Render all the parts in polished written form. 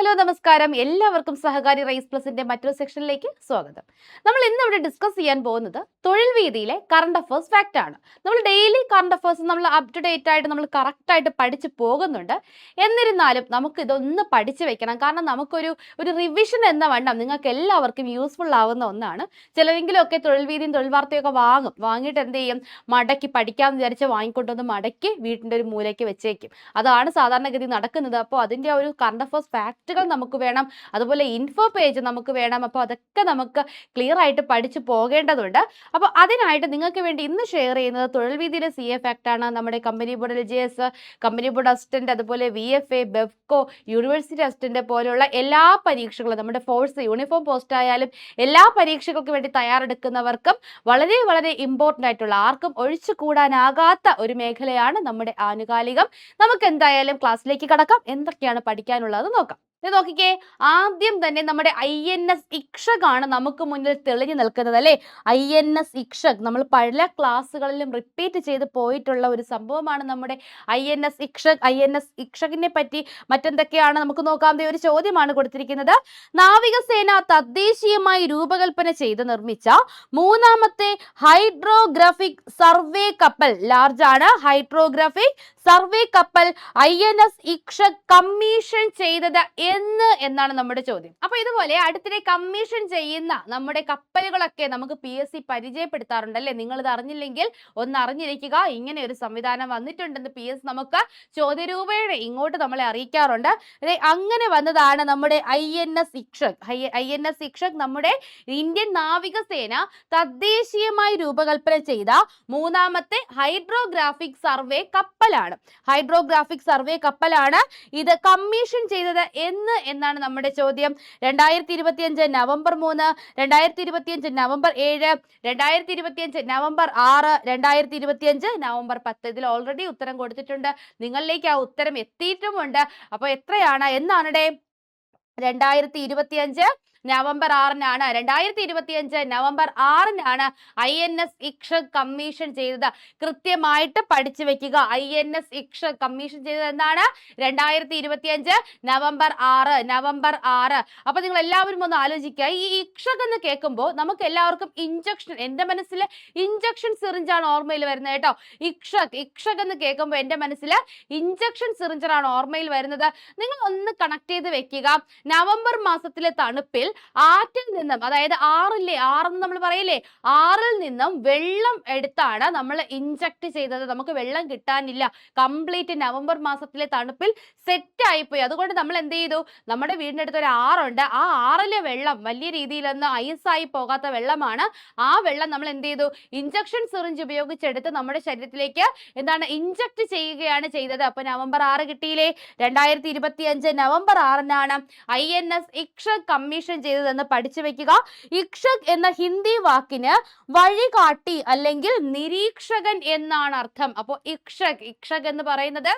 Hello നമസ്കാരം, എല്ലാവർക്കും സഹകാരി rice പ്ലസിന്റെ മറ്റൊരു സെക്ഷനിലേക്ക് സ്വാഗതം. നമ്മൾ ഇന്ന് ഇവിടെ ഡിസ്കസ് ചെയ്യാൻ പോകുന്നത് തൊഴിൽ വീതിയിലെ കറണ്ട് അഫേഴ്സ് ഫാക്റ്റ് ആണ്. നമ്മൾ ഡെയിലി കറണ്ട് അഫേഴ്സ് നമ്മൾ അപ് ടു ഡേറ്റ് ആയിട്ട് നമ്മൾ കറക്റ്റ് ആയിട്ട് പഠിച്ചു പോകുന്നുണ്ട്. എന്നിരുന്നാലും നമുക്ക് ഇതൊന്ന് പഠിച്ചു വെക്കണം. കാരണം നമുക്കൊരു റിവിഷൻ എന്ന വണ്ണം നിങ്ങൾക്ക് എല്ലാവർക്കും യൂസ്ഫുൾ ആവുന്ന ഒന്നാണ്. ചിലരെങ്കിലും ഒക്കെ തൊഴിൽ വീതിയും തൊഴിൽ വാർത്തയൊക്കെ വാങ്ങിയിട്ട് എന്ത് ചെയ്യും, മടക്കി പഠിക്കാമെന്ന് വിചാരിച്ച് വാങ്ങിക്കൊണ്ടുവന്ന് മടക്കി വീട്ടിൻ്റെ ഒരു മൂലയ്ക്ക് വെച്ചേക്കും. അതാണ് സാധാരണഗതി നടക്കുന്നത്. അപ്പോൾ അതിൻ്റെ ഒരു കറണ്ട് അഫേഴ്സ് ഫാക്റ്റുകൾ നമുക്ക് വേണം, അതുപോലെ ഇൻഫോ പേജ് നമുക്ക് വേണം. അപ്പോൾ അതൊക്കെ നമുക്ക് ക്ലിയർ ആയിട്ട് പഠിച്ചു പോകേണ്ടതുണ്ട്. അപ്പോൾ അതിനായിട്ട് നിങ്ങൾക്ക് വേണ്ടി ഇന്ന് ഷെയർ ചെയ്യുന്നത് തൊഴിൽ വീതിയിലെ CA ഫാക്റ്റ് ആണ്. നമ്മുടെ company board LGS, company board assistant, അതുപോലെ VFA, ബെഫ്കോ, യൂണിവേഴ്സിറ്റി അസിസ്റ്റന്റ് പോലെയുള്ള എല്ലാ പരീക്ഷകളും, നമ്മുടെ ഫോഴ്സ് യൂണിഫോം പോസ്റ്റ് ആയാലും എല്ലാ പരീക്ഷകൾക്ക് വേണ്ടി തയ്യാറെടുക്കുന്നവർക്കും വളരെ വളരെ ഇമ്പോർട്ടൻ്റ് ആയിട്ടുള്ള, ആർക്കും ഒഴിച്ചു കൂടാനാകാത്ത ഒരു മേഖലയാണ് നമ്മുടെ ആനുകാലികം. നമുക്ക് എന്തായാലും ക്ലാസ്സിലേക്ക് കടക്കാം. എന്തൊക്കെയാണ് പഠിക്കാനുള്ളത് നോക്കാം. ഇത് നോക്കിക്കേ, ആദ്യം തന്നെ നമ്മുടെ INS ഇക്ഷക് ആണ് നമുക്ക് മുന്നിൽ തെളിഞ്ഞു നിൽക്കുന്നത് അല്ലേ. INS ഇക്ഷക് നമ്മൾ പല ക്ലാസ്സുകളിലും റിപ്പീറ്റ് ചെയ്ത് പോയിട്ടുള്ള ഒരു സംഭവമാണ് നമ്മുടെ INS ഇക്ഷക്. INS ഇക്ഷകിനെ പറ്റി മറ്റെന്തൊക്കെയാണ് നമുക്ക് നോക്കാം. ഒരു ചോദ്യമാണ് കൊടുത്തിരിക്കുന്നത്. നാവികസേന തദ്ദേശീയമായി രൂപകൽപ്പന ചെയ്ത് നിർമ്മിച്ച മൂന്നാമത്തെ ഹൈഡ്രോഗ്രാഫിക് സർവേ കപ്പൽ, ലാർജ് ആണ്, ഹൈഡ്രോഗ്രാഫിക് സർവേ കപ്പൽ INS ഇക്ഷക് കമ്മീഷൻ ചെയ്തത് എന്നാണ് നമ്മുടെ ചോദ്യം. അപ്പൊ ഇതുപോലെ അടുത്തിടെ കമ്മീഷൻ ചെയ്യുന്ന നമ്മുടെ കപ്പലുകളൊക്കെ നമുക്ക് PSC പരിചയപ്പെടുത്താറുണ്ട് അല്ലെ. നിങ്ങൾ ഇത് അറിഞ്ഞില്ലെങ്കിൽ ഒന്ന് അറിഞ്ഞിരിക്കുക. ഇങ്ങനെ ഒരു സംവിധാനം വന്നിട്ടുണ്ടെന്ന് PSC നമുക്ക് ചോദ്യരൂപേണ ഇങ്ങോട്ട് നമ്മളെ അറിയിക്കാറുണ്ട്. അങ്ങനെ വന്നതാണ് നമ്മുടെ INS ഇക്ഷക്. INS ഇക്ഷക് നമ്മുടെ ഇന്ത്യൻ നാവികസേന തദ്ദേശീയമായി രൂപകൽപ്പന ചെയ്ത മൂന്നാമത്തെ ഹൈഡ്രോഗ്രാഫിക് സർവേ കപ്പലാണ്. ഹൈഡ്രോഗ്രാഫിക് സർവേ കപ്പലാണ്. ഇത് കമ്മീഷൻ ചെയ്തത് എന്നാണ് നമ്മുടെ ചോദ്യം. 2025 നവംബർ 3, 2025 നവംബർ 7, 2025 നവംബർ 6, 2025 നവംബർ 10. ഇതിൽ ഓൾറെഡി ഉത്തരം കൊടുത്തിട്ടുണ്ട്. നിങ്ങളിലേക്ക് ആ ഉത്തരം എത്തിയിട്ടുമുണ്ട്. അപ്പൊ എത്രയാണ് എന്നാണ് 2025 നവംബർ 6-നാണ്. 2025 നവംബർ 6-നാണ് INS ഇക്ഷക് കമ്മീഷൻ ചെയ്തത്. കൃത്യമായിട്ട് പഠിച്ചു വെക്കുക. INS ഇക്ഷക് കമ്മീഷൻ ചെയ്തത് എന്നാണ്? 2025 നവംബർ 6. അപ്പൊ നിങ്ങൾ എല്ലാവരും ഒന്ന് ആലോചിക്കുക. ഈ ഇക്ഷക് എന്ന് കേൾക്കുമ്പോൾ നമുക്ക് എല്ലാവർക്കും ഇഞ്ചക്ഷൻ, എന്റെ മനസ്സിൽ ഇഞ്ചക്ഷൻ സിറിഞ്ചാണ് ഓർമ്മയിൽ വരുന്നത് കേട്ടോ. ഇക്ഷക് എന്ന് കേൾക്കുമ്പോൾ എന്റെ മനസ്സിൽ ഇഞ്ചക്ഷൻ സിറിഞ്ചറാണ് ഓർമ്മയിൽ വരുന്നത്. നിങ്ങൾ ഒന്ന് കണക്ട് ചെയ്ത് വെക്കുക. നവംബർ മാസത്തിലെ തണുപ്പിൽ ആറ്റിൽ നിന്നും, അതായത് ആറെന്ന് നമ്മൾ പറയില്ലേ, ആറിൽ നിന്നും വെള്ളം എടുത്താണ് നമ്മൾ ഇഞ്ചക്ട് ചെയ്തത്. നമുക്ക് വെള്ളം കിട്ടാനില്ല. കംപ്ലീറ്റ് നവംബർ മാസത്തിലെ തണുപ്പിൽ സെറ്റ് ആയിപ്പോയി. അതുകൊണ്ട് നമ്മൾ എന്ത് ചെയ്തു, നമ്മുടെ വീടിനടുത്ത് ഒരു ആറുണ്ട്. ആ ആറിലെ വെള്ളം വലിയ രീതിയിലൊന്നും ഐസായി പോകാത്ത വെള്ളമാണ്. ആ വെള്ളം നമ്മൾ എന്ത് ചെയ്തു, ഇഞ്ചക്ഷൻ സിറിഞ്ച് ഉപയോഗിച്ചെടുത്ത് നമ്മുടെ ശരീരത്തിലേക്ക് ഇഞ്ചക്ട് ചെയ്യുകയാണ് ചെയ്തത്. അപ്പൊ നവംബർ 6 കിട്ടിയില്ലേ. 2025 നവംബർ 6-നാണ് INS ഇക്ഷക് കമ്മീഷൻ ചെയ്തതെന്ന് പഠിച്ചു വെക്കുക. ഇക്ഷക് എന്ന ഹിന്ദി വാക്കിന് വഴികാട്ടി അല്ലെങ്കിൽ നിരീക്ഷകൻ എന്നാണ് അർത്ഥം. അപ്പോ ഇക്ഷക് എന്ന് പറയുന്നത്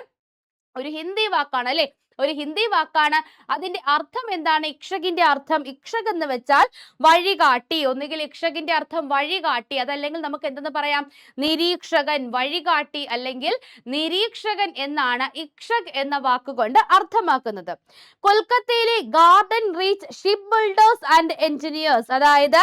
ഒരു ഹിന്ദി വാക്കാണ് അല്ലെ, ഒരു ഹിന്ദി വാക്കാണ്. അതിന്റെ അർത്ഥം എന്താണ്? ഇക്ഷകിന്റെ അർത്ഥം, ഇക്ഷക് എന്ന് വെച്ചാൽ വഴികാട്ടി. ഒന്നുകിൽ ഇക്ഷകിന്റെ അർത്ഥം വഴികാട്ടി, അതല്ലെങ്കിൽ നമുക്ക് എന്തെന്ന് പറയാം, നിരീക്ഷകൻ. വഴികാട്ടി അല്ലെങ്കിൽ നിരീക്ഷകൻ എന്നാണ് ഇക്ഷക് എന്ന വാക്കുകൊണ്ട് അർത്ഥമാക്കുന്നത്. കൊൽക്കത്തയിലെ garden reach ship builders and engineers, അതായത്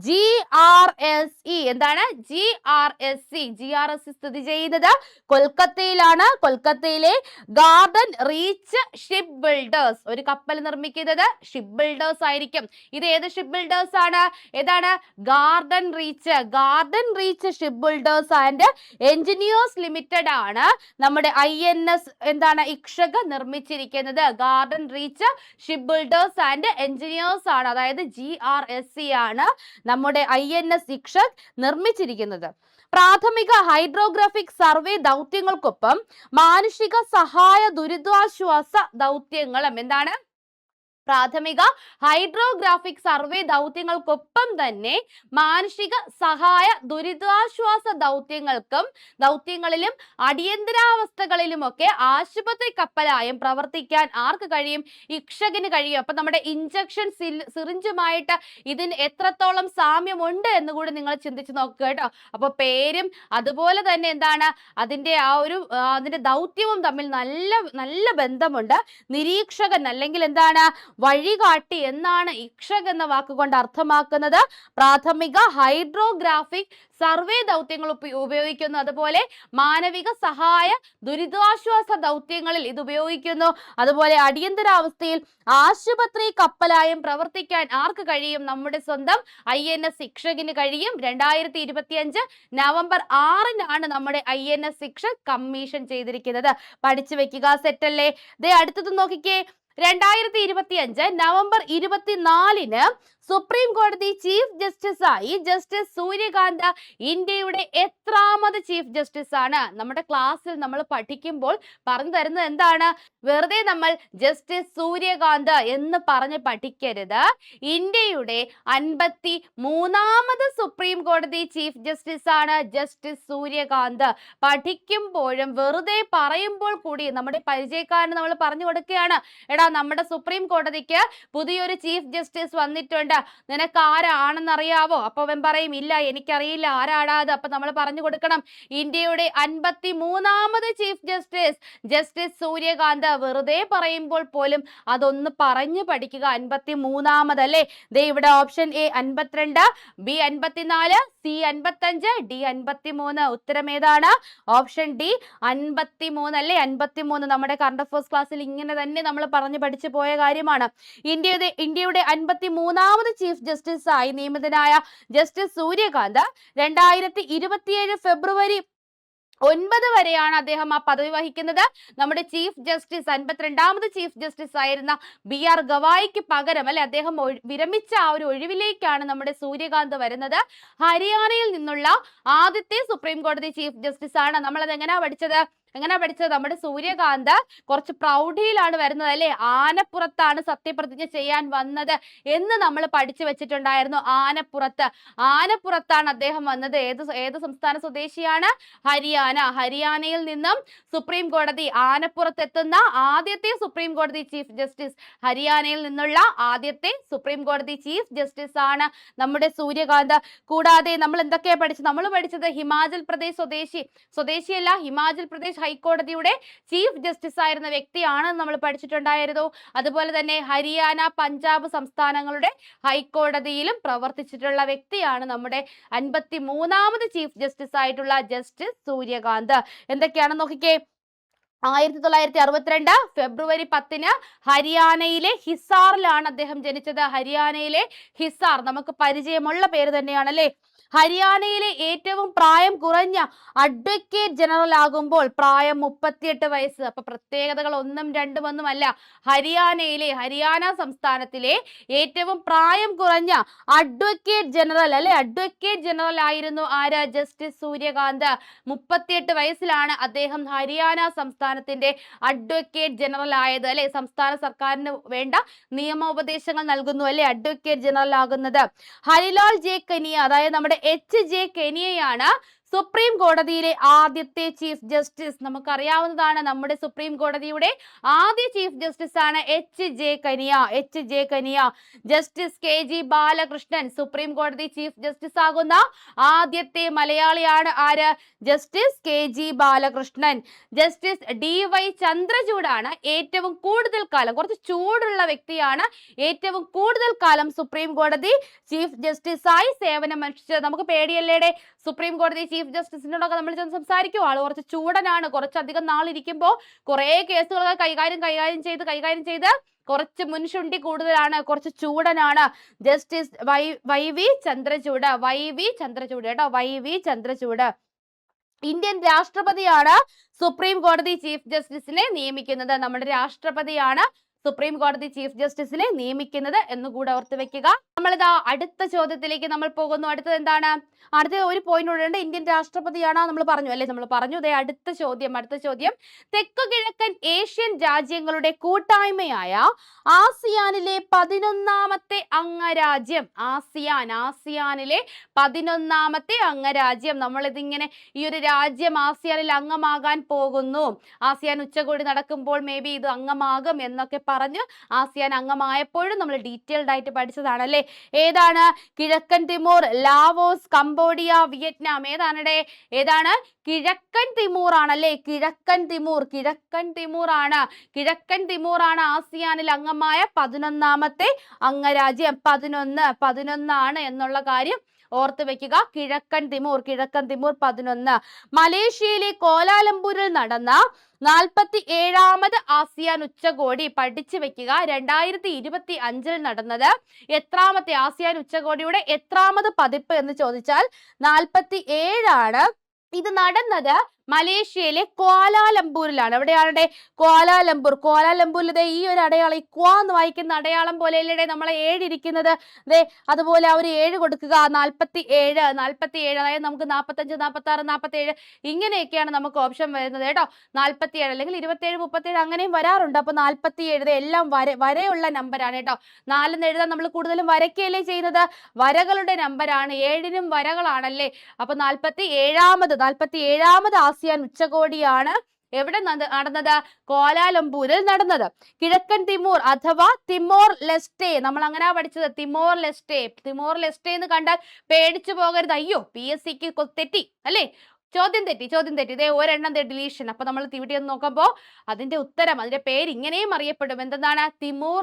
GRSE, എന്താണ് GRSE സ്ഥിതി ചെയ്യുന്നത് കൊൽക്കത്തയിലാണ്. കൊൽക്കത്തയിലെ ഗാർഡൻ റീച്ച് ഷിപ്പ് ബിൽഡേഴ്സ്, ഒരു കപ്പൽ നിർമ്മിക്കുന്നത് ഷിപ്പ് ബിൽഡേഴ്സ് ആയിരിക്കും. ഇത് ഏത് ഷിപ്പ് ബിൽഡേഴ്സ് ആണ്? ഏതാണ്? Garden reach ship builders and engineers limited ആണ് നമ്മുടെ INS ഇക്ഷക് നിർമ്മിച്ചിരിക്കുന്നത്. Garden reach ship builders and engineers ആണ്, അതായത് GRSE ആണ് നമ്മുടെ INS ഇക്ഷക് നിർമ്മിച്ചിരിക്കുന്നത്. പ്രാഥമിക ഹൈഡ്രോഗ്രാഫിക് സർവേ ദൗത്യങ്ങൾക്കൊപ്പം മാനുഷിക സഹായ ദുരിതാശ്വാസ ദൗത്യങ്ങളും, എന്താണ്? പ്രാഥമിക ഹൈഡ്രോഗ്രാഫിക് സർവേ ദൗത്യങ്ങൾക്കൊപ്പം തന്നെ മാനുഷിക സഹായ ദുരിതാശ്വാസ ദൗത്യങ്ങളിലും അടിയന്തരാവസ്ഥകളിലുമൊക്കെ ആശുപത്രി കപ്പലായും പ്രവർത്തിക്കാൻ ആർക്ക് കഴിയും? ഇക്ഷകിന് കഴിയും. അപ്പൊ നമ്മുടെ ഇഞ്ചക്ഷൻ സിറിഞ്ചുമായിട്ട് ഇതിന് എത്രത്തോളം സാമ്യമുണ്ട് എന്ന് കൂടി നിങ്ങൾ ചിന്തിച്ചു നോക്കുക കേട്ടോ. അപ്പൊ പേരും അതുപോലെ തന്നെ അതിന്റെ അതിന്റെ ദൗത്യവും തമ്മിൽ നല്ല ബന്ധമുണ്ട്. നിരീക്ഷകൻ അല്ലെങ്കിൽ വഴികാട്ടി എന്നാണ് ഇക്ഷക് എന്ന വാക്കുകൊണ്ട് അർത്ഥമാക്കുന്നത്. പ്രാഥമിക ഹൈഡ്രോഗ്രാഫിക് സർവേ ദൗത്യങ്ങൾ ഉപയോഗിക്കുന്നു. അതുപോലെ മാനവിക സഹായ ദുരിതാശ്വാസ ദൗത്യങ്ങളിൽ ഇത് ഉപയോഗിക്കുന്നു. അതുപോലെ അടിയന്തരാവസ്ഥയിൽ ആശുപത്രി കപ്പലായും പ്രവർത്തിക്കാൻ ആർക്ക് കഴിയും? നമ്മുടെ സ്വന്തം INS ഇക്ഷകിന് കഴിയും. 2025 നവംബർ 6-നാണ് നമ്മുടെ INS ഇക്ഷക് കമ്മീഷൻ ചെയ്തിരിക്കുന്നത്. പഠിച്ചു വെക്കുക. സെറ്റല്ലേ? ദേ അടുത്തത് നോക്കിക്കേ. 2025 നവംബർ 24-ന് സുപ്രീം കോടതി ചീഫ് ജസ്റ്റിസ് ആയി ജസ്റ്റിസ് സൂര്യകാന്ത് ഇന്ത്യയുടെ എത്രാമത് ചീഫ് ജസ്റ്റിസ് ആണ്? നമ്മുടെ ക്ലാസ്സിൽ നമ്മൾ പഠിക്കുമ്പോൾ പറഞ്ഞു തരുന്നത് എന്താണ്? വെറുതെ നമ്മൾ ജസ്റ്റിസ് സൂര്യകാന്ത് എന്ന് പറഞ്ഞ് പഠിക്കരുത്. ഇന്ത്യയുടെ 53ാമത് സുപ്രീം കോടതി ചീഫ് ജസ്റ്റിസ് ആണ് ജസ്റ്റിസ് സൂര്യകാന്ത്. പഠിക്കുമ്പോഴും വെറുതെ പറയുമ്പോൾ കൂടി നമ്മുടെ പരിചയക്കാരന് നമ്മൾ പറഞ്ഞു കൊടുക്കുകയാണ്, എടാ നമ്മുടെ സുപ്രീം കോടതിക്ക് പുതിയൊരു ചീഫ് ജസ്റ്റിസ് വന്നിട്ടുണ്ട്, നിനക്ക് ആരാണെന്ന് അറിയാവോ? അപ്പൊ അവൻ പറയും, ഇല്ല എനിക്കറിയില്ല, ആരാടാത്? അപ്പൊ നമ്മൾ പറഞ്ഞു കൊടുക്കണം, ഇന്ത്യയുടെ 53ാമത് ചീഫ് ജസ്റ്റിസ് ജസ്റ്റിസ് സൂര്യകാന്ത്. വെറുതെ പറയുമ്പോൾ പോലും അതൊന്ന് പറഞ്ഞു പഠിക്കുക. 53ാമത് അല്ലേ? ദേ ഇവിടെ option A 52, B 54, C 55, D 53. ഉത്തരം ഏതാണ്? ഓപ്ഷൻ ഡി 53 അല്ലേ? 53 നമ്മുടെ കറണ്ട് അഫയേഴ്സ് ക്ലാസ്സിൽ ഇങ്ങനെ തന്നെ നമ്മൾ പറഞ്ഞു പഠിച്ചു പോയ കാര്യമാണ്. ഇന്ത്യയുടെ 53ാമത് ചീഫ് ജസ്റ്റിസ് ആയി നിയമിതനായ ജസ്റ്റിസ് സൂര്യകാന്ത് 2027 ഫെബ്രുവരി 9 വരെയാണ് അദ്ദേഹം ആ പദവി വഹിക്കുന്നത്. നമ്മുടെ ചീഫ് ജസ്റ്റിസ് 52ാമത് ചീഫ് ജസ്റ്റിസ് ആയിരുന്ന BR ഗവായിക്ക് പകരം അല്ലെ അദ്ദേഹം വിരമിച്ച ആ ഒരു ഒഴിവിലേക്കാണ് നമ്മുടെ സൂര്യകാന്ത് വരുന്നത്. ഹരിയാനയിൽ നിന്നുള്ള ആദ്യത്തെ സുപ്രീം കോടതി ചീഫ് ജസ്റ്റിസ് ആണ്. നമ്മളത് എങ്ങനെയാ പഠിച്ചത്? നമ്മുടെ സൂര്യകാന്ത് കുറച്ച് പ്രൗഢിയിലാണ് വരുന്നത് അല്ലെ? ആനപ്പുറത്താണ് സത്യപ്രതിജ്ഞ ചെയ്യാൻ വന്നത് എന്ന് നമ്മൾ പഠിച്ചു വെച്ചിട്ടുണ്ടായിരുന്നു. ആനപ്പുറത്താണ് അദ്ദേഹം വന്നത്. ഏത് സംസ്ഥാന സ്വദേശിയാണ്? ഹരിയാനയിൽ നിന്നും സുപ്രീം കോടതി ആനപ്പുറത്തെത്തുന്ന ആദ്യത്തെ സുപ്രീം കോടതി ചീഫ് ജസ്റ്റിസ്, ഹരിയാനയിൽ നിന്നുള്ള ആദ്യത്തെ സുപ്രീം കോടതി ചീഫ് ജസ്റ്റിസ് ആണ് നമ്മുടെ സൂര്യകാന്ത്. കൂടാതെ നമ്മൾ എന്തൊക്കെയാ പഠിച്ചത്? നമ്മൾ പഠിച്ചത് ഹിമാചൽ പ്രദേശ് സ്വദേശിയല്ല, ഹിമാചൽ പ്രദേശ് ഹൈക്കോടതിയുടെ ചീഫ് ജസ്റ്റിസ് ആയിരുന്ന വ്യക്തിയാണെന്ന് നമ്മൾ പഠിച്ചിട്ടുണ്ടായിരുന്നു. അതുപോലെ തന്നെ ഹരിയാന, പഞ്ചാബ് സംസ്ഥാനങ്ങളുടെ ഹൈക്കോടതിയിലും പ്രവർത്തിച്ചിട്ടുള്ള വ്യക്തിയാണ് നമ്മുടെ 53ാമത് ചീഫ് ജസ്റ്റിസ് ആയിട്ടുള്ള ജസ്റ്റിസ് സൂര്യകാന്ത്. എന്തൊക്കെയാണെന്ന് നോക്കിക്കേ. 1962 ഫെബ്രുവരി 10-ന് ഹരിയാനയിലെ ഹിസാറിലാണ് അദ്ദേഹം ജനിച്ചത്. ഹരിയാനയിലെ ഹിസാർ നമുക്ക് പരിചയമുള്ള പേര് തന്നെയാണ് അല്ലേ? ഹരിയാനയിലെ ഏറ്റവും പ്രായം കുറഞ്ഞ അഡ്വക്കേറ്റ് ജനറൽ ആകുമ്പോൾ പ്രായം 38 വയസ്സ്. അപ്പൊ പ്രത്യേകതകൾ 1ഉം 2ഉം ഒന്നുമല്ല. ഹരിയാന സംസ്ഥാനത്തിലെ ഏറ്റവും പ്രായം കുറഞ്ഞ അഡ്വക്കേറ്റ് ജനറൽ അല്ലെ? അഡ്വക്കേറ്റ് ജനറൽ ആയിരുന്നു ആര്? ജസ്റ്റിസ് സൂര്യകാന്ത്. 38 വയസ്സിലാണ് അദ്ദേഹം ഹരിയാന സംസ്ഥാനത്തിന്റെ അഡ്വക്കേറ്റ് ജനറൽ ആയത് അല്ലെ? സംസ്ഥാന സർക്കാരിന് വേണ്ട നിയമോപദേശങ്ങൾ നൽകുന്നു അല്ലെ? അഡ്വക്കേറ്റ് ജനറൽ ആകുന്നത്. ഹരിലാൽ ജെ കെനിയ, അതായത് നമ്മുടെ HJ കെനിയയാണ് സുപ്രീം കോടതിയിലെ ആദ്യത്തെ ചീഫ് ജസ്റ്റിസ്. നമുക്കറിയാവുന്നതാണ്, നമ്മുടെ സുപ്രീം കോടതിയുടെ ആദ്യ ചീഫ് ജസ്റ്റിസ് ആണ് HJ Kenya. Justice KG Balakrishnan supreme കോടതി ചീഫ് ജസ്റ്റിസ് ആകുന്ന ആദ്യത്തെ മലയാളിയാണ്. ആര്? Justice KG Balakrishnan. Justice DY ചന്ദ്രചൂഡാണ് ഏറ്റവും കൂടുതൽ കാലം, കുറച്ച് ചൂടുള്ള വ്യക്തിയാണ്, ഏറ്റവും കൂടുതൽ കാലം സുപ്രീം കോടതി ചീഫ് ജസ്റ്റിസ് ആയി സേവനമനുഷ്ഠിച്ചത്. നമുക്ക് പേടിയല്ലേടെ സുപ്രീം കോടതി ചീഫ് ജസ്റ്റിസിനോടൊക്കെ നമ്മൾ ചെന്ന് സംസാരിക്കും. ആള് കുറച്ച് ചൂടനാണ്, കുറച്ചധികം നാളിരിക്കുമ്പോൾ കുറെ കേസുകളൊക്കെ കൈകാര്യം ചെയ്ത് കുറച്ച് മുൻശുണ്ടി കൂടുതലാണ്, കുറച്ച് ചൂടനാണ്. ജസ്റ്റിസ് YV ചന്ദ്രചൂഡ് കേട്ടോ, YV ചന്ദ്രചൂഡ്. ഇന്ത്യൻ രാഷ്ട്രപതിയാണ് സുപ്രീം കോടതി ചീഫ് ജസ്റ്റിസിനെ നിയമിക്കുന്നത്. നമ്മുടെ രാഷ്ട്രപതിയാണ് സുപ്രീം കോടതി ചീഫ് ജസ്റ്റിസിനെ നിയമിക്കുന്നത് എന്ന് കൂടെ ഓർത്ത് വെക്കുക. നമ്മളിതാ അടുത്ത ചോദ്യത്തിലേക്ക് നമ്മൾ പോകുന്നു. അടുത്തത് എന്താണ്? അടുത്ത ഒരു പോയിന്റ് ഉണ്ട്. ഇന്ത്യൻ രാഷ്ട്രപതിയാണ് നമ്മൾ പറഞ്ഞു അല്ലെ? നമ്മൾ പറഞ്ഞു. അടുത്ത ചോദ്യം തെക്കു കിഴക്കൻ ഏഷ്യൻ രാജ്യങ്ങളുടെ കൂട്ടായ്മയായ ആസിയാനിലെ 11ാമത്തെ അംഗരാജ്യം. ആസിയാനിലെ 11ാമത്തെ അംഗരാജ്യം. നമ്മളിതിങ്ങനെ ഈ ഒരു രാജ്യം ആസിയാനിൽ അംഗമാകാൻ പോകുന്നു, ആസിയാൻ ഉച്ചകോടി നടക്കുമ്പോൾ മേ ബി ഇത് അംഗമാകും എന്നൊക്കെ പറഞ്ഞു. ആസിയാൻ അംഗമായപ്പോഴും നമ്മൾ ഡീറ്റെയിൽഡ് ആയിട്ട് പഠിച്ചതാണ് അല്ലേ. ഏതാണ്? കിഴക്കൻ തിമൂർ, ലാവോസ്, കംബോഡിയ, വിയറ്റ്നാം. ഏതാണ്? കിഴക്കൻ തിമൂർ ആണല്ലേ. കിഴക്കൻ തിമൂർ ആണ് ആസിയാനിൽ അംഗമായ 11ാമത്തെ അംഗരാജ്യം. 11 എന്നുള്ള കാര്യം ഓർത്ത് വെക്കുക. കിഴക്കൻ തിമൂർ 11. മലേഷ്യയിലെ കോലാലംപൂരിൽ നടന്ന 47ാമത് ആസിയാൻ ഉച്ചകോടി പഠിച്ചു വെക്കുക. 2025 നടന്നത് എത്രാമത്തെ ആസിയാൻ ഉച്ചകോടിയുടെ എത്രാമത് പതിപ്പ് എന്ന് ചോദിച്ചാൽ 47 ആണ്. ഇത് നടന്നത് മലേഷ്യയിലെ കോലാലംപൂരിലാണ്. എവിടെയാണ്? കോലാലംപൂരിൽ ഈ ഒരു അടയാളം, ഈ ക്വാ എന്ന് വായിക്കുന്ന അടയാളം പോലെയല്ലേ നമ്മളെ 7 ഇരിക്കുന്നത്. അതുപോലെ ആ ഒരു 7 കൊടുക്കുക. 47 അതായത് നമുക്ക് 45, 46, 47 ഇങ്ങനെയൊക്കെയാണ് നമുക്ക് ഓപ്ഷൻ വരുന്നത് കേട്ടോ. 47 അല്ലെങ്കിൽ 27, 37 അങ്ങനെയും വരാറുണ്ട്. അപ്പൊ 47 എല്ലാം വരയുള്ള നമ്പറാണ് കേട്ടോ. 4 എന്ന് എഴുതാൻ നമ്മൾ കൂടുതലും വരയ്ക്കല്ലേ ചെയ്യുന്നത്. വരകളുടെ നമ്പറാണ്. 7നും വരകളാണല്ലേ. അപ്പൊ 47ാമത് ആസിയാൻ ഉച്ചകോടിയാണ് എവിടെ നടന്നത്? കോലാലംപൂരിൽ നടന്നത്. കിഴക്കൻ തിമൂർ അഥവാ തിമോർ ലെസ്റ്റെ, നമ്മൾ അങ്ങനെ പഠിച്ചത്. തിമോർ ലെസ്റ്റെ എന്ന് കണ്ടാൽ പേടിച്ചു പോകരുത്. അയ്യോ PSCക്ക് തെറ്റി അല്ലേ, ചോദ്യം തെറ്റി. ഇതേ ഒരെണ്ണം ഡിലീഷൻ. അപ്പൊ നമ്മൾ ഇവിടെ ഒന്ന് നോക്കുമ്പോ അതിന്റെ ഉത്തരം, അതിന്റെ പേര് ഇങ്ങനെയും അറിയപ്പെടും. എന്താണ്? തിമോർ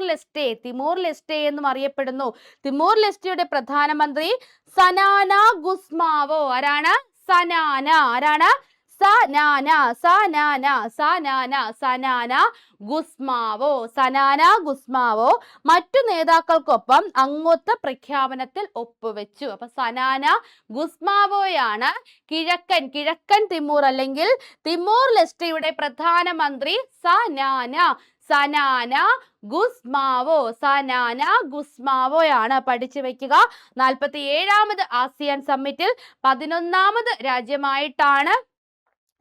ലെസ്റ്റെ എന്നും അറിയപ്പെടുന്നു. തിമോർ ലെസ്റ്റയുടെ പ്രധാനമന്ത്രി സനാന ഗുസ്മാവോ. ആരാണ്? സനാന ഗുസ്മാവോ മറ്റു നേതാക്കൾക്കൊപ്പം അംഗത്വ പ്രഖ്യാപനത്തിൽ ഒപ്പുവെച്ചു. അപ്പൊ സനാന ഗുസ്മാവോയാണ് കിഴക്കൻ തിമൂർ അല്ലെങ്കിൽ തിമോർ ലെസ്റ്റയുടെ പ്രധാനമന്ത്രി. സനാന ഗുസ്മാവോയാണ്. പഠിച്ചു വെക്കുക. 47ാമത് ആസിയാൻ സമ്മിറ്റിൽ 11ാമത് രാജ്യമായിട്ടാണ്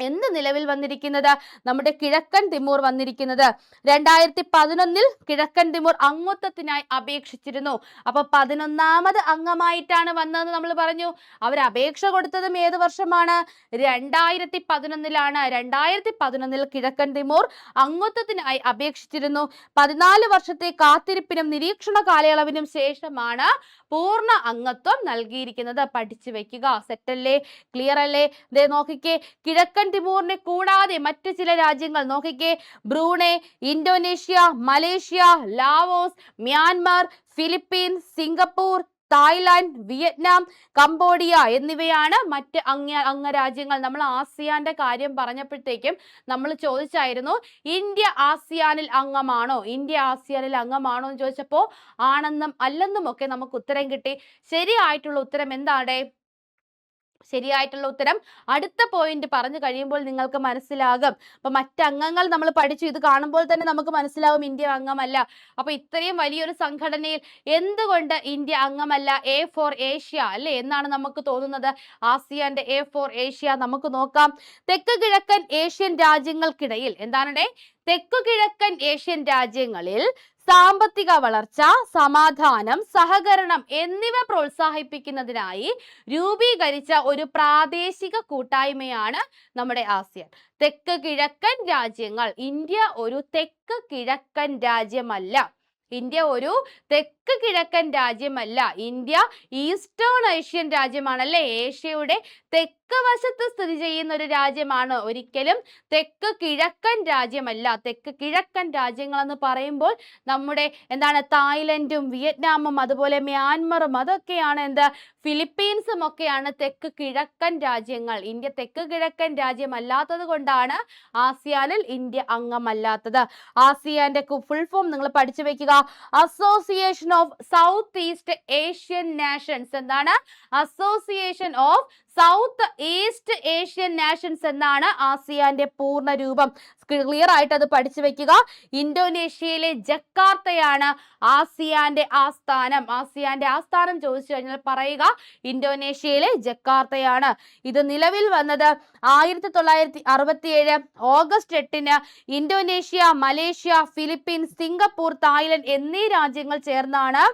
എന്ത് നിലവിൽ വന്നിരിക്കുന്നത്? നമ്മുടെ കിഴക്കൻ തിമൂർ വന്നിരിക്കുന്നത്. 2011 കിഴക്കൻ തിമൂർ അംഗത്വത്തിനായി അപേക്ഷിച്ചിരുന്നു. അപ്പൊ 11ാമത് അംഗമായിട്ടാണ് വന്നതെന്ന് നമ്മൾ പറഞ്ഞു. അവർ അപേക്ഷ കൊടുത്തതും ഏത് വർഷമാണ്? 2011. 2011 കിഴക്കൻ തിമൂർ അംഗത്വത്തിനായി അപേക്ഷിച്ചിരുന്നു. 14 വർഷത്തെ കാത്തിരിപ്പിനും നിരീക്ഷണ കാലയളവിനും ശേഷമാണ് പൂർണ്ണ അംഗത്വം നൽകിയിരിക്കുന്നത്. പഠിച്ചു വെക്കുക. സെറ്റല്ലേ? ക്ലിയർ അല്ലേ? നോക്കിക്കേ, കിഴക്കൻ തിമൂറിനെ കൂടാതെ മറ്റു ചില രാജ്യങ്ങൾ നോക്കിക്കേ. Brunei, Indonesia, Malaysia, Laos, Myanmar, Philippines, Singapore, Thailand, Vietnam, Cambodia എന്നിവയാണ് മറ്റ് അംഗരാജ്യങ്ങൾ. നമ്മൾ ആസിയാന്റെ കാര്യം പറഞ്ഞപ്പോഴത്തേക്കും നമ്മൾ ചോദിച്ചായിരുന്നു ഇന്ത്യ ആസിയാനിൽ അംഗമാണോ എന്ന് ചോദിച്ചപ്പോൾ ആണെന്നും അല്ലെന്നും ഒക്കെ നമുക്ക് ഉത്തരം കിട്ടി. ശരിയായിട്ടുള്ള ഉത്തരം എന്താണ്? ശരിയായിട്ടുള്ള ഉത്തരം അടുത്ത പോയിന്റ് പറഞ്ഞു കഴിയുമ്പോൾ നിങ്ങൾക്ക് മനസ്സിലാകും. അപ്പൊ മറ്റംഗങ്ങൾ നമ്മൾ പഠിച്ചു. ഇത് കാണുമ്പോൾ തന്നെ നമുക്ക് മനസ്സിലാവും ഇന്ത്യ അംഗമല്ല. അപ്പൊ ഇത്രയും വലിയൊരു സംഘടനയിൽ എന്തുകൊണ്ട് ഇന്ത്യ അംഗമല്ല? A for ഏഷ്യ അല്ലേ എന്നാണ് നമുക്ക് തോന്നുന്നത്. ആസിയാന്റെ A for ഏഷ്യ നമുക്ക് നോക്കാം. തെക്ക് കിഴക്കൻ ഏഷ്യൻ രാജ്യങ്ങൾക്കിടയിൽ തെക്കു കിഴക്കൻ ഏഷ്യൻ രാജ്യങ്ങളിൽ സാമ്പത്തിക വളർച്ച, സമാധാനം, സഹകരണം എന്നിവ പ്രോത്സാഹിപ്പിക്കുന്നതിനായി രൂപീകരിച്ച ഒരു പ്രാദേശിക കൂട്ടായ്മയാണ് നമ്മുടെ ആസിയാൻ. തെക്ക് കിഴക്കൻ രാജ്യങ്ങൾ. ഇന്ത്യ ഒരു തെക്ക് കിഴക്കൻ രാജ്യമല്ല. ഇന്ത്യ ഈസ്റ്റേൺ ഏഷ്യൻ രാജ്യമാണല്ലേ. ഏഷ്യയുടെ തെക്ക് വശത്ത് സ്ഥിതി ചെയ്യുന്ന ഒരു രാജ്യമാണ്. ഒരിക്കലും തെക്ക് കിഴക്കൻ രാജ്യമല്ല. തെക്ക് കിഴക്കൻ രാജ്യങ്ങൾ എന്ന് പറയുമ്പോൾ നമ്മുടെ തായ്ലൻഡും വിയറ്റ്നാമും അതുപോലെ മ്യാൻമറും അതൊക്കെയാണ് ഫിലിപ്പീൻസും ഒക്കെയാണ് തെക്ക് കിഴക്കൻ രാജ്യങ്ങൾ. ഇന്ത്യ തെക്ക് കിഴക്കൻ രാജ്യമല്ലാത്തത് കൊണ്ടാണ് ആസിയാനിൽ ഇന്ത്യ അംഗമല്ലാത്തത്. ആസിയാന്റെ ഫുൾ ഫോം നിങ്ങൾ പഠിച്ചു വെക്കുക. Association of south east Asian nations. Association of south east Asian nations എന്നാണ് ആസിയാന്റെ പൂർണ്ണ രൂപം. ക്ലിയർ ആയിട്ട് അത് പഠിച്ചു വെക്കുക. ഇന്തോനേഷ്യയിലെ ജക്കാർത്തയാണ് ആസിയാന്റെ ആസ്ഥാനം ചോദിച്ചു കഴിഞ്ഞാൽ പറയുക ഇന്തോനേഷ്യയിലെ ജക്കാർത്തയാണ്. ഇത് നിലവിൽ വന്നത് 1967 August 8 Indonesia, Malaysia, Philippines, Singapore, Thailand എന്നീ രാജ്യങ്ങൾ ചേർന്നാണ്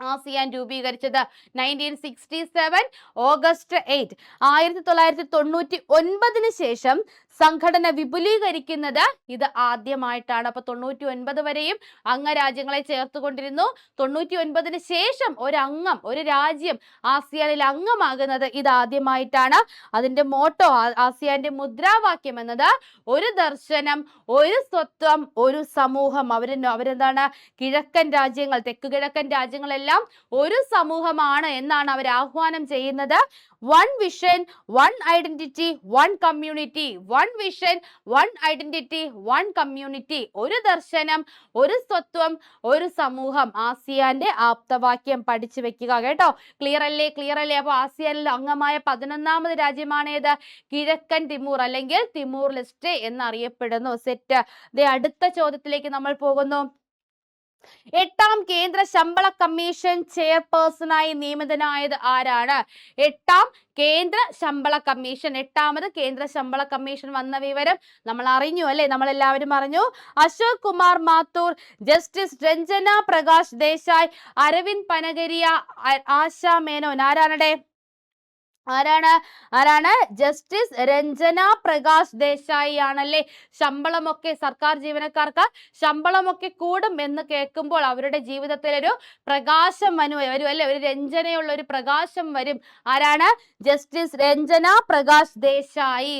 ആസിയാൻ രൂപീകരിച്ചത്? 1967 ഓഗസ്റ്റ് 8. 1999 ശേഷം സംഘടന വിപുലീകരിക്കുന്നത് ഇത് ആദ്യമായിട്ടാണ്. അപ്പൊ 99 വരെയും അംഗരാജ്യങ്ങളെ ചേർത്തുകൊണ്ടിരുന്നു. 99 ശേഷം ഒരു രാജ്യം ആസിയാനിൽ അംഗമാകുന്നത് ഇത് ആദ്യമായിട്ടാണ്. അതിന്റെ മോട്ടോ, ആസിയാന്റെ മുദ്രാവാക്യം എന്നത് ഒരു ദർശനം, ഒരു സ്വത്വം, ഒരു സമൂഹം. അവരെന്താണ്, കിഴക്കൻ രാജ്യങ്ങൾ, തെക്ക് കിഴക്കൻ രാജ്യങ്ങളെല്ലാം ഒരു സമൂഹമാണ് എന്നാണ് അവർ ആഹ്വാനം ചെയ്യുന്നത്. One vision, one identity, one community. One vision, one identity, one community. ഒരു ദർശനം, ഒരു സ്വത്വം, ഒരു സമൂഹം. ആസിയാന്റെ ആപ്തവാക്യം പഠിച്ചു വെക്കുക കേട്ടോ. ക്ലിയർ അല്ലേ? അപ്പൊ ആസിയാനിൽ അംഗമായ 11ാമത് രാജ്യമാണ് ഏത്? കിഴക്കൻ തിമൂർ അല്ലെങ്കിൽ തിമൂർ ലെസ്റ്റെ എന്നറിയപ്പെടുന്നു. സെറ്റ്. അടുത്ത ചോദ്യത്തിലേക്ക് നമ്മൾ പോകുന്നു. 8ാം കേന്ദ്ര ശമ്പള കമ്മീഷൻ ചെയർപേഴ്സണായി നിയമിതനായത് ആരാണ്? 8ാം കേന്ദ്ര ശമ്പള കമ്മീഷൻ, 8ാമത് കേന്ദ്ര ശമ്പള കമ്മീഷൻ വന്ന വിവരം നമ്മൾ അറിഞ്ഞു അല്ലെ? നമ്മൾ എല്ലാവരും അറിഞ്ഞു. അശോക് കുമാർ മാത്തൂർ, ജസ്റ്റിസ് രഞ്ജന പ്രകാശ് ദേശായി, അരവിന്ദ് പനഗരിയ, ആശാ മേനോൻ. ആരാണ്? ജസ്റ്റിസ് രഞ്ജന പ്രകാശ് ദേശായി ആണല്ലേ. ശമ്പളമൊക്കെ സർക്കാർ ജീവനക്കാർക്ക് ശമ്പളമൊക്കെ കൂടും എന്ന് കേൾക്കുമ്പോൾ അവരുടെ ജീവിതത്തിൽ ഒരു പ്രകാശം വരും അല്ലെ, ഒരു രഞ്ജനയുള്ള ഒരു പ്രകാശം വരും. ആരാണ്? ജസ്റ്റിസ് രഞ്ജന പ്രകാശ് ദേശായി.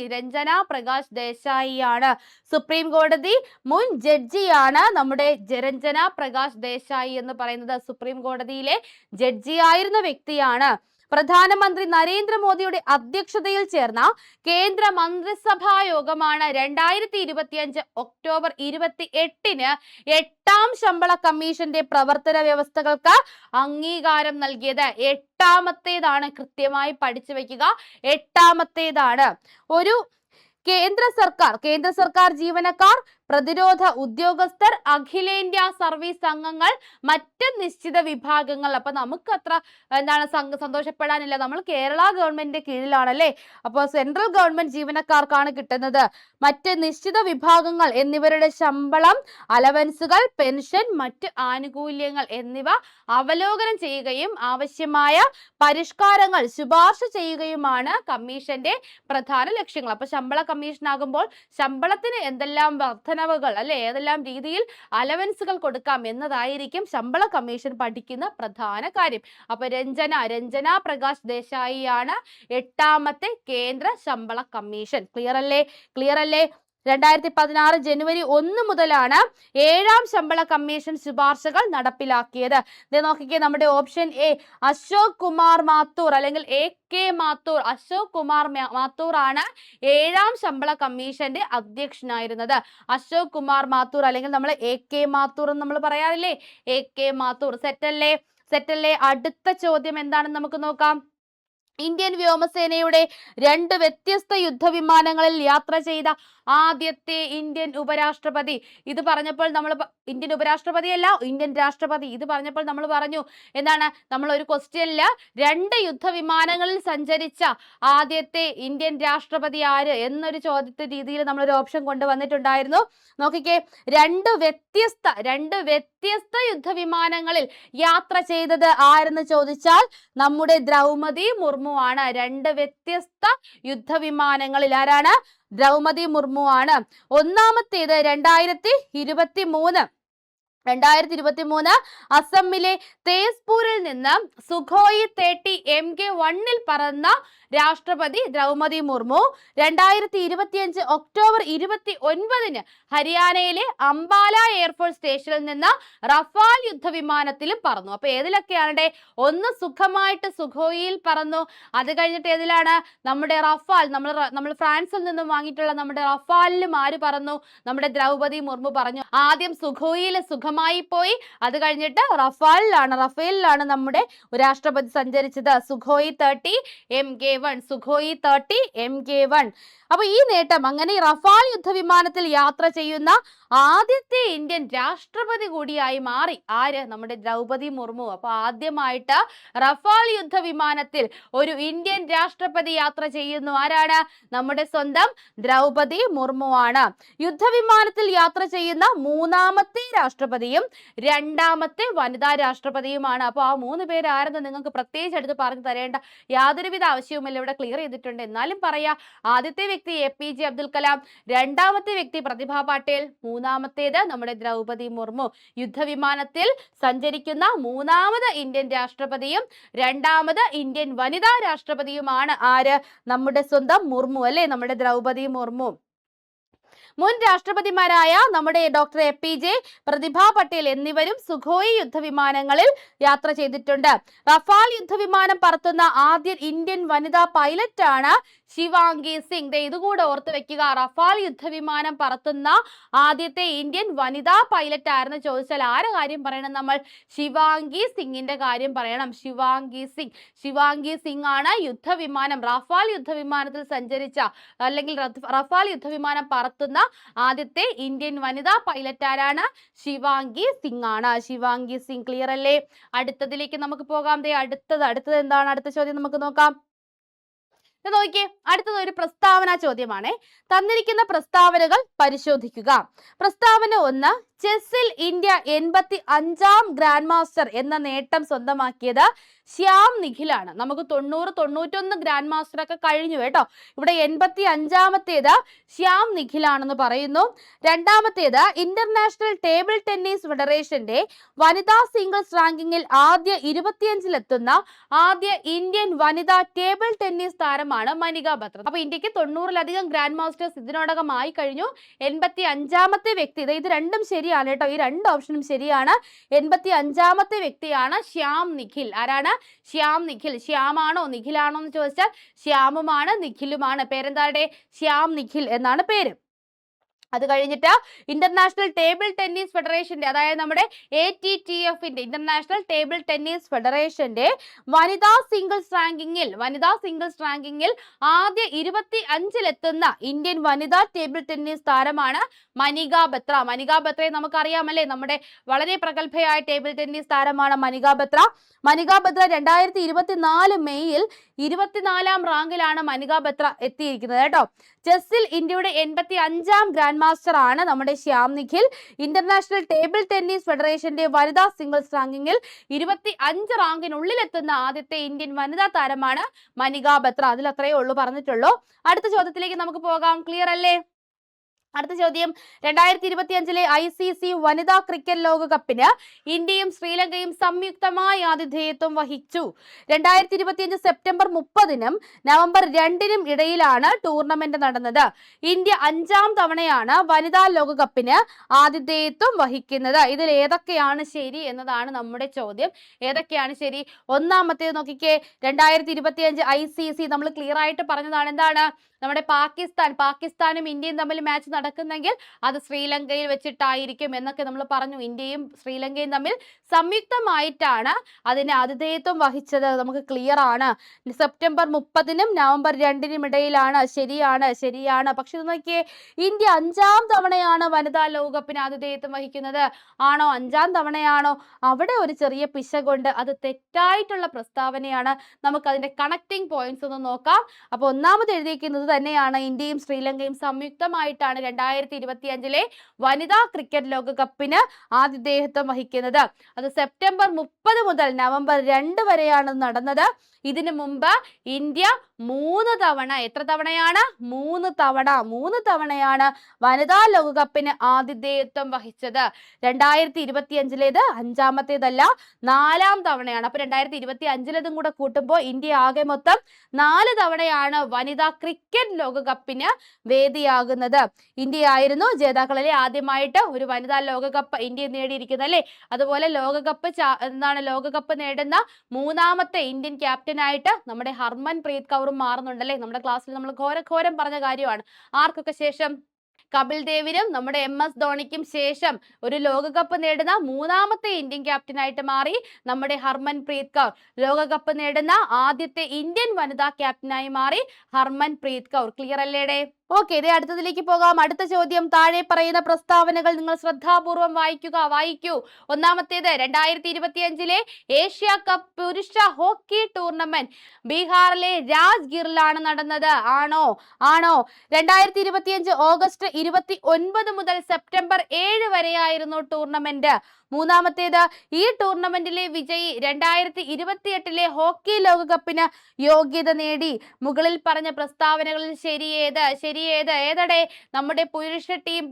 ആണ് സുപ്രീം കോടതി മുൻ ജഡ്ജിയാണ് നമ്മുടെ രഞ്ജന പ്രകാശ് ദേശായി എന്ന് പറയുന്നത്. സുപ്രീം കോടതിയിലെ ജഡ്ജിയായിരുന്ന വ്യക്തിയാണ്. പ്രധാനമന്ത്രി നരേന്ദ്രമോദിയുടെ അധ്യക്ഷതയിൽ ചേർന്ന കേന്ദ്ര മന്ത്രിസഭാ യോഗമാണ് 2025 ഒക്ടോബർ 28-ന് 8ാം ശമ്പള കമ്മീഷന്റെ പ്രവർത്തന വ്യവസ്ഥകൾക്ക് അംഗീകാരം നൽകിയത്. 8ാമത്തേതാണ്, കൃത്യമായി പഠിച്ചു വെക്കുക. 8ാമത്തേതാണ്. ഒരു കേന്ദ്ര സർക്കാർ ജീവനക്കാർ, പ്രതിരോധ ഉദ്യോഗസ്ഥർ, അഖിലേന്ത്യാ സർവീസ് അംഗങ്ങൾ, മറ്റ് നിശ്ചിത വിഭാഗങ്ങൾ. അപ്പൊ നമുക്ക് അത്ര സന്തോഷപ്പെടാനില്ല. നമ്മൾ കേരള ഗവൺമെന്റിന്റെ കീഴിലാണല്ലേ. അപ്പോൾ സെൻട്രൽ ഗവൺമെന്റ് ജീവനക്കാർക്കാണ് കിട്ടുന്നത്. മറ്റ് നിശ്ചിത വിഭാഗങ്ങൾ എന്നിവരുടെ ശമ്പളം, അലവൻസുകൾ, പെൻഷൻ, മറ്റ് ആനുകൂല്യങ്ങൾ എന്നിവ അവലോകനം ചെയ്യുകയും ആവശ്യമായ പരിഷ്കാരങ്ങൾ ശുപാർശ ചെയ്യുകയുമാണ് കമ്മീഷന്റെ പ്രധാന ലക്ഷ്യങ്ങൾ. അപ്പൊ ശമ്പള കമ്മീഷൻ ആകുമ്പോൾ ശമ്പളത്തിന് എന്തെല്ലാം വർധനവുകൾ അല്ലെ, ഏതെല്ലാം രീതിയിൽ അലവൻസുകൾ കൊടുക്കാം എന്നതായിരിക്കും ശമ്പള കമ്മീഷൻ പഠിക്കുന്ന പ്രധാന കാര്യം. അപ്പൊ രഞ്ജന പ്രകാശ് ദേശായി ആണ് 8ാമത്തെ കേന്ദ്ര ശമ്പള കമ്മീഷൻ. ക്ലിയർ അല്ലേ? 2016 ജനുവരി 1 മുതലാണ് 7ാം ശമ്പള കമ്മീഷൻ ശുപാർശകൾ നടപ്പിലാക്കിയത്. നോക്കിക്കേ, നമ്മുടെ ഓപ്ഷൻ എ അശോക് കുമാർ മാത്തൂർ അല്ലെങ്കിൽ AK മാത്തൂർ. അശോക് കുമാർ മാത്തൂർ ആണ് 7ാം ശമ്പള കമ്മീഷന്റെ അധ്യക്ഷനായിരുന്നത്. അശോക് കുമാർ മാത്തൂർ അല്ലെങ്കിൽ നമ്മൾ AK മാത്തൂർ എന്ന് നമ്മൾ പറയാറില്ലേ? AK മാത്തൂർ. സെറ്റല്ലേ? അടുത്ത ചോദ്യം എന്താണെന്ന് നമുക്ക് നോക്കാം. ഇന്ത്യൻ വ്യോമസേനയുടെ 2 വ്യത്യസ്ത യുദ്ധവിമാനങ്ങളിൽ യാത്ര ചെയ്ത ആദ്യത്തെ ഇന്ത്യൻ ഉപരാഷ്ട്രപതി. ഇത് പറഞ്ഞപ്പോൾ നമ്മൾ ഇന്ത്യൻ ഉപരാഷ്ട്രപതിയല്ല, ഇന്ത്യൻ രാഷ്ട്രപതി. ഇത് പറഞ്ഞപ്പോൾ നമ്മൾ പറഞ്ഞു എന്താണ്, നമ്മൾ ഒരു ക്വസ്റ്റ്യനില് 2 യുദ്ധവിമാനങ്ങളിൽ സഞ്ചരിച്ച ആദ്യത്തെ ഇന്ത്യൻ രാഷ്ട്രപതി ആര് എന്നൊരു ചോദ്യത്തെ രീതിയിൽ നമ്മൾ ഒരു ഓപ്ഷൻ കൊണ്ടുവന്നിട്ടുണ്ടായിരുന്നു. നോക്കിക്കേ, 2 വ്യത്യസ്ത യുദ്ധവിമാനങ്ങളിൽ യാത്ര ചെയ്തത് ആരെന്ന് ചോദിച്ചാൽ നമ്മുടെ ദ്രൗപദി മുർമു ആണ്. 2 വ്യത്യസ്ത യുദ്ധവിമാനങ്ങളിൽ. ആരാണ്? ദ്രൗപദി മുർമു ആണ്. ഒന്നാമത്തേത് 2023 അസമിലെ തേസ്പൂരിൽ നിന്ന് സുഖോയി 30 MK-1 പറന്ന രാഷ്ട്രപതി ദ്രൗപദി മുർമു 2025 ഒക്ടോബർ 29-ന് ഹരിയാനയിലെ അംബാല എയർഫോഴ്സ് സ്റ്റേഷനിൽ നിന്ന് റഫാൽ യുദ്ധവിമാനത്തിലും പറന്നു. അപ്പൊ ഏതിലൊക്കെയാണ്? ഒന്ന് സുഖമായിട്ട് സുഖോയിയിൽ പറന്നു. അത് കഴിഞ്ഞിട്ട് ഏതിലാണ്? നമ്മുടെ റഫാൽ, നമ്മൾ ഫ്രാൻസിൽ നിന്നും വാങ്ങിയിട്ടുള്ള നമ്മുടെ റഫാലിലും ആര് പറന്നു? നമ്മുടെ ദ്രൗപദി മുർമു പറഞ്ഞു. ആദ്യം സുഖോയിൽ സുഖമായി പോയി, അത് കഴിഞ്ഞിട്ട് റഫേലിലാണ് നമ്മുടെ രാഷ്ട്രപതി സഞ്ചരിച്ചത്. Sukhoi 30 MK-1. Sukhoi 30 MK-1. അപ്പൊ ഈ നേട്ടം, അങ്ങനെ റഫാൽ യുദ്ധവിമാനത്തിൽ യാത്ര ചെയ്യുന്ന ആദ്യത്തെ ഇന്ത്യൻ രാഷ്ട്രപതി കൂടിയായി മാറി. ആര്? നമ്മുടെ ദ്രൗപദി മുർമു. അപ്പൊ ആദ്യമായിട്ട് റഫാൽ യുദ്ധവിമാനത്തിൽ ഒരു ഇന്ത്യൻ രാഷ്ട്രപതി യാത്ര ചെയ്യുന്നു. ആരാണ്? നമ്മുടെ സ്വന്തം ദ്രൗപദി മുർമു ആണ്. യുദ്ധവിമാനത്തിൽ യാത്ര ചെയ്യുന്ന 3ാമത്തെ രാഷ്ട്രപതി. രാഷ്ട്രപതിയും രണ്ടാമത്തെ വനിതാ രാഷ്ട്രപതിയുമാണ്. അപ്പോൾ ആ 3 പേര് ആരെന്ന് നിങ്ങൾക്ക് പ്രത്യേകിച്ച് എടുത്ത് പറഞ്ഞു തരേണ്ട യാതൊരുവിധ ആവശ്യവുമില്ല, ഇവിടെ ക്ലിയർ ചെയ്തിട്ടുണ്ട്. എന്നാലും പറയാ, ആദ്യത്തെ വ്യക്തി APJ അബ്ദുൽ കലാം, രണ്ടാമത്തെ വ്യക്തി പ്രതിഭ പാട്ടേൽ, മൂന്നാമത്തേത് നമ്മുടെ ദ്രൗപദി മുർമു. യുദ്ധവിമാനത്തിൽ സഞ്ചരിക്കുന്ന മൂന്നാമത് ഇന്ത്യൻ രാഷ്ട്രപതിയും രണ്ടാമത് ഇന്ത്യൻ വനിതാ രാഷ്ട്രപതിയുമാണ് ആര്? നമ്മുടെ സ്വന്തം മുർമു അല്ലെ, നമ്മുടെ ദ്രൗപദി മുർമു. മുൻ രാഷ്ട്രപതിമാരായ നമ്മുടെ ഡോക്ടർ APJ, പ്രതിഭ പട്ടേൽ എന്നിവരും സുഖോയി യുദ്ധവിമാനങ്ങളിൽ യാത്ര ചെയ്തിട്ടുണ്ട്. റഫാൽ യുദ്ധവിമാനം പറത്തുന്ന ആദ്യ ഇന്ത്യൻ വനിതാ പൈലറ്റ് ആണ് ശിവാംഗി സിംഗ്. ഇതുകൂടെ ഓർത്ത് വെക്കുക. റഫാൽ യുദ്ധവിമാനം പറത്തുന്ന ആദ്യത്തെ ഇന്ത്യൻ വനിതാ പൈലറ്റ് ആരെന്ന് ചോദിച്ചാൽ ആരെ കാര്യം പറയണം നമ്മൾ? ശിവാംഗി സിംഗിന്റെ കാര്യം പറയണം. ശിവാംഗി സിംഗ്. ശിവാംഗി സിംഗ് ആണ് യുദ്ധവിമാനം, റഫാൽ യുദ്ധവിമാനത്തിൽ സഞ്ചരിച്ച അല്ലെങ്കിൽ റഫാൽ യുദ്ധവിമാനം പറത്തുന്ന ആദ്യത്തെ ഇന്ത്യൻ വനിതാ പൈലറ്റ് ആരാണ്? ശിവാംഗി സിംഗ് ആണ്. ശിവാംഗി സിംഗ്. ക്ലിയർ അല്ലേ? അടുത്തതിലേക്ക് നമുക്ക് പോകാം. അടുത്തത് എന്താണ്? അടുത്ത ചോദ്യം നമുക്ക് നോക്കാം. നോക്കിയേ, അടുത്തത് ഒരു പ്രസ്താവന ചോദ്യമാണ്. തന്നിരിക്കുന്ന പ്രസ്താവനകൾ പരിശോധിക്കുക. പ്രസ്താവന 1, ചെസ്സിൽ ഇന്ത്യ 85ാം ഗ്രാൻഡ് മാസ്റ്റർ എന്ന നേട്ടം സ്വന്തമാക്കിയത് ശ്യാം നിഖിലാണ്. നമുക്ക് 90, 91 ഗ്രാൻഡ് മാസ്റ്റർ ഒക്കെ കഴിഞ്ഞു കേട്ടോ. ഇവിടെ 85ാമത്തേത് ശ്യാം നിഖിലാണെന്ന് പറയുന്നു. രണ്ടാമത്തേത്, ഇന്റർനാഷണൽ ടേബിൾ ടെന്നീസ് ഫെഡറേഷന്റെ വനിതാ സിംഗിൾസ് റാങ്കിങ്ങിൽ ആദ്യ 25-ലെത്തുന്ന ആദ്യ ഇന്ത്യൻ വനിതാ ടേബിൾ ടെന്നീസ് താരമാണ് മനിക ബത്ര. അപ്പൊ ഇന്ത്യക്ക് 90-ലധികം ഗ്രാൻഡ് മാസ്റ്റേഴ്സ് ഇതിനോടകം ആയി കഴിഞ്ഞു. 85ാമത്തെ വ്യക്തി, ഇത് രണ്ടും ശരിയാണ് കേട്ടോ, ഈ രണ്ട് ഓപ്ഷനും ശരിയാണ്. 85ാമത്തെ വ്യക്തിയാണ് ശ്യാം നിഖിൽ. ആരാണ്? ശ്യാം നിഖിൽ. ശ്യാമാണോ നിഖിലാണോ എന്ന് ചോദിച്ചാൽ ശ്യാമുമാണ് നിഖിലുമാണ്. പേരെന്താടെ? ശ്യാം നിഖിൽ എന്നാണ് പേര്. അത് കഴിഞ്ഞിട്ട് ഇന്റർനാഷണൽ ടേബിൾ ടെന്നീസ് ഫെഡറേഷന്റെ, അതായത് നമ്മുടെ ATTFന്റെ ഇന്റർനാഷണൽ ടേബിൾ ടെന്നീസ് ഫെഡറേഷന്റെ വനിതാ സിംഗിൾസ് റാങ്കിങ്ങിൽ ആദ്യ 25-ലെത്തുന്ന ഇന്ത്യൻ വനിതാ ടേബിൾ ടെന്നീസ് താരമാണ് മനിക ബത്ര. മനിക ബത്രയെ നമുക്കറിയാമല്ലേ, നമ്മുടെ വളരെ പ്രഗത്ഭയായ ടേബിൾ ടെന്നീസ് താരമാണ് മനിക ബത്ര. മനിക ബത്ര 2024 മെയ്യിൽ 24ാം റാങ്കിലാണ് മനിക ബത്ര എത്തിയിരിക്കുന്നത് കേട്ടോ. ചെസ്സിൽ ഇന്ത്യയുടെ 85ാം ഗ്രാൻഡ് മാസ്റ്റർ ആണ് നമ്മുടെ Shyam Nikhil. International table tennis ഫെഡറേഷന്റെ വനിതാ സിംഗിൾസ് റാങ്കിങ്ങിൽ 25 റാങ്കിനുള്ളിലെത്തുന്ന ആദ്യത്തെ ഇന്ത്യൻ വനിതാ താരമാണ് മനിക ബത്ര. അതിൽ അത്രയേ ഉള്ളൂ പറഞ്ഞിട്ടുള്ളൂ. അടുത്ത ചോദ്യത്തിലേക്ക് നമുക്ക് പോകാം. ക്ലിയർ അല്ലേ? അടുത്ത ചോദ്യം, 2025-ലെ ICC വനിതാ ക്രിക്കറ്റ് ലോകകപ്പിന് ഇന്ത്യയും ശ്രീലങ്കയും സംയുക്തമായി ആതിഥേയത്വം വഹിച്ചു. 2025 സെപ്റ്റംബർ 30-നും നവംബർ 2-നും ഇടയിലാണ് ടൂർണമെന്റ് നടന്നത്. ഇന്ത്യ 5ാം തവണയാണ് വനിതാ ലോകകപ്പിന് ആതിഥേയത്വം വഹിക്കുന്നത്. ഇതിൽ ഏതൊക്കെയാണ് ശരി എന്നതാണ് നമ്മുടെ ചോദ്യം. ഏതൊക്കെയാണ് ശരി? ഒന്നാമത്തേത് നോക്കിക്കേ, 2025 ICC നമ്മൾ ക്ലിയർ ആയിട്ട് പറഞ്ഞതാണ്. എന്താണ്? നമ്മുടെ പാകിസ്ഥാനും ഇന്ത്യയും തമ്മിൽ മാച്ച് നടക്കുന്നെങ്കിൽ അത് ശ്രീലങ്കയിൽ വെച്ചിട്ടായിരിക്കും എന്നൊക്കെ നമ്മൾ പറഞ്ഞു. ഇന്ത്യയും ശ്രീലങ്കയും തമ്മിൽ സംയുക്തമായിട്ടാണ് അതിന് ആതിഥേയത്വം വഹിച്ചത്. നമുക്ക് ക്ലിയർ ആണ്. സെപ്റ്റംബർ 30-നും നവംബർ 2-നും ഇടയിലാണ്. ശരിയാണ്. പക്ഷെ ഇത് നോക്കിയേ, ഇന്ത്യ 5ാം തവണയാണ് വനിതാ ലോകകപ്പിന് ആതിഥേയത്വം വഹിക്കുന്നത്. ആണോ? 5ാം തവണയാണോ? അവിടെ ഒരു ചെറിയ പിശകുണ്ട്. അത് തെറ്റായിട്ടുള്ള പ്രസ്താവനയാണ്. നമുക്ക് അതിന്റെ കണക്റ്റിംഗ് പോയിന്റ്സ് ഒന്ന് നോക്കാം. അപ്പൊ ഒന്നാമത് എഴുതിയിരിക്കുന്നത് തന്നെയാണ്, ഇന്ത്യയും ശ്രീലങ്കയും സംയുക്തമായിട്ടാണ് 2025-ലെ വനിതാ ക്രിക്കറ്റ് ലോകകപ്പിന് ആതിഥേയത്വം വഹിക്കുന്നത്. അത് സെപ്റ്റംബർ 30 മുതൽ നവംബർ 2 വരെയാണ് നടന്നത്. ഇതിനു മുമ്പ് ഇന്ത്യ 3 തവണ, എത്ര തവണയാണ്? 3 തവണയാണ് വനിതാ ലോകകപ്പിന് ആതിഥേയത്വം വഹിച്ചത്. 2025-ലേത് 5ാമത്തേതല്ല, 4ാം തവണയാണ്. അപ്പൊ 2025-ലേതും കൂടെ കൂട്ടുമ്പോൾ ഇന്ത്യ ആകെ മൊത്തം 4 തവണയാണ് വനിതാ ക്രിക്കറ്റ് ലോകകപ്പിന് വേദിയാകുന്നത്. ഇന്ത്യയായിരുന്നു ജേതാക്കളിലെ ആദ്യമായിട്ട് ഒരു വനിതാ ലോകകപ്പ് ഇന്ത്യ നേടിയിരിക്കുന്നത് അല്ലേ. അതുപോലെ ലോകകപ്പ് നേടുന്ന 3ാമത്തെ ഇന്ത്യൻ ക്യാപ്റ്റനായിട്ട് നമ്മുടെ ഹർമൻ പ്രീത് കൗറും മാറുന്നുണ്ടല്ലേ. നമ്മുടെ ക്ലാസ്സിൽ നമ്മൾ ഘോരം പറഞ്ഞ കാര്യമാണ്. ആർക്കൊക്കെ ശേഷം? കപിൽ ദേവിനും നമ്മുടെ MS ധോണിക്കും ശേഷം ഒരു ലോകകപ്പ് നേടുന്ന 3ാമത്തെ ഇന്ത്യൻ ക്യാപ്റ്റനായിട്ട് മാറി നമ്മുടെ ഹർമൻ പ്രീത് കൗർ. ലോകകപ്പ് നേടുന്ന ആദ്യത്തെ ഇന്ത്യൻ വനിതാ ക്യാപ്റ്റനായി മാറി ഹർമൻ പ്രീത് കൗർ. ക്ലിയർ അല്ലേടെ? ഓക്കെ, ഇതേ അടുത്തതിലേക്ക് പോകാം. അടുത്ത ചോദ്യം, താഴെ പറയുന്ന പ്രസ്താവനകൾ നിങ്ങൾ ശ്രദ്ധാപൂർവം വായിക്കൂ. ഒന്നാമത്തേത്, 2025 ഏഷ്യ കപ്പ് പുരുഷ ഹോക്കി ടൂർണമെന്റ് ബീഹാറിലെ രാജ്ഗീറിലാണ് നടന്നത്. ആണോ? 2025 ഓഗസ്റ്റ് 29 മുതൽ സെപ്റ്റംബർ 7 വരെയായിരുന്നു ടൂർണമെന്റ്. മൂന്നാമത്തേത്, ഈ ടൂർണമെന്റിലെ വിജയി 2028 ഹോക്കി ലോകകപ്പിന് യോഗ്യത നേടി. മുകളിൽ പറഞ്ഞ പ്രസ്താവനകളിൽ ശരിയേത്? ഏതടെ? നമ്മുടെ പുരുഷ ടീം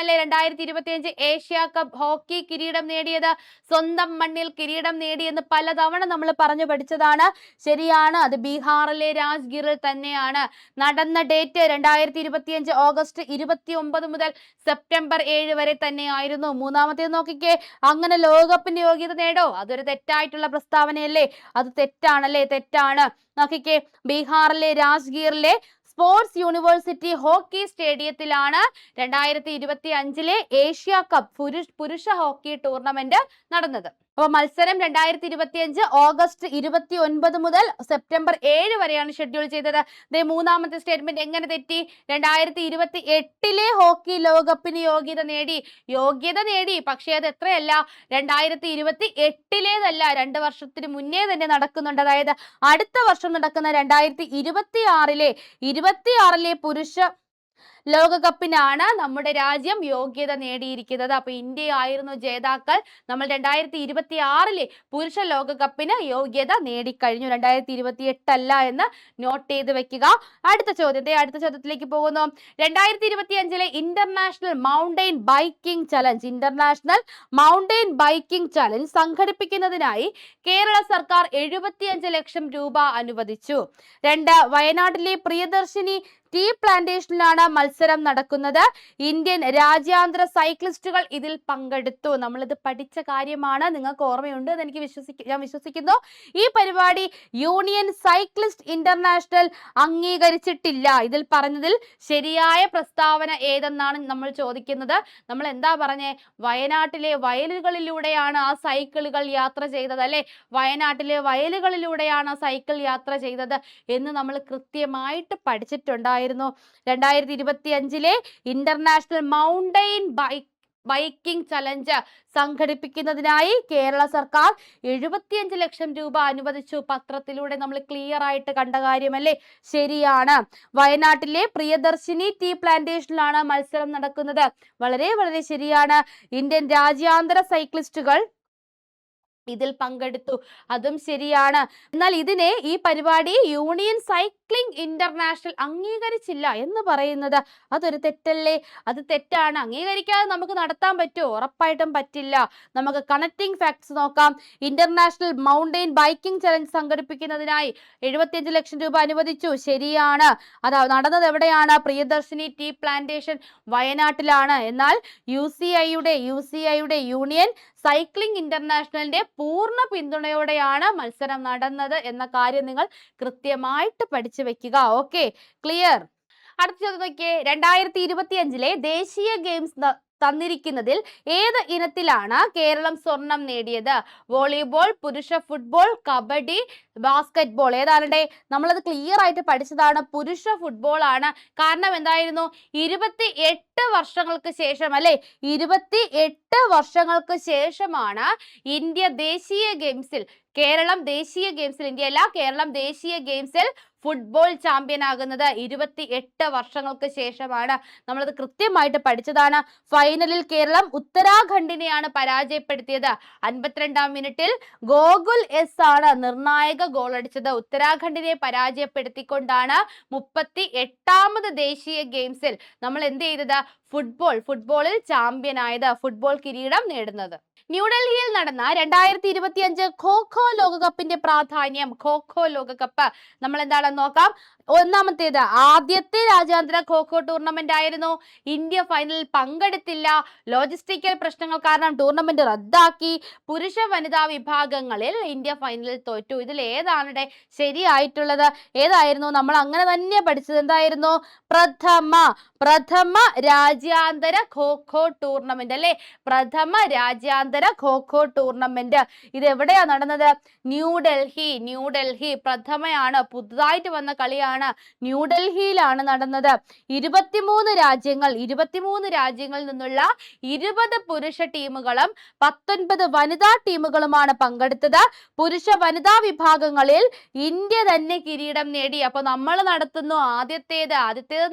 അല്ലേ 2025 ഏഷ്യ കപ്പ് ഹോക്കി കിരീടം നേടിയത്? സ്വന്തം മണ്ണിൽ കിരീടം നേടിയെന്ന് പലതവണ നമ്മൾ പറഞ്ഞു പഠിച്ചതാണ്. ശരിയാണ്, അത് ബീഹാറിലെ രാജ്ഗീറിൽ തന്നെയാണ്. നടന്ന ഡേറ്റ് 2025 ഓഗസ്റ്റ് 29 മുതൽ സെപ്റ്റംബർ 7 വരെ തന്നെയായിരുന്നു. മൂന്നാമത്തേത് നോക്കിക്കേ, അങ്ങനെ ലോകകപ്പിന്റെ യോഗ്യത നേടോ? അതൊരു തെറ്റായിട്ടുള്ള പ്രസ്താവനയല്ലേ? അത് തെറ്റാണ്. നോക്കിക്കേ, ബീഹാറിലെ രാജ്ഗീറിലെ സ്പോർട്സ് യൂണിവേഴ്സിറ്റി ഹോക്കി സ്റ്റേഡിയത്തിലാണ് 2025 ഏഷ്യ കപ്പ് പുരുഷ ഹോക്കി ടൂർണമെന്റ് നടന്നത്. അപ്പോൾ മത്സരം 2025 ഓഗസ്റ്റ് 29 മുതൽ സെപ്റ്റംബർ 7 വരെയാണ് ഷെഡ്യൂൾ ചെയ്തത്. മൂന്നാമത്തെ സ്റ്റേറ്റ്മെന്റ് എങ്ങനെ തെറ്റി? 2028 ഹോക്കി ലോകകപ്പിന് യോഗ്യത നേടി. പക്ഷേ അത് എത്രയല്ല, 2028 2 വർഷത്തിന് മുന്നേ തന്നെ നടക്കുന്നുണ്ട്. അതായത് അടുത്ത വർഷം നടക്കുന്ന 2026 പുരുഷ ലോകകപ്പിനാണ് നമ്മുടെ രാജ്യം യോഗ്യത നേടിയിരിക്കുന്നത്. അപ്പൊ ഇന്ത്യ ആയിരുന്നു ജേതാക്കൾ. നമ്മൾ 2026 പുരുഷ ലോകകപ്പിന് യോഗ്യത നേടിക്കഴിഞ്ഞു. 2028 അല്ല എന്ന് നോട്ട് ചെയ്ത് വെക്കുക. അടുത്ത ചോദ്യത്തിലേക്ക് പോകുന്നു. 2025 ഇന്റർനാഷണൽ മൗണ്ടെയിൻ ബൈക്കിംഗ് ചലഞ്ച് സംഘടിപ്പിക്കുന്നതിനായി കേരള സർക്കാർ 75 ലക്ഷം രൂപ അനുവദിച്ചു. 2, വയനാട്ടിലെ പ്രിയദർശിനി ടീ പ്ലാന്റേഷനിലാണ് മത്സരം നടക്കുന്നത്. ഇന്ത്യൻ രാജ്യാന്തര സൈക്ലിസ്റ്റുകൾ ഇതിൽ പങ്കെടുത്തു. നമ്മളിത് പഠിച്ച കാര്യമാണ്, നിങ്ങൾക്ക് ഓർമ്മയുണ്ട് എന്ന് ഞാൻ വിശ്വസിക്കുന്നു. ഈ പരിപാടി യൂണിയൻ സൈക്ലിസ്റ്റ് ഇന്റർനാഷണൽ അംഗീകരിച്ചിട്ടില്ല. ഇതിൽ പറഞ്ഞതിൽ ശരിയായ പ്രസ്താവന ഏതെന്നാണ് നമ്മൾ ചോദിക്കുന്നത്. നമ്മൾ എന്താ പറഞ്ഞേ? വയനാട്ടിലെ വയലുകളിലൂടെയാണ് ആ സൈക്കിളുകൾ യാത്ര ചെയ്തത് അല്ലെ? വയനാട്ടിലെ വയലുകളിലൂടെയാണ് ആ സൈക്കിൾ യാത്ര ചെയ്തത് എന്ന് നമ്മൾ കൃത്യമായിട്ട് പഠിച്ചിട്ടുണ്ടായിരുന്നു. 2025 ഇന്റർനാഷണൽ മൗണ്ടെയിൻ ബൈക്കിംഗ് ചലഞ്ച് സംഘടിപ്പിക്കുന്നതിനായി കേരള സർക്കാർ 75 ലക്ഷം രൂപ അനുവദിച്ചു. പത്രത്തിലൂടെ നമ്മൾ ക്ലിയർ ആയിട്ട് കണ്ട കാര്യമല്ലേ? ശരിയാണ്. വയനാട്ടിലെ പ്രിയദർശിനി ടീ പ്ലാന്റേഷനിലാണ് മത്സരം നടക്കുന്നത്. വളരെ വളരെ ശരിയാണ്. ഇന്ത്യൻ രാജ്യാന്തര സൈക്ലിസ്റ്റുകൾ ഇതിൽ പങ്കെടുത്തു. അതും ശരിയാണ്. എന്നാൽ ഈ പരിപാടി യൂണിയൻ സൈക്ലിംഗ് ഇന്റർനാഷണൽ അംഗീകരിച്ചില്ല എന്ന് പറയുന്നത് അതൊരു തെറ്റല്ലേ? അത് തെറ്റാണ്. അംഗീകരിക്കാതെ നമുക്ക് നടത്താൻ പറ്റുമോ? ഉറപ്പായിട്ടും പറ്റില്ല. നമുക്ക് കണക്റ്റിംഗ് ഫാക്ട്സ് നോക്കാം. ഇന്റർനാഷണൽ മൗണ്ടെയിൻ ബൈക്കിംഗ് ചലഞ്ച് സംഘടിപ്പിക്കുന്നതിനായി 75 ലക്ഷം രൂപ അനുവദിച്ചു. ശരിയാണ്. അത് നടന്നത് എവിടെയാണ്? പ്രിയദർശിനി ടീ പ്ലാന്റേഷൻ വയനാട്ടിലാണ്. എന്നാൽ യുസിഐയുടെ യൂണിയൻ സൈക്ലിംഗ് ഇന്റർനാഷണലിന്റെ പൂർണ്ണ പിന്തുണയോടെയാണ് മത്സരം നടന്നത് എന്ന കാര്യം നിങ്ങൾ കൃത്യമായിട്ട് പഠിച്ചു വെക്കുക. Okay, clear. അടുത്ത ചോദ്യം നോക്കിയേ. 2025 ദേശീയ ഗെയിംസ് തന്നിരിക്കുന്നതിൽ ഏത് ഇനത്തിലാണ് കേരളം സ്വർണം നേടിയത്? വോളിബോൾ, പുരുഷ ഫുട്ബോൾ, കബഡി, ബാസ്കറ്റ്ബോൾ? ഏതാണ്ടേ നമ്മളത് ക്ലിയർ ആയിട്ട് പഠിച്ചതാണ്. പുരുഷ ഫുട്ബോൾ ആണ്. കാരണം എന്തായിരുന്നു? 28 വർഷങ്ങൾക്ക് ശേഷം അല്ലെ? 28 വർഷങ്ങൾക്ക് ശേഷമാണ് കേരളം ദേശീയ ഗെയിംസിൽ ഫുട്ബോൾ ചാമ്പ്യൻ ആകുന്നത്. 28 വർഷങ്ങൾക്ക് ശേഷമാണ്. നമ്മളത് കൃത്യമായിട്ട് പഠിച്ചതാണ്. ഫൈനലിൽ കേരളം ഉത്തരാഖണ്ഡിനെയാണ് പരാജയപ്പെടുത്തിയത്. 52-ാം മിനിറ്റിൽ ഗോകുൽ എസ് ആണ് നിർണായക ഗോൾ അടിച്ചത്. ഉത്തരാഖണ്ഡിനെ പരാജയപ്പെടുത്തിക്കൊണ്ടാണ് 38ാമത് ദേശീയ ഗെയിംസിൽ നമ്മൾ എന്ത് ചെയ്തത്? ഫുട്ബോളിൽ ചാമ്പ്യൻ ആയത്, ഫുട്ബോൾ കിരീടം നേടുന്നത്. ന്യൂഡൽഹിയിൽ നടന്ന 2025 ഖോ ലോകകപ്പിന്റെ പ്രാധാന്യം. ഖോ ലോകകപ്പ് നമ്മൾ എന്താണെന്ന് നോക്കാം. ഒന്നാമത്തേത്, ആദ്യത്തെ രാജ്യാന്തര ഖോ ടൂർണമെന്റ് ആയിരുന്നു. ഇന്ത്യ ഫൈനലിൽ പങ്കെടുത്തില്ല. ലോജിസ്റ്റിക്കൽ പ്രശ്നങ്ങൾ കാരണം ടൂർണമെന്റ് റദ്ദാക്കി. പുരുഷ വനിതാ വിഭാഗങ്ങളിൽ ഇന്ത്യ ഫൈനലിൽ തോറ്റു. ഇതിൽ ഏതാണ് ശരിയായിട്ടുള്ളത്? ഏതായിരുന്നു? നമ്മൾ അങ്ങനെ തന്നെ പഠിച്ചത്. എന്തായിരുന്നു? പ്രഥമ രാജ്യാന്തര ഖോ ടൂർണമെന്റ് അല്ലെ, പ്രഥമ രാജ്യാന്തര ഖോ ടൂർണമെന്റ്. ഇത് എവിടെയാ നടന്നത്? ന്യൂഡൽഹി പ്രഥമയാണ്, പുതുതായിട്ട് വന്ന കളിയാണ്, ന്യൂഡൽഹിയിലാണ് നടന്നത്. 23 രാജ്യങ്ങളിൽ നിന്നുള്ള 20 പുരുഷ ടീമുകളും 19 വനിതാ ടീമുകളുമാണ് പങ്കെടുത്തത്. പുരുഷ വനിതാ വിഭാഗങ്ങളിൽ ഇന്ത്യ തന്നെ കിരീടം നേടി. അപ്പൊ നമ്മൾ നടത്തുന്നു ആദ്യത്തേത്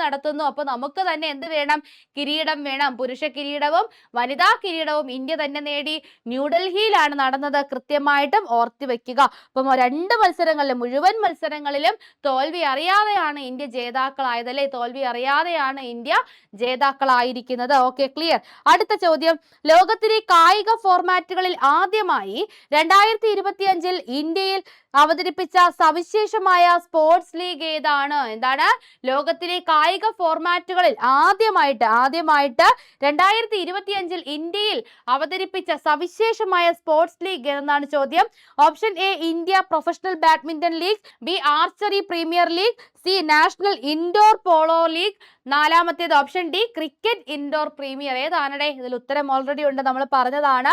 നടത്തുന്നു. അപ്പൊ നമുക്ക് തന്നെ എന്ത് വേണം? കിരീടം വേണം. പുരുഷ കിരീടവും വനിതാ കിരീടവും ഇന്ത്യ തന്നെ നേടി. ന്യൂഡൽഹിയിലാണ് നടന്നത്. കൃത്യമായിട്ടും ഓർത്തു വെക്കുക. അപ്പം 2 മത്സരങ്ങളിലും, മുഴുവൻ മത്സരങ്ങളിലും തോൽവി അറിയാതെയാണ് ഇന്ത്യ ജേതാക്കളായത് അല്ലെ, തോൽവി അറിയാതെയാണ് ഇന്ത്യ ജേതാക്കളായിരിക്കുന്നത്. Okay, clear. അടുത്ത ചോദ്യം, ലോകത്തിലെ കായിക ഫോർമാറ്റുകളിൽ ആദ്യമായി 2025 ഇന്ത്യയിൽ അവതരിപ്പിച്ച സവിശേഷമായ സ്പോർട്സ് ലീഗ് ഏതാണ്? എന്താണ്? ലോകത്തിലെ കായിക ഫോർമാറ്റുകളിൽ ആദ്യമായിട്ട് 2025 ഇന്ത്യയിൽ അവതരിപ്പിച്ച സവിശേഷമായ സ്പോർട്സ് ലീഗ് എന്നാണ് ചോദ്യം. Option A India professional badminton league, B archery premier league, C national indoor polo league, നാലാമത്തേത് option D cricket indoor premier. ഏതാണേ? ഇതിൽ ഉത്തരം ഓൾറെഡി ഉണ്ട്, നമ്മൾ പറഞ്ഞതാണ്.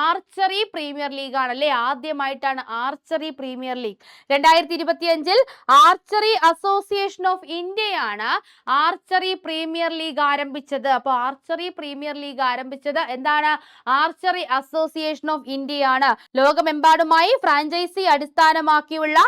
ആർച്ചറി പ്രീമിയർ ലീഗ് ആണല്ലേ, ആദ്യമായിട്ടാണ് archery premier league. 2025 archery association of ഇന്ത്യയാണ് ആർച്ചറി പ്രീമിയർ ലീഗ് ആരംഭിച്ചത്. അപ്പൊ ആർച്ചറി പ്രീമിയർ ലീഗ് ആരംഭിച്ചത് എന്താണ്? ആർച്ചറി അസോസിയേഷൻ ഓഫ് ഇന്ത്യയാണ്. ലോകമെമ്പാടുമായി ഫ്രാഞ്ചൈസി അടിസ്ഥാനമാക്കിയുള്ള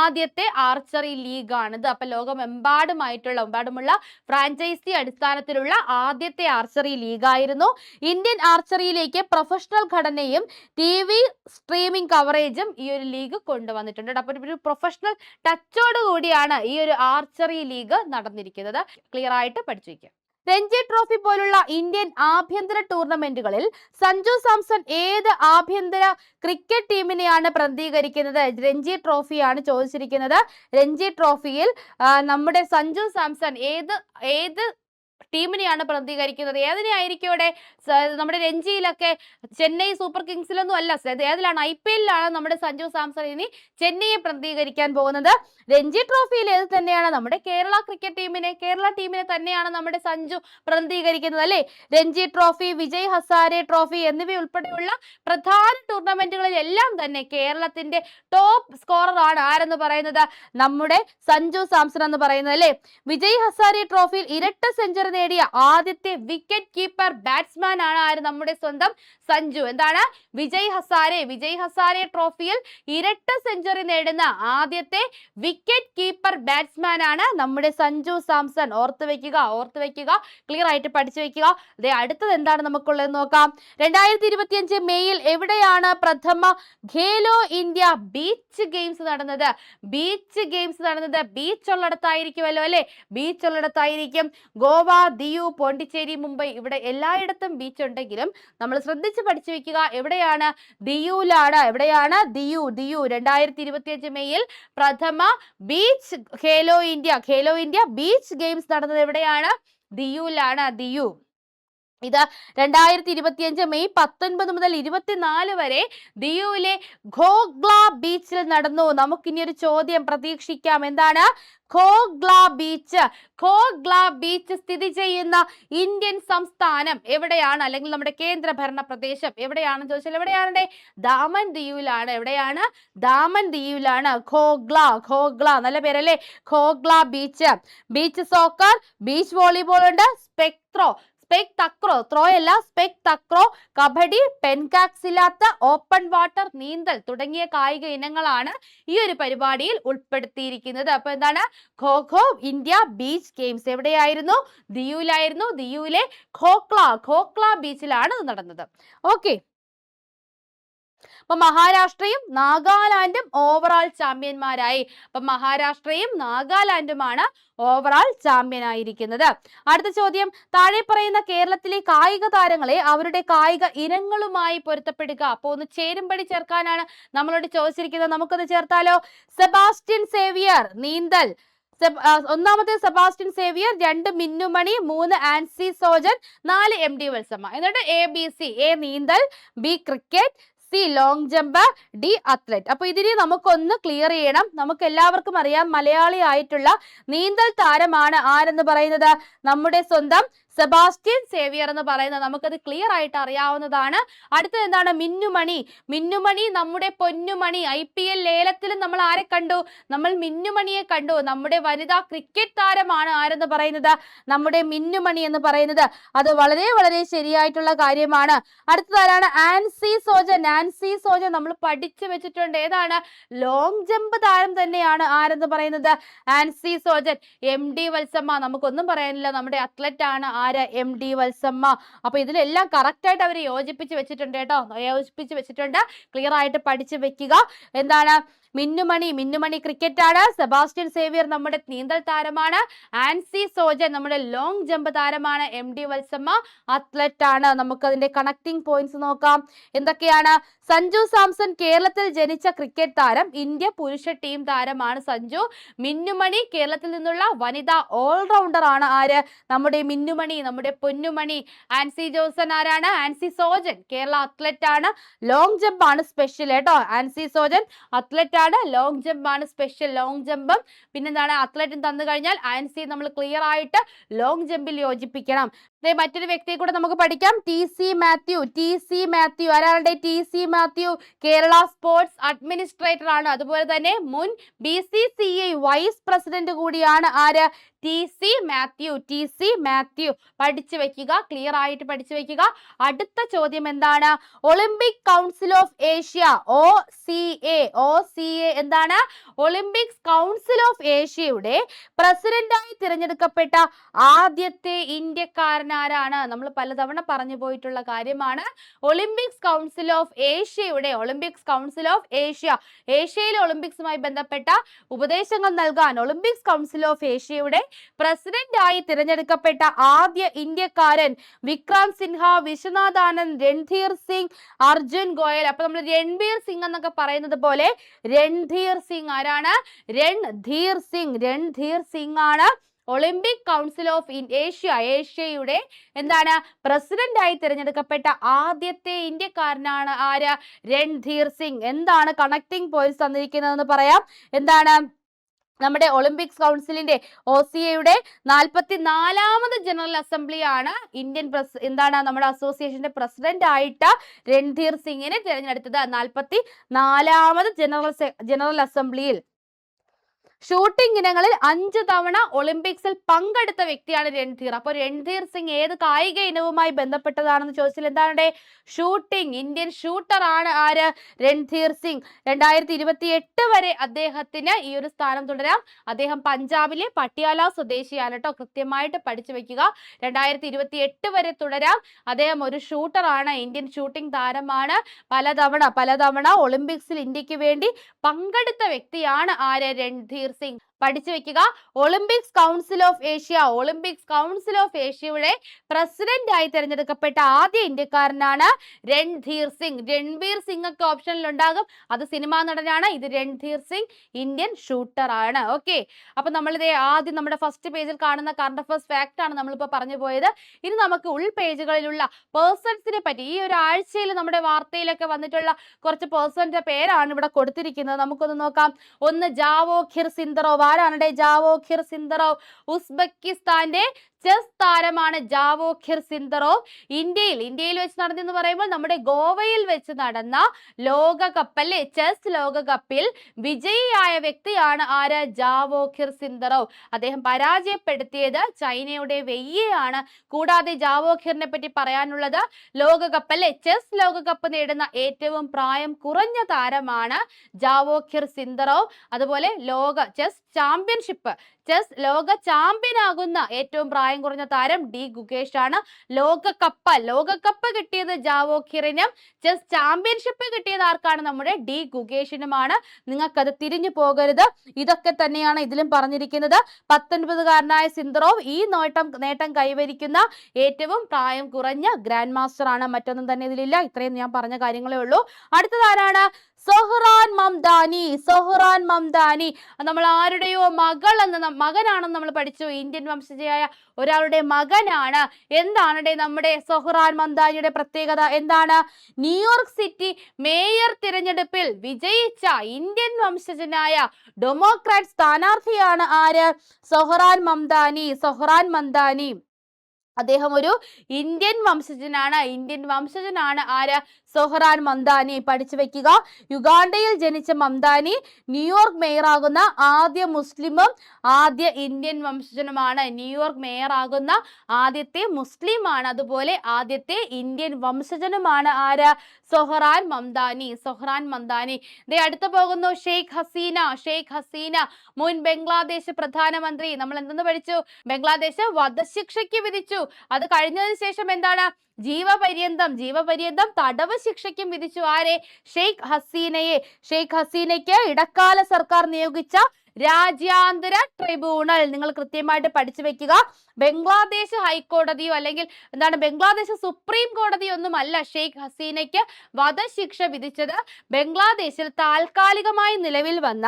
ആദ്യത്തെ ആർച്ചറി ലീഗ് ആണിത്. അപ്പൊ ലോകമെമ്പാടുമുള്ള ഫ്രാഞ്ചൈസി അടിസ്ഥാനത്തിലുള്ള ആദ്യത്തെ ആർച്ചറി ലീഗ് ആയിരുന്നു. ഇന്ത്യൻ ആർച്ചറിയിലേക്ക് പ്രൊഫഷണൽ ഘടനയും TV സ്ട്രീമിംഗ് കവറേജും ഈ ഒരു ലീഗ് കൊണ്ടുവന്നിട്ടുണ്ട്. അപ്പൊ ഒരു പ്രൊഫഷണൽ ടച്ചോട് കൂടിയാണ് ഈ ഒരു ആർച്ചറി ലീഗ് നടന്നിരിക്കുന്നത്. ക്ലിയർ ആയിട്ട് പഠിച്ചു വയ്ക്കുക. രഞ്ജി ട്രോഫി പോലുള്ള ഇന്ത്യൻ ആഭ്യന്തര ടൂർണമെന്റുകളിൽ സഞ്ജു സാംസൺ ഏത് ആഭ്യന്തര ക്രിക്കറ്റ് ടീമിനെയാണ് പ്രതിനിധീകരിക്കുന്നത്? രഞ്ജി ട്രോഫിയാണ് ചോദിച്ചിരിക്കുന്നത്. രഞ്ജി ട്രോഫിയിൽ നമ്മുടെ സഞ്ജു സാംസൺ ഏത് ടീമിനെയാണ് പ്രതിനിധീകരിക്കുന്നത്? ഏതിനെയായിരിക്കും ഇവിടെ? നമ്മുടെ രഞ്ജിയിലൊക്കെ ചെന്നൈ സൂപ്പർ കിങ്സിലൊന്നും അല്ല, ഏതിലാണ്? IPL-ലാണ് നമ്മുടെ സഞ്ജു സാംസൺ ഇനി ചെന്നൈയെ പ്രതിനിധീകരിക്കാൻ പോകുന്നത്. രഞ്ജി ട്രോഫിയിൽ ഏത് തന്നെയാണ്? നമ്മുടെ കേരള ടീമിനെ തന്നെയാണ് നമ്മുടെ സഞ്ജു പ്രതിനിധീകരിക്കുന്നത് അല്ലെ. രഞ്ജി ട്രോഫി, വിജയ് ഹസാരെ ട്രോഫി എന്നിവയുൾപ്പെടെയുള്ള പ്രധാന ടൂർണമെന്റുകളിലെല്ലാം തന്നെ കേരളത്തിന്റെ ടോപ്പ് സ്കോറർ ആണ് ആരെന്ന് പറയുന്നത്? നമ്മുടെ സഞ്ജു സാംസൺ എന്ന് പറയുന്നത് അല്ലെ. വിജയ് ഹസാരെ ട്രോഫിയിൽ ഇരട്ട സെഞ്ചുറി നേടിയ ആദ്യത്തെ വിക്കറ്റ് കീപ്പർ ബാറ്റ്സ്മാൻ ആണ് ആര്? നമ്മുടെ സ്വന്തം സഞ്ജു. എന്താണ്? വിജയ് ഹസാരെ ട്രോഫിയിൽ ഇരട്ട സെഞ്ചുറി നേടുന്ന ആദ്യത്തെ വിക്കറ്റ് കീപ്പർ ബാറ്റ്സ്മാൻ ആണ് നമ്മുടെ സഞ്ജു സാംസൺ. ഓർത്തു വെക്കുക, ക്ലിയർ ആയിട്ട് പഠിച്ചു വെക്കുക. അതെ, അടുത്തത് എന്താണ് നമുക്കുള്ളത് നോക്കാം. 2025 മെയ്യിൽ എവിടെയാണ് പ്രഥമ ഖേലോ ഇന്ത്യ ബീച്ച് ഗെയിംസ് നടന്നത്? ബീച്ച് ഉള്ളിടത്തായിരിക്കുമല്ലോ അല്ലെ, ബീച്ച് ഉള്ളിടത്തായിരിക്കും. ഗോവ, ദിയു, പോണ്ടിച്ചേരി, മുംബൈ, ഇവിടെ എല്ലായിടത്തും ബീച്ച് ഉണ്ടെങ്കിലും നമ്മൾ ശ്രദ്ധിച്ച് പഠിച്ചു വെക്കുക. എവിടെയാണ്? ദിയുലാണ്. എവിടെയാണ്? ദിയു. 2025 മെയ്യിൽ പ്രഥമ beach Khelo India beach games നടന്നത് എവിടെയാണ്? ദിയുലാണ്. ദിയു. ഇത് 2025 മെയ് 19 മുതൽ 24 വരെ ദിയുവിലെ ഖോഗ്ല ബീച്ചിൽ നടന്നു. നമുക്കിനി ഒരു ചോദ്യം പ്രതീക്ഷിക്കാം. എന്താണ്? ഖോഗ്ല ബീച്ച് സ്ഥിതി ചെയ്യുന്ന ഇന്ത്യൻ സംസ്ഥാനം എവിടെയാണ്? അല്ലെങ്കിൽ നമ്മുടെ കേന്ദ്ര ഭരണ പ്രദേശം എവിടെയാണെന്ന് ചോദിച്ചാൽ എവിടെയാണ്? ദാമൻ ദിയുവിലാണ്. എവിടെയാണ്? ദാമൻ ദിയുവിലാണ്. ഖോഗ്ല നല്ല പേരല്ലേ, ഖോഗ്ല ബീച്ച് സോക്കർ, ബീച്ച് വോളിബോൾ ഉണ്ട്, സ്പെക് തക്രോ, കബഡി, പെൻകാക്സിലാത്ത, ഓപ്പൺ വാട്ടർ, നീന്തൽ തുടങ്ങിയ കായിക ഇനങ്ങളാണ് ഈ ഒരു പരിപാടിയിൽ ഉൾപ്പെടുത്തിയിരിക്കുന്നത്. അപ്പൊ എന്താണ്? ഖോ ഇന്ത്യ ബീച്ച് ഗെയിംസ് എവിടെയായിരുന്നു? ദിയുവിലായിരുന്നു. ദിയുവിലെ ഖോഗ്ല ബീച്ചിലാണ് നടന്നത്. ഓക്കെ, അപ്പൊ മഹാരാഷ്ട്രയും നാഗാലാൻഡും ഓവറോൾ ചാമ്പ്യന്മാരായി. അപ്പൊ മഹാരാഷ്ട്രയും നാഗാലാൻഡുമാണ് ഓവറോൾ ചാമ്പ്യൻ ആയിരിക്കുന്നത്. അടുത്ത ചോദ്യം, താഴെ പറയുന്ന കേരളത്തിലെ കായിക താരങ്ങളെ അവരുടെ കായിക ഇനങ്ങളുമായി പൊരുത്തപ്പെടുക. അപ്പൊ ഒന്ന് ചേരുംപടി ചേർക്കാനാണ് നമ്മളോട് ചോദിച്ചിരിക്കുന്നത്. നമുക്കൊന്ന് ചേർത്താലോ? സെബാസ്റ്റ്യൻ സേവിയർ നീന്തൽ, ഒന്നാമത്തെ സെബാസ്റ്റ്യൻ സേവിയർ, 2 മിന്നുമണി, 3 ആൻസി സോജൻ, 4 MD വത്സമ്മ. എന്നിട്ട് ABC: A നീന്തൽ, B cricket, C long jump, D athlete. അപ്പൊ ഇതിനെ നമുക്കൊന്ന് ക്ലിയർ ചെയ്യണം. നമുക്ക് എല്ലാവർക്കും അറിയാം, മലയാളി ആയിട്ടുള്ള നീന്തൽ താരമാണ് ആരെന്ന് പറയുന്നത്? നമ്മുടെ സ്വന്തം സെബാസ്റ്റ്യൻ സേവിയർ എന്ന് പറയുന്നത് നമുക്കത് ക്ലിയർ ആയിട്ട് അറിയാവുന്നതാണ്. അടുത്തത് എന്താണ്? മിന്നുമണി. മിന്നുമണി നമ്മുടെ പൊന്നുമണി. IPL ലേലത്തിലും നമ്മൾ ആരെ കണ്ടു? നമ്മൾ മിന്നുമണിയെ കണ്ടു. നമ്മുടെ വനിതാ ക്രിക്കറ്റ് താരമാണ് ആരെന്ന് പറയുന്നത്? നമ്മുടെ മിന്നുമണി എന്ന് പറയുന്നത്. അത് വളരെ വളരെ ശരിയായിട്ടുള്ള കാര്യമാണ്. അടുത്തതാരാണ്? ആൻസി സോജൻ. ആൻസി സോജൻ നമ്മൾ പഠിച്ചു വെച്ചിട്ടുണ്ട്. ഏതാണ്? ലോങ് ജമ്പ് താരം തന്നെയാണ് ആരെന്ന് പറയുന്നത്? ആൻസി സോജൻ. MD വത്സമ്മ, നമുക്കൊന്നും പറയാനില്ല, നമ്മുടെ അത്ലറ്റ് ആണ്. ആര്? MD വത്സമ്മ. അപ്പൊ ഇതിലെല്ലാം കറക്റ്റ് ആയിട്ട് അവർ യോജിപ്പിച്ച് വെച്ചിട്ടുണ്ട് കേട്ടോ, യോജിപ്പിച്ച് വെച്ചിട്ടുണ്ട്. ക്ലിയർ ആയിട്ട് പഠിച്ചു വെക്കുക. എന്താണ്? മിന്നുമണി. മിന്നുമണി ക്രിക്കറ്റ് ആണ്. സെബാസ്റ്റ്യൻ സേവിയർ നമ്മുടെ നീന്തൽ താരമാണ്. ആൻസി സോജൻ നമ്മുടെ ലോങ് ജമ്പ് താരമാണ്. MD വത്സമ്മ അത്ലറ്റ് ആണ്. നമുക്ക് അതിന്റെ കണക്ടിംഗ് പോയിന്റ്സ് നോക്കാം. എന്തൊക്കെയാണ്? സഞ്ജു സാംസൺ കേരളത്തിൽ ജനിച്ച ക്രിക്കറ്റ് താരം. ഇന്ത്യ പുരുഷ ടീം താരമാണ് സഞ്ജു. മിന്നുമണി കേരളത്തിൽ നിന്നുള്ള വനിതാ ഓൾറൗണ്ടർ ആണ്. ആര്? നമ്മുടെ മിന്നുമണി, നമ്മുടെ പൊന്നുമണി. ആൻസി ജോസൻ ആരാണ്? ആൻസി സോജൻ കേരള അത്ലറ്റ് ആണ്. ലോങ് ജമ്പ് ആണ് സ്പെഷ്യൽ കേട്ടോ. ആൻസി സോജൻ അത്ലറ്റ് ആണ്. ലോങ് ജമ്പ് ആണ് സ്പെഷ്യൽ. ലോങ് ജമ്പും പിന്നെന്താണ് അത്ലറ്റും തന്നു കഴിഞ്ഞാൽ ആൻസി നമ്മൾ ക്ലിയർ ആയിട്ട് ലോങ് ജമ്പിൽ യോജിപ്പിക്കണം. മറ്റൊരു വ്യക്തിയെ കൂടെ നമുക്ക് പഠിക്കാം. TC മാത്യു. TC മാത്യു ആരാണ്? TC Mathew Kerala sports administrator ആണ്. അതുപോലെ തന്നെ മുൻ BCCI വൈസ് പ്രസിഡന്റ് കൂടിയാണ്. ആര്? TC മാത്യു. TC മാത്യു പഠിച്ചു വെക്കുക, ക്ലിയർ ആയിട്ട് പഠിച്ചു വെക്കുക. അടുത്ത ചോദ്യം എന്താണ്? Olympic council of Asia OCA. OCA എന്താണ്? ഒളിമ്പിക്സ് കൗൺസിൽ ഓഫ് ഏഷ്യയുടെ പ്രസിഡന്റായി തിരഞ്ഞെടുക്കപ്പെട്ട ആദ്യത്തെ ഇന്ത്യക്കാരനാരാണ്? നമ്മൾ പലതവണ പറഞ്ഞു പോയിട്ടുള്ള കാര്യമാണ്. ഒളിമ്പിക്സ് കൗൺസിൽ ഓഫ് ഏഷ്യയുടെ, ഒളിമ്പിക്സ് കൗൺസിൽ ഓഫ് ഏഷ്യ, ഏഷ്യയിലെ ഒളിമ്പിക്സുമായി ബന്ധപ്പെട്ട ഉപദേശങ്ങൾ നൽകാൻ ഒളിമ്പിക്സ് കൗൺസിൽ ഓഫ് ഏഷ്യയുടെ പ്രസിഡന്റായി തിരഞ്ഞെടുക്കപ്പെട്ട ആദ്യ ഇന്ത്യക്കാരൻ വിക്രാന്ത് സിൻഹ, വിശ്വനാഥ് ആനന്ദ്, രൺധീർ സിംഗ്, അർജുൻ ഗോയൽ. അപ്പൊ നമ്മൾ രൺബീർ സിംഗ് എന്നൊക്കെ പറയുന്നത് പോലെ രൺധീർ സിംഗ് ആരാണ്? രൺധീർ സിംഗ്. രൺധീർ സിംഗ് ആണ് ഒളിമ്പിക് കൗൺസിൽ ഓഫ് ഏഷ്യയുടെ എന്താണ് പ്രസിഡന്റായി തിരഞ്ഞെടുക്കപ്പെട്ട ആദ്യത്തെ ഇന്ത്യക്കാരനാണ്. ആര്? രൺധീർ സിംഗ്. എന്താണ് കണക്ടിംഗ് പോയിന്റ്സ് തന്നിരിക്കുന്നതെന്ന് പറയാം. എന്താണ്? നമ്മുടെ ഒളിമ്പിക്സ് കൗൺസിലിന്റെ OCAയുടെ 44ാമത് ജനറൽ അസംബ്ലിയാണ് എന്താണ് നമ്മുടെ അസോസിയേഷന്റെ പ്രസിഡന്റ് ആയിട്ട് രൺധീർ സിംഗിനെ തിരഞ്ഞെടുത്തത്. 44ാമത് ജനറൽ അസംബ്ലിയിൽ ഷൂട്ടിംഗ് ഇനങ്ങളിൽ 5 തവണ ഒളിമ്പിക്സിൽ പങ്കെടുത്ത വ്യക്തിയാണ് രൺധീർ. അപ്പോൾ രൺധീർ സിംഗ് ഏത് കായിക ഇനവുമായി ബന്ധപ്പെട്ടതാണെന്ന് ചോദിച്ചാൽ എന്താണ്? ഷൂട്ടിംഗ്. ഇന്ത്യൻ ഷൂട്ടർ ആണ്. ആര്? രൺധീർ സിംഗ്. 2028 വരെ അദ്ദേഹത്തിന് ഈ ഒരു സ്ഥാനം തുടരാം. അദ്ദേഹം പഞ്ചാബിലെ പട്യാല സ്വദേശിയാണ് കേട്ടോ, കൃത്യമായിട്ട് പഠിച്ചു വെക്കുക. 2028 വരെ തുടരാം. അദ്ദേഹം ഒരു ഷൂട്ടർ ആണ്, ഇന്ത്യൻ ഷൂട്ടിംഗ് താരമാണ്. പലതവണ ഒളിമ്പിക്സിൽ ഇന്ത്യക്ക് വേണ്ടി പങ്കെടുത്ത വ്യക്തിയാണ്. ആര്? രൺധീർ സിംഗ്. പഠിച്ചു വെക്കുക. Olympics council of Asia, Olympics council of ഏഷ്യയുടെ പ്രസിഡന്റ് ആയി തിരഞ്ഞെടുക്കപ്പെട്ട ആദ്യ ഇന്ത്യക്കാരനാണ് രൺധീർ സിംഗ്. രൺബീർ സിംഗ് ഒക്കെ ഓപ്ഷനിൽ ഉണ്ടാകും, അത് സിനിമാ നടനാണ്. ഇത് രൺധീർ സിംഗ് ഇന്ത്യൻ ഷൂട്ടർ ആണ്. ഓക്കെ, അപ്പൊ നമ്മളിത് ആദ്യം നമ്മുടെ ഫസ്റ്റ് പേജിൽ കാണുന്ന കറണ്ട് അഫയേഴ്സ് ഫാക്ട് ആണ് നമ്മളിപ്പോ പറഞ്ഞു പോയത്. ഇനി നമുക്ക് ഉൾ പേജുകളിലുള്ള പേഴ്സൺസിനെ പറ്റി, ഈ ഒരു ആഴ്ചയിൽ നമ്മുടെ വാർത്തയിലൊക്കെ വന്നിട്ടുള്ള കുറച്ച് പേഴ്സന്റെ പേരാണ് ഇവിടെ കൊടുത്തിരിക്കുന്നത്. നമുക്കൊന്ന് നോക്കാം. ഒന്ന് ജാവോഖിർ സിന്ദറോവ്. ആരാണ്? ജാവോഖിർ സിന്ദറോവ് ഉസ്ബെക്കിസ്ഥാന്റെ ചെസ് താരമാണ് ജാവോഖിർ സിന്ദറോവ്. ഇന്ത്യയിൽ വെച്ച് നടന്നെന്ന് പറയുമ്പോൾ നമ്മുടെ ഗോവയിൽ വെച്ച് നടന്ന ലോകകപ്പ് അല്ലെ, ചെസ് ലോകകപ്പിൽ വിജയിയായ വ്യക്തിയാണ്. ആര്? ജാവോഖിർ സിന്ദറോവ്. അദ്ദേഹം പരാജയപ്പെടുത്തിയത് ചൈനയുടെ വെയ്യെയാണ്. കൂടാതെ ജാവോഖിറിനെ പറ്റി പറയാനുള്ളത് ലോകകപ്പ് അല്ലെ, ചെസ് ലോകകപ്പ് നേടുന്ന ഏറ്റവും പ്രായം കുറഞ്ഞ താരമാണ് ജാവോഖിർ സിന്ദറോവ്. അതുപോലെ ലോക ചെസ് ചാമ്പ്യൻഷിപ്പ്, ചെസ് ലോക ചാമ്പ്യൻ ആകുന്ന ഏറ്റവും പ്രായം കുറഞ്ഞ താരം ഗുകേഷ് ആണ്. ലോകകപ്പ് കിട്ടിയത് ജാവോഖിറിനും ചെസ് ചാമ്പ്യൻഷിപ്പ് കിട്ടിയത് ആർക്കാണ്? നമ്മുടെ ഗുകേഷിനുമാണ്. നിങ്ങൾക്കത് തിരിഞ്ഞു പോകരുത്. ഇതൊക്കെ തന്നെയാണ് ഇതിലും പറഞ്ഞിരിക്കുന്നത്. 19കാരനായ സിന്ദറോവ് ഈ നേട്ടം കൈവരിക്കുന്ന ഏറ്റവും പ്രായം കുറഞ്ഞ ഗ്രാൻഡ് മാസ്റ്റർ ആണ്. മറ്റൊന്നും തന്നെ ഇതിലില്ല. ഇത്രയും ഞാൻ പറഞ്ഞ കാര്യങ്ങളേ ഉള്ളൂ. അടുത്തതാരാണ്? സൊഹ്റാൻ മംദാനി. സൊഹ്റാൻ മംദാനി നമ്മൾ ആരുടെയോ മകനാണെന്ന് നമ്മൾ പഠിച്ചു. ഇന്ത്യൻ വംശജയായ ഒരാളുടെ മകനാണ്. എന്താണ് നമ്മുടെ സൊഹ്റാൻ മംദാനിയുടെ പ്രത്യേകത? എന്താണ്? ന്യൂയോർക്ക് സിറ്റി മേയർ തിരഞ്ഞെടുപ്പിൽ വിജയിച്ച ഇന്ത്യൻ വംശജനായ ഡെമോക്രാറ്റ് സ്ഥാനാർത്ഥിയാണ്. ആര്? സൊഹ്റാൻ മംദാനി. സൊഹ്റാൻ മംദാനി അദ്ദേഹം ഒരു ഇന്ത്യൻ വംശജനാണ് ആര്? സൊഹ്റാൻ മംദാനി. പഠിച്ചു വെക്കുക. യുഗാണ്ടയിൽ ജനിച്ച മംദാനി ന്യൂയോർക്ക് മേയറാകുന്ന ആദ്യ മുസ്ലിമും ആദ്യ ഇന്ത്യൻ വംശജനുമാണ്. ന്യൂയോർക്ക് മേയറാകുന്ന ആദ്യത്തെ മുസ്ലിമാണ്, അതുപോലെ ആദ്യത്തെ ഇന്ത്യൻ വംശജനുമാണ് ആര്? സൊഹ്റാൻ മംദാനി. ദേ അടുത്ത പോകുന്നു ഷെയ്ഖ് ഹസീന മുൻ ബംഗ്ലാദേശ് പ്രധാനമന്ത്രി. നമ്മൾ എന്തെന്ന് പഠിച്ചു? ബംഗ്ലാദേശ് വധശിക്ഷയ്ക്ക് വിധിച്ചു. അത് കഴിഞ്ഞതിന് ശേഷം എന്താണ്? ജീവപര്യന്തം തടവ് ശിക്ഷയ്ക്കും വിധിച്ചു. ആരെ? ഷെയ്ഖ് ഹസീനയ്ക്ക് ഇടക്കാല സർക്കാർ നിയോഗിച്ച രാജ്യാന്തര ട്രിബ്യൂണൽ. നിങ്ങൾ കൃത്യമായിട്ട് പഠിച്ചു വെക്കുക. ബംഗ്ലാദേശ് ഹൈക്കോടതിയോ അല്ലെങ്കിൽ ബംഗ്ലാദേശ് സുപ്രീം കോടതിയോ ഒന്നും അല്ല ഷെയ്ഖ് ഹസീനയ്ക്ക് വധശിക്ഷ വിധിച്ചത്. ബംഗ്ലാദേശിൽ താൽക്കാലികമായി നിലവിൽ വന്ന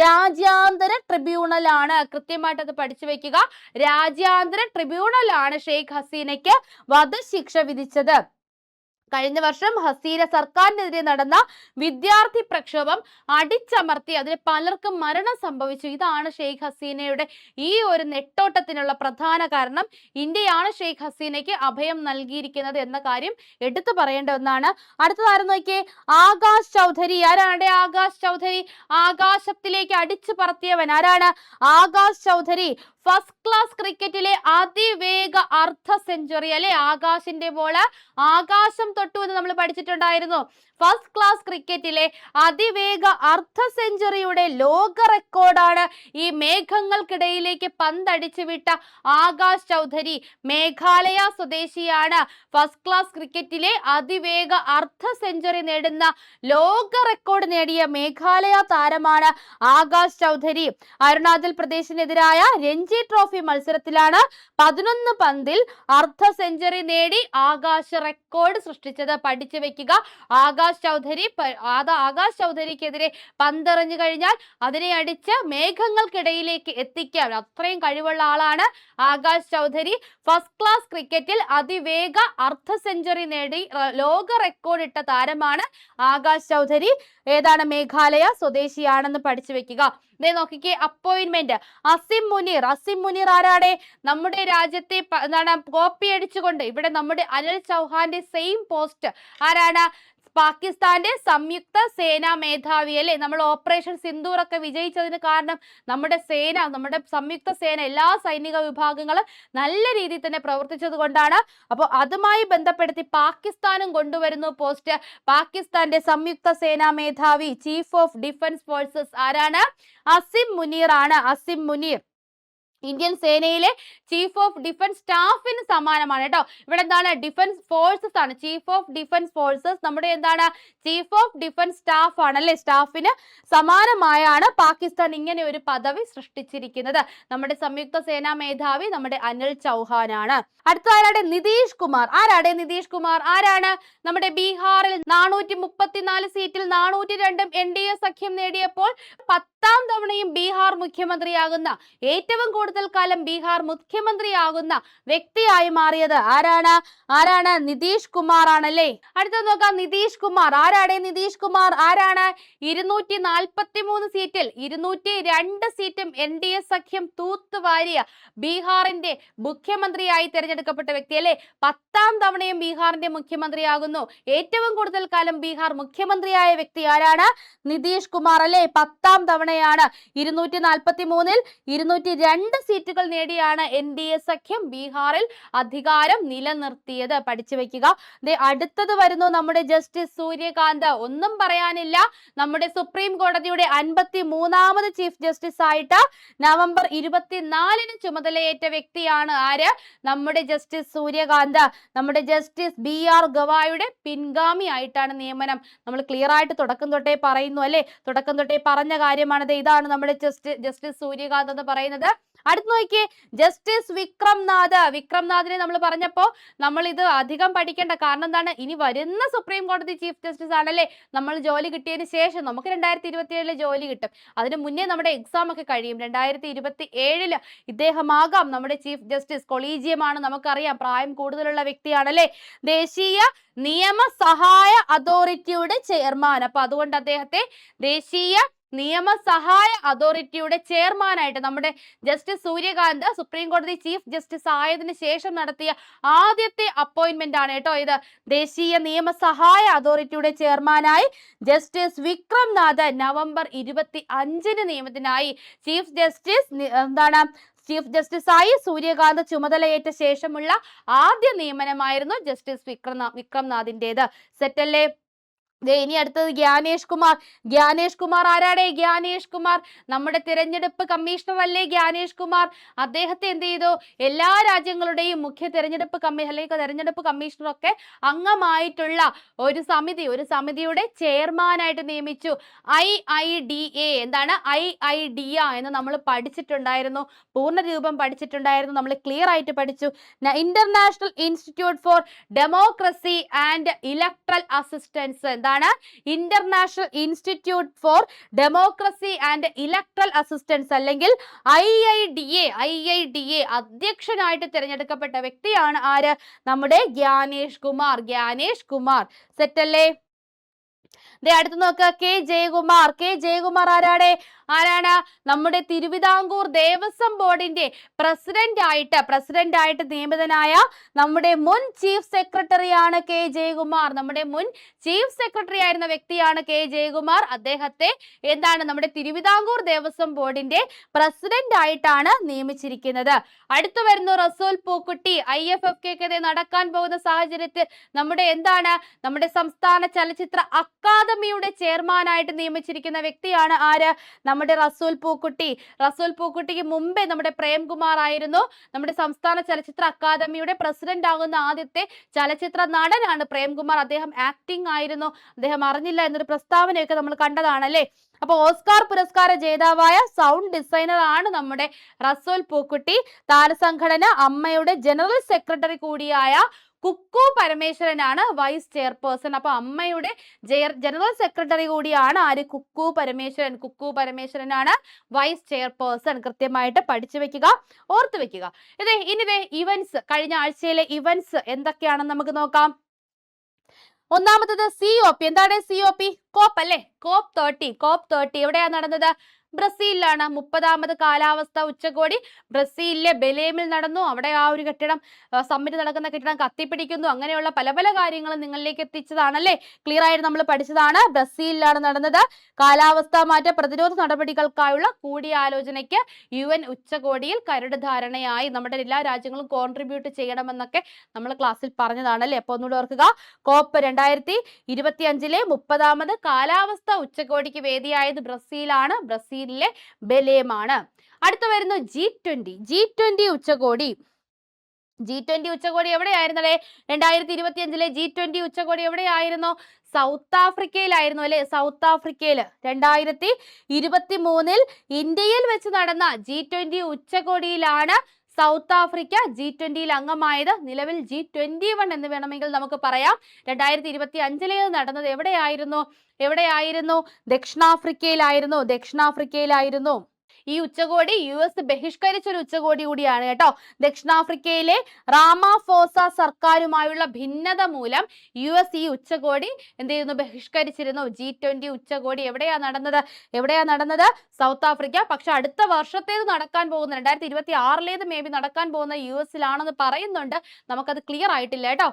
രാജ്യാന്തര ട്രിബ്യൂണൽ ആണ്. കൃത്യമായിട്ട് അത് പഠിച്ചു വെക്കുക. രാജ്യാന്തര ട്രിബ്യൂണൽ ആണ് ഷെയ്ഖ് ഹസീനയ്ക്ക് വധശിക്ഷ വിധിച്ചത്. കഴിഞ്ഞ വർഷം ഹസീന സർക്കാരിനെതിരെ നടന്ന വിദ്യാർത്ഥി പ്രക്ഷോഭം അടിച്ചമർത്തി അതിന് പലർക്കും മരണം സംഭവിച്ചു. ഇതാണ് ഷെയ്ഖ് ഹസീനയുടെ ഈ ഒരു നെട്ടോട്ടത്തിനുള്ള പ്രധാന കാരണം. ഇന്ത്യയാണ് ഷെയ്ഖ് ഹസീനയ്ക്ക് അഭയം നൽകിയിരിക്കുന്നത് എന്ന കാര്യം എടുത്തു പറയേണ്ട ഒന്നാണ്. അടുത്തതായിരുന്നു നോക്കിയേ, ആകാശ് ചൗധരി. ആരാണ് ആകാശ് ചൗധരി? ആകാശത്തിലേക്ക് അടിച്ചു പറത്തിയവൻ ആരാണ്? ആകാശ് ചൗധരി ഫസ്റ്റ് ക്ലാസ് ക്രിക്കറ്റിലെ അതിവേഗ അർദ്ധ സെഞ്ചുറി അല്ലെ? ആകാശിന്റെ ബോള് ആകാശം തൊട്ടു എന്ന് നമ്മൾ പഠിച്ചിട്ടുണ്ടായിരുന്നു. ഫസ്റ്റ് ക്ലാസ് ക്രിക്കറ്റിലെ അതിവേഗ അർദ്ധ സെഞ്ചുറിയുടെ ലോക റെക്കോർഡാണ് ഈ മേഘങ്ങൾക്കിടയിലേക്ക് പന്തടിച്ചു വിട്ട ആകാശ് ചൗധരി. മേഘാലയ സ്വദേശിയാണ്. ഫസ്റ്റ് ക്ലാസ് ക്രിക്കറ്റിലെ അതിവേഗ അർദ്ധ സെഞ്ചുറി നേടുന്ന ലോക റെക്കോർഡ് നേടിയ മേഘാലയ താരമാണ് ആകാശ് ചൗധരി. അരുണാചൽ പ്രദേശിനെതിരായ രഞ്ജി ട്രോഫി മത്സരത്തിലാണ് 11 പന്തിൽ അർദ്ധ സെഞ്ചുറി നേടി ആകാശ് റെക്കോർഡ് സൃഷ്ടിച്ചത്. പഠിച്ചു വെക്കുക. ആകാശ് ചൗധരിക്കെതിരെ പന്തെറിഞ്ഞു കഴിഞ്ഞാൽ അതിനെ അടിച്ച് മേഘങ്ങൾക്കിടയിലേക്ക് എത്തിക്കാൻ അത്രയും കഴിവുള്ള ആളാണ് ആകാശ് ചൗധരി. ഫസ്റ്റ് ക്ലാസ് ക്രിക്കറ്റിൽ അതിവേഗ അർദ്ധ സെഞ്ചുറി നേടി ലോക റെക്കോർഡ് ഇട്ട താരമാണ് ആകാശ് ചൗധരി. ഏതാണ്? മേഘാലയ സ്വദേശിയാണെന്ന് പഠിച്ചു വെക്കുക. നോക്കിക്കേ, അപ്പോയിന്റ്മെന്റ് അസിം മുനീർ ആരാടെ? നമ്മുടെ രാജ്യത്തെ കോപ്പി അടിച്ചുകൊണ്ട് ഇവിടെ നമ്മുടെ അനിൽ ചൗഹാന്റെ സെയിം പോസ്റ്റ് ആരാണ്? പാകിസ്ഥാന്റെ സംയുക്ത സേനാ മേധാവി അല്ലെ? നമ്മൾ ഓപ്പറേഷൻ സിന്ദൂർ ഒക്കെ വിജയിച്ചതിന് കാരണം നമ്മുടെ സംയുക്ത സേന എല്ലാ സൈനിക വിഭാഗങ്ങളും നല്ല രീതിയിൽ തന്നെ പ്രവർത്തിച്ചത് കൊണ്ടാണ്. അപ്പോൾ അതുമായി ബന്ധപ്പെടുത്തി പാകിസ്ഥാനും കൊണ്ടുവരുന്നു പോസ്റ്റ്. പാകിസ്ഥാന്റെ സംയുക്ത സേനാ മേധാവി ചീഫ് ഓഫ് ഡിഫൻസ് ഫോഴ്സസ് ആരാണ്? അസിം മുനീർ ആണ്. അസിം മുനീർ ഇന്ത്യൻ സേനയിലെ ചീഫ് ഓഫ് ഡിഫൻസ് സ്റ്റാഫിന് സമാനമാണ് കേട്ടോ. ഇവിടെ എന്താണ്? ഡിഫൻസ് ഫോഴ്സസ് ആണ്. ചീഫ് ഓഫ് ഡിഫൻസ് ഫോഴ്സസ് നമ്മുടെ എന്താണ്? ചീഫ് ഓഫ് ഡിഫൻസ് സ്റ്റാഫ് ആണ് അല്ലെ? സ്റ്റാഫിന് സമാനമായാണ് പാകിസ്ഥാൻ ഇങ്ങനെ ഒരു പദവി സൃഷ്ടിച്ചിരിക്കുന്നത്. നമ്മുടെ സംയുക്ത സേനാ മേധാവി നമ്മുടെ അനിൽ ചൗഹാൻ ആണ്. അടുത്ത ആരാടെ? നിതീഷ് കുമാർ. ആരാണ്? നമ്മുടെ ബീഹാറിൽ 434 സീറ്റിൽ 402 NDA സഖ്യം നേടിയപ്പോൾ 10ാം തവണയും ബീഹാർ മുഖ്യമന്ത്രിയാകുന്ന, ഏറ്റവും കൂടുതൽ കാലം ബീഹാർ മുഖ്യമന്ത്രിയാകുന്ന വ്യക്തിയായി മാറിയത് ആരാണ്? നിതീഷ് കുമാർ ആണല്ലേ. അടുത്ത നോക്കാം, നിതീഷ് കുമാർ. നിതീഷ് കുമാർ ആരാണ്? 243 സീറ്റിൽ 202 സീറ്റും NDA സഖ്യം തൂത്തുവാരിയ ബീഹാറിന്റെ മുഖ്യമന്ത്രിയായി തെരഞ്ഞെടുക്കപ്പെട്ട വ്യക്തി അല്ലെ? 10ാം തവണയും ബീഹാറിന്റെ മുഖ്യമന്ത്രിയാകുന്നു. ഏറ്റവും കൂടുതൽ കാലം ബീഹാർ മുഖ്യമന്ത്രിയായ വ്യക്തി ആരാണ്? നിതീഷ് കുമാർ അല്ലെ? 10ാം തവണയാണ്. 243ൽ 202 സീറ്റുകൾ നേടിയാണ് NDA സഖ്യം ബീഹാറിൽ അധികാരം നിലനിർത്തിയത്. പഠിച്ചു വെക്കുക. അടുത്തത് വരുന്നു നമ്മുടെ ജസ്റ്റിസ് സൂര്യകാന്ത്. ഒന്നും പറയാനില്ല. നമ്മുടെ സുപ്രീം കോടതിയുടെ 53ാമത് ചീഫ് ജസ്റ്റിസ് ആയിട്ട് നവംബർ 24-ന് ചുമതലയേറ്റ വ്യക്തിയാണ് ആര്? നമ്മുടെ ജസ്റ്റിസ് സൂര്യകാന്ത്. നമ്മുടെ ജസ്റ്റിസ് BR ഗവായിയുടെ പിൻഗാമി ആയിട്ടാണ് നിയമനം. നമ്മൾ ക്ലിയർ ആയിട്ട് തുടക്കം തൊട്ടേ പറയുന്നു അല്ലെ? തുടക്കം തൊട്ടേ പറഞ്ഞ കാര്യമാണത്. ഇതാണ് നമ്മുടെ ജസ്റ്റിസ് സൂര്യകാന്ത് എന്ന് പറയുന്നത്. അടുത്ത് നോക്കിയേ, ജസ്റ്റിസ് വിക്രംനാഥിനെ നമ്മൾ പറഞ്ഞപ്പോൾ നമ്മൾ ഇത് അധികം പഠിക്കേണ്ട. കാരണം എന്താണ്? ഇനി വരുന്ന സുപ്രീം കോടതി ചീഫ് ജസ്റ്റിസ് ആണല്ലേ. നമ്മൾ ജോലി കിട്ടിയതിന് ശേഷം നമുക്ക് 2027 ജോലി കിട്ടും. അതിന് മുന്നേ നമ്മുടെ എക്സാം ഒക്കെ കഴിയും. 2027 ഇദ്ദേഹമാകാം നമ്മുടെ ചീഫ് ജസ്റ്റിസ്. കൊളീജിയമാണ്, നമുക്കറിയാം, പ്രായം കൂടുതലുള്ള വ്യക്തിയാണല്ലേ. ദേശീയ നിയമ സഹായ അതോറിറ്റിയുടെ ചെയർമാൻ. അപ്പൊ അതുകൊണ്ട് അദ്ദേഹത്തെ ദേശീയ നിയമസഹായ അതോറിറ്റിയുടെ ചെയർമാനായിട്ട് നമ്മുടെ ജസ്റ്റിസ് സൂര്യകാന്ത് സുപ്രീം കോടതി ചീഫ് ജസ്റ്റിസ് ആയതിനു ശേഷം നടത്തിയ ആദ്യത്തെ അപ്പോയിന്റ്മെന്റ് ആണ് കേട്ടോ ഇത്. ദേശീയ നിയമസഹായ അതോറിറ്റിയുടെ ചെയർമാനായി ജസ്റ്റിസ് വിക്രം നാഥ് നവംബർ 25 നിയമത്തിനായി ചീഫ് ജസ്റ്റിസായി സൂര്യകാന്ത് ചുമതലയേറ്റ ശേഷമുള്ള ആദ്യ നിയമനമായിരുന്നു ജസ്റ്റിസ് വിക്രംനാഥിന്റേത്. സെറ്റല്ലേ? ഇനി അടുത്തത് ഗ്യാനേഷ് കുമാർ ആരാടെ? ഗ്യാനേഷ് കുമാർ നമ്മുടെ തിരഞ്ഞെടുപ്പ് കമ്മീഷണർ അല്ലേ ഗ്യാനേഷ് കുമാർ? അദ്ദേഹത്തെ എന്ത് ചെയ്തു? എല്ലാ രാജ്യങ്ങളുടെയും മുഖ്യ തിരഞ്ഞെടുപ്പ് അല്ലെങ്കിൽ തെരഞ്ഞെടുപ്പ് കമ്മീഷണറൊക്കെ അംഗമായിട്ടുള്ള ഒരു സമിതിയുടെ ചെയർമാനായിട്ട് നിയമിച്ചു. IIDA എന്താണ്? IIDA എന്ന് നമ്മൾ പഠിച്ചിട്ടുണ്ടായിരുന്നു, പൂർണ്ണരൂപം പഠിച്ചിട്ടുണ്ടായിരുന്നു, നമ്മൾ ക്ലിയർ ആയിട്ട് പഠിച്ചു. International institute for democracy and electoral assistance. എന്താണ്? International institute for democracy and electoral assistance അല്ലെങ്കിൽ IIDA അധ്യക്ഷനായിട്ട് തിരഞ്ഞെടുക്കപ്പെട്ട വ്യക്തിയാണ് ആര്? നമ്മുടെ ഗ്യാനേഷ് കുമാർ. സെറ്റല്ലേ? അടുത്ത് നോക്കുക, കെ ജയകുമാർ ആരാണ്? നമ്മുടെ തിരുവിതാംകൂർ ദേവസ്വം ബോർഡിന്റെ പ്രസിഡന്റ് ആയിട്ട് നിയമിതനായ നമ്മുടെ മുൻ ചീഫ് സെക്രട്ടറി ആണ് കെ ജയകുമാർ. നമ്മുടെ മുൻ ചീഫ് സെക്രട്ടറി ആയിരുന്ന വ്യക്തിയാണ് കെ ജയകുമാർ. അദ്ദേഹത്തെ നമ്മുടെ തിരുവിതാംകൂർ ദേവസ്വം ബോർഡിന്റെ പ്രസിഡന്റ് ആയിട്ടാണ് നിയമിച്ചിരിക്കുന്നത്. അടുത്തു വരുന്നു റസൂൽ പൂക്കുട്ടി. IFFK നടക്കാൻ പോകുന്ന സാഹചര്യത്തിൽ നമ്മുടെ സംസ്ഥാന ചലച്ചിത്ര അക്കാദമിയുടെ ചെയർമാനായിട്ട് നിയമിച്ചിരിക്കുന്ന വ്യക്തിയാണ് ആര്? നമ്മുടെ റസൂൽ പൂക്കുട്ടിക്ക് മുമ്പേ നമ്മുടെ പ്രേംകുമാർ ആയിരുന്നു. നമ്മുടെ സംസ്ഥാന ചലച്ചിത്ര അക്കാദമിയുടെ പ്രസിഡന്റ് ആകുന്ന ആദ്യത്തെ ചലച്ചിത്ര നടനാണ് പ്രേംകുമാർ. അദ്ദേഹം ആക്ടിംഗ് ആയിരുന്നു, അദ്ദേഹം അറിഞ്ഞില്ല എന്നൊരു പ്രസ്താവനയൊക്കെ നമ്മൾ കണ്ടതാണല്ലേ. അപ്പൊ ഓസ്കാർ പുരസ്കാര ജേതാവായ സൗണ്ട് ഡിസൈനർ ആണ് നമ്മുടെ റസൂൽ പൂക്കുട്ടി. താരസംഘടന അമ്മയുടെ ജനറൽ സെക്രട്ടറി കൂടിയായ കുക്കു പരമേശ്വരനാണ് വൈസ് ചെയർപേഴ്സൺ. അപ്പൊ അമ്മയുടെ ജനറൽ സെക്രട്ടറി കൂടിയാണ് ആര്? കുക്കു പരമേശ്വരനാണ് വൈസ് ചെയർപേഴ്സൺ. കൃത്യമായിട്ട് പഠിച്ചു വെക്കുക, ഓർത്തു വെക്കുക. ഇനി ഇവന്റ്സ്, കഴിഞ്ഞ ആഴ്ചയിലെ ഇവന്റ്സ് എന്തൊക്കെയാണെന്ന് നമുക്ക് നോക്കാം. ഒന്നാമത്തത് COP. എന്താണ് COP? കോപ്പ് അല്ലേ? COP 30 എവിടെയാണ് നടന്നത്? ബ്രസീലിലാണ്. 30ാമത് കാലാവസ്ഥ ഉച്ചകോടി ബ്രസീലിലെ ബെലേമിൽ നടന്നു. അവിടെ ആ ഒരു കെട്ടിടം, സമ്മിറ്റ് നടക്കുന്ന കെട്ടിടം കത്തിപ്പിടിക്കുന്നു. അങ്ങനെയുള്ള പല കാര്യങ്ങളും നിങ്ങളിലേക്ക് എത്തിച്ചതാണല്ലേ, ക്ലിയർ ആയിട്ട് നമ്മൾ പഠിച്ചതാണ്. ബ്രസീലിലാണ് നടന്നത്. കാലാവസ്ഥാ മാറ്റ പ്രതിരോധ നടപടികൾക്കായുള്ള കൂടിയാലോചനയ്ക്ക് UN ഉച്ചകോടിയിൽ കരട് ധാരണയായി. നമ്മുടെ എല്ലാ രാജ്യങ്ങളും കോൺട്രിബ്യൂട്ട് ചെയ്യണമെന്നൊക്കെ നമ്മൾ ക്ലാസ്സിൽ പറഞ്ഞതാണല്ലേ. അപ്പൊ ഒന്നുകൂടെ ഓർക്കുക, COP 2025 30ാമത് കാലാവസ്ഥ ഉച്ചകോടിക്ക് വേദിയായത് ബ്രസീലാണ്. ബ്രസീലിലെ ബെലേമാണ്. അടുത്ത വരുന്നു G20 ഉച്ചകോടി. G20 ഉച്ചകോടി എവിടെയായിരുന്നല്ലേ? 2025 G20 ഉച്ചകോടി എവിടെയായിരുന്നു? സൗത്ത് ആഫ്രിക്കയിലായിരുന്നു അല്ലെ? സൗത്ത് ആഫ്രിക്കയിൽ 2023 ഇന്ത്യയിൽ വെച്ച് നടന്ന G20 ഉച്ചകോടിയിലാണ് സൗത്ത് ആഫ്രിക്ക G20 അംഗമായത്. നിലവിൽ G21 എന്ന് വേണമെങ്കിൽ നമുക്ക് പറയാം. 2025 നടന്നത് എവിടെയായിരുന്നു? ദക്ഷിണാഫ്രിക്കയിലായിരുന്നു. ഈ ഉച്ചകോടി US ബഹിഷ്കരിച്ച ഒരു ഉച്ചകോടി കൂടിയാണ് കേട്ടോ. ദക്ഷിണാഫ്രിക്കയിലെ റാമാഫോസ സർക്കാരുമായുള്ള ഭിന്നത മൂലം US ഈ ഉച്ചകോടി ബഹിഷ്കരിച്ചിരുന്നു. G20 ഉച്ചകോടി എവിടെയാ നടന്നത്? South Africa. പക്ഷെ അടുത്ത വർഷത്തേത് നടക്കാൻ പോകുന്ന 2026 മേ ബി നടക്കാൻ പോകുന്ന US പറയുന്നുണ്ട്. നമുക്കത് ക്ലിയർ ആയിട്ടില്ല കേട്ടോ.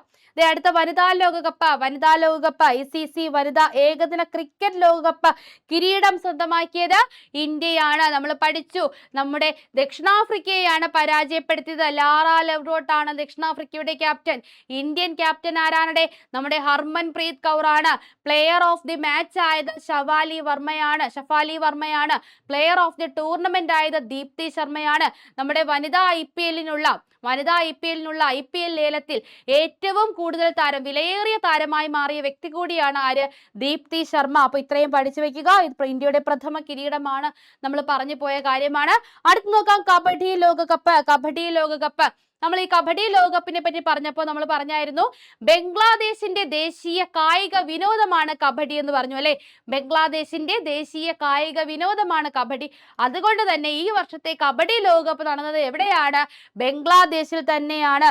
അടുത്ത വനിതാ ലോകകപ്പ് ICC വനിതാ ഏകദിന ക്രിക്കറ്റ് ലോകകപ്പ് കിരീടം സ്വന്തമാക്കിയത് ഇന്ത്യയാണ്. നമ്മൾ പഠിച്ചു, നമ്മുടെ ദക്ഷിണാഫ്രിക്കയെയാണ് പരാജയപ്പെടുത്തിയത്. ലാറ ലെവ്റോട്ട് ആണ് ദക്ഷിണാഫ്രിക്കയുടെ ക്യാപ്റ്റൻ. ഇന്ത്യൻ ക്യാപ്റ്റൻ ആരാണ്? നമ്മുടെ ഹർമൻപ്രീത് കൗർ ആണ്. പ്ലെയർ ഓഫ് ദി മാച്ച് ആയത് ഷഫാലി വർമ്മയാണ്. പ്ലെയർ ഓഫ് ദി ടൂർണമെന്റ് ആയത് ദീപ്തി ശർമ്മയാണ്. നമ്മുടെ വനിതാ IPL ലേലത്തിൽ ഏറ്റവും കൂടുതൽ വിലയേറിയ താരമായി മാറിയ വ്യക്തി കൂടിയാണ് ആര്? ദീപ്തി ശർമ്മ. അപ്പൊ ഇത്രയും പഠിച്ചു വെക്കുക. ഇത് ഇന്ത്യയുടെ പ്രഥമ കിരീടമാണ്, നമ്മൾ പറഞ്ഞു പോയ കാര്യമാണ്. അടുത്ത് നോക്കാം, കബഡി ലോകകപ്പ്. നമ്മൾ ഈ കബഡി ലോകകപ്പിനെ പറ്റി പറഞ്ഞപ്പോൾ നമ്മൾ പറഞ്ഞായിരുന്നു ബംഗ്ലാദേശിന്റെ ദേശീയ കായിക വിനോദമാണ് കബഡി എന്ന് പറഞ്ഞു അല്ലെ. ബംഗ്ലാദേശിന്റെ ദേശീയ കായിക വിനോദമാണ് കബഡി. അതുകൊണ്ട് തന്നെ ഈ വർഷത്തെ കബഡി ലോകകപ്പ് നടന്നത് എവിടെയാണ്? ബംഗ്ലാദേശിൽ തന്നെയാണ്.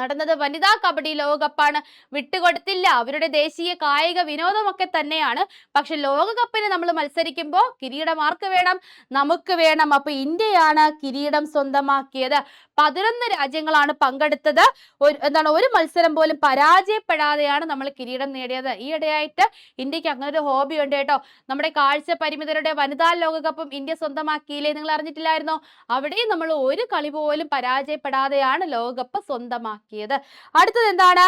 നടന്നത് വനിതാ കബഡി ലോകകപ്പാണ്. വിട്ടുകൊടുത്തില്ല, അവരുടെ ദേശീയ കായിക വിനോദമൊക്കെ തന്നെയാണ്. പക്ഷെ ലോകകപ്പിന് നമ്മൾ മത്സരിക്കുമ്പോൾ കിരീടം ആർക്ക് വേണം? നമുക്ക് വേണം. അപ്പൊ ഇന്ത്യയാണ് കിരീടം സ്വന്തമാക്കിയത്. 11 രാജ്യങ്ങളാണ് പങ്കെടുത്തത്. ഒരു മത്സരം പോലും പരാജയപ്പെടാതെയാണ് നമ്മൾ കിരീടം നേടിയത്. ഈയിടെയായിട്ട് ഇന്ത്യക്ക് അങ്ങനെ ഒരു ഹോബി ഉണ്ട് കേട്ടോ. നമ്മുടെ കാഴ്ച പരിമിതരുടെ വനിതാ ലോകകപ്പും ഇന്ത്യ സ്വന്തമാക്കിയില്ലേ? നിങ്ങൾ അറിഞ്ഞിട്ടില്ലായിരുന്നോ? അവിടെയും നമ്മൾ ഒരു കളി പോലും പരാജയപ്പെടാതെയാണ് ലോകകപ്പ് സ്വന്തമാക്കിയത്. അടുത്തത് എന്താണ്?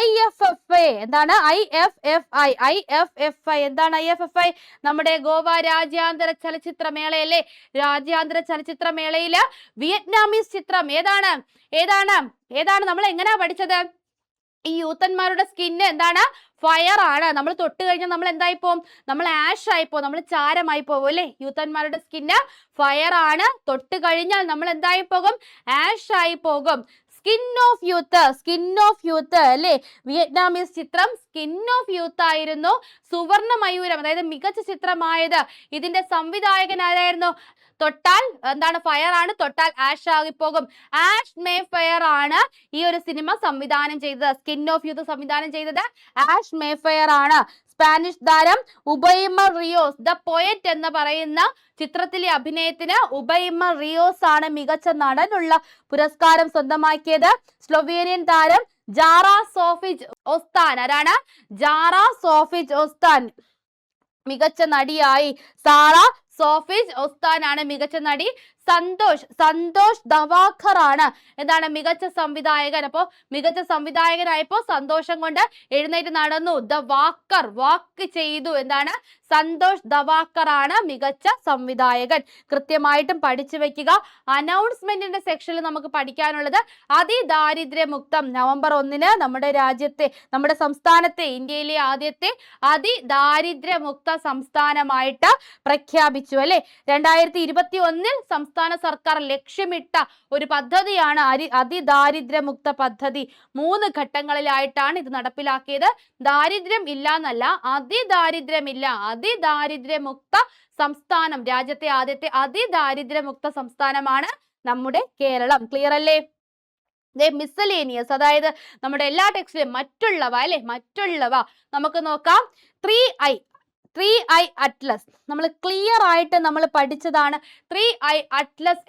IFFI. എന്താണ് IFFI? IFFI എന്താണ്? IFFI നമ്മുടെ ഗോവ രാജ്യാന്തര ചലച്ചിത്ര മേളയല്ലേ? രാജ്യാന്തര ചലച്ചിത്ര മേളയില് വിയറ്റ്നാമീസ് ചിത്രം ഏതാണ്? നമ്മൾ എങ്ങനെയാ പഠിച്ചത്? ഈ യൂത്തന്മാരുടെ സ്കിന്ന് എന്താണ്? ഫയർ ആണ്. നമ്മൾ തൊട്ട് കഴിഞ്ഞാൽ നമ്മൾ എന്തായിപ്പോവും? നമ്മൾ ആഷ് ആയിപ്പോവും, നമ്മൾ ചാരമായി പോകും അല്ലേ? യൂത്തന്മാരുടെ സ്കിന്ന് ഫയർ ആണ്. തൊട്ട് കഴിഞ്ഞാൽ നമ്മൾ എന്തായി പോകും? ആഷ് ആയി പോകും. സ്കിൻ ഓഫ് യൂത്ത് അല്ലേ? വിയറ്റ്നാമീസ് ചിത്രം സ്കിൻ ഓഫ് യൂത്ത് ആയിരുന്നു. സുവർണ മയൂരം, അതായത് മികച്ച ചിത്രമായത്. ഇതിന്റെ സംവിധായകൻ ആരായിരുന്നു? തൊട്ടാൽ എന്താണ്? ഫയർ ആണ്. തൊട്ടാൽ ആഷ് ആയിപ്പോകും. ആഷ് മേ ഫയർ ആണ് ഈ ഒരു സിനിമ സംവിധാനം ചെയ്തത്. സ്കിൻ ഓഫ് യൂത്ത് സംവിധാനം ചെയ്തത് ആഷ് മേ ഫയർ ആണ്. സ്പാനിഷ് താരം ഉബൈമ റിയോസ് ദ പോയറ്റ് എന്ന് പറയുന്ന ചിത്രത്തിലെ അഭിനയത്തിന് ഉബൈമ റിയോസ് ആണ് മികച്ച നടനുള്ള പുരസ്കാരം സ്വന്തമാക്കിയത്. സ്ലൊവേനിയൻ താരം ജാറ സോഫിജ് ഒസ്താൻ. ആരാണ്? ജാറ സോഫിജ് ഒസ്താൻ മികച്ച നടിയായി. സാറ സോഫിജ് ഒസ്താൻ ആണ് മികച്ച നടി. സന്തോഷ് ദവാഖർ ആണ് എന്താണ്? മികച്ച സംവിധായകൻ. അപ്പോ മികച്ച സംവിധായകനായപ്പോ സന്തോഷം കൊണ്ട് എഴുന്നേറ്റ് നടന്നു. വാക്ക് ചെയ്തു. എന്താണ്? സന്തോഷ് ദവാക്കർ ആണ് മികച്ച സംവിധായകൻ. കൃത്യമായിട്ടും പഠിച്ചു വെക്കുക. അനൗൺസ്മെന്റിന്റെ സെക്ഷനിൽ നമുക്ക് പഠിക്കാനുള്ളത് അതിദാരിദ്ര്യമുക്തം നവംബർ 1 നമ്മുടെ സംസ്ഥാനത്തെ, ഇന്ത്യയിലെ ആദ്യത്തെ അതിദാരിദ്ര്യമുക്ത സംസ്ഥാനമായിട്ട് പ്രഖ്യാപിച്ചു അല്ലെ? 2021 സംസ്ഥാന സർക്കാർ ലക്ഷ്യമിട്ട ഒരു പദ്ധതിയാണ് അതിദാരിദ്ര്യമുക്ത പദ്ധതി. 3 ഘട്ടങ്ങളിലായിട്ടാണ് ഇത് നടപ്പിലാക്കിയത്. ദാരിദ്ര്യം ഇല്ല എന്നല്ല, അതിദാരിദ്ര്യമില്ല. അതിദാരിദ്ര്യമുക്ത സംസ്ഥാനം, രാജ്യത്തെ ആദ്യത്തെ അതിദാരിദ്ര്യമുക്ത സംസ്ഥാനമാണ് നമ്മുടെ കേരളം. ക്ലിയർ അല്ലേ? മിസലേനിയസ്, അതായത് നമ്മുടെ എല്ലാ ടെക്സ്റ്റിലും മറ്റുള്ളവ നമുക്ക് നോക്കാം. 3I അറ്റ്ലസ് നമ്മൾ ക്ലിയർ ആയിട്ട് നമ്മൾ പഠിച്ചതാണ്. 3I Atlas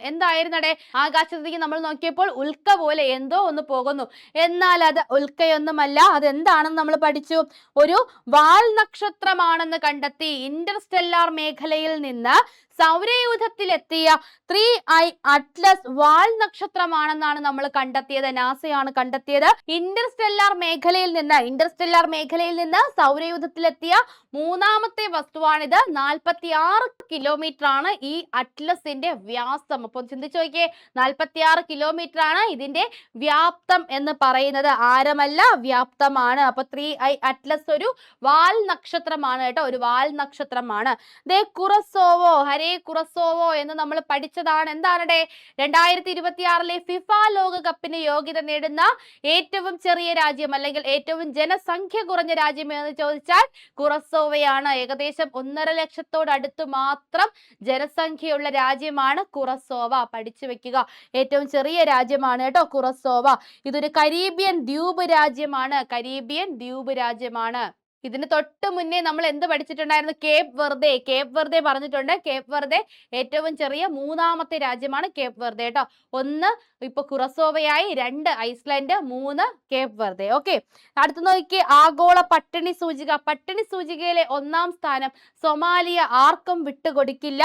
എന്തായിരുന്നടെ? ആകാശത്തേക്ക് നമ്മൾ നോക്കിയപ്പോൾ ഉൽക്ക പോലെ എന്തോ ഒന്ന് പോകുന്നു. എന്നാൽ അത് ഉൽക്കയൊന്നുമല്ല. അതെന്താണെന്ന് നമ്മൾ പഠിച്ചു. ഒരു വാൽ നക്ഷത്രമാണെന്ന് കണ്ടെത്തി. ഇന്റർസ്റ്റെല്ലാർ മേഖലയിൽ നിന്ന് സൗരയൂഥത്തിലെത്തിയ 3I അറ്റ്ലസ് വാൽ നക്ഷത്രമാണെന്നാണ് നമ്മൾ കണ്ടെത്തിയത്. നാസയാണ് കണ്ടെത്തിയത്. ഇന്റർസ്റ്റെല്ലാർ മേഖലയിൽ നിന്ന് സൗരയൂഥത്തിലെത്തിയ 3ാമത്തെ വസ്തുവാണിത്. 46 കിലോമീറ്റർ ആണ് ഈ അറ്റ്ലസിന്റെ വ്യാസം. അപ്പോൾ ചിന്തിച്ചു നോക്കിയേ, 46 കിലോമീറ്റർ ആണ് ഇതിന്റെ വ്യാപ്തം എന്ന് പറയുന്നത്. ആരമല്ല, വ്യാപ്തമാണ്. അപ്പൊ 3I അറ്റ്ലസ് ഒരു വാൽ നക്ഷത്രമാണ് കേട്ടോ, ഒരു വാൽ നക്ഷത്രമാണ്. കുറസോവോ, കുറസോവോ എന്ന് നമ്മൾ പഠിച്ചതാണ്. എന്താണ് 2026 ഫിഫ ലോകകപ്പിന് യോഗ്യത നേടുന്ന ഏറ്റവും ചെറിയ രാജ്യം അല്ലെങ്കിൽ ഏറ്റവും ജനസംഖ്യ കുറഞ്ഞ രാജ്യം എന്ന് ചോദിച്ചാൽ കുറസോവയാണ്. ഏകദേശം 1.5 ലക്ഷത്തോടടുത്ത് മാത്രം ജനസംഖ്യയുള്ള രാജ്യമാണ് കുറസോവ. പഠിച്ചു വെക്കുക. ഏറ്റവും ചെറിയ രാജ്യമാണ് കേട്ടോ കുറസോവ. ഇതൊരു കരീബിയൻ ദ്വീപ് രാജ്യമാണ്. ഇതിന് തൊട്ട് മുന്നേ നമ്മൾ എന്ത് പഠിച്ചിട്ടുണ്ടായിരുന്നു? കേപ്പ് വെർദെ പറഞ്ഞിട്ടുണ്ട്. കേപ്പ് വെർദെ ഏറ്റവും ചെറിയ 3ാമത്തെ രാജ്യമാണ് കേപ്പ് വെർദെ കേട്ടോ. 1 ഇപ്പൊ കുറസോവയായി, 2 ഐസ്ലാൻഡ്, 3 കേപ്പ് വെർദെ. ഓക്കെ, അടുത്ത് നോക്കി. ആഗോള പട്ടിണി സൂചികയിലെ 1ാം സ്ഥാനം സൊമാലിയ ആർക്കും വിട്ടുകൊടുക്കില്ല.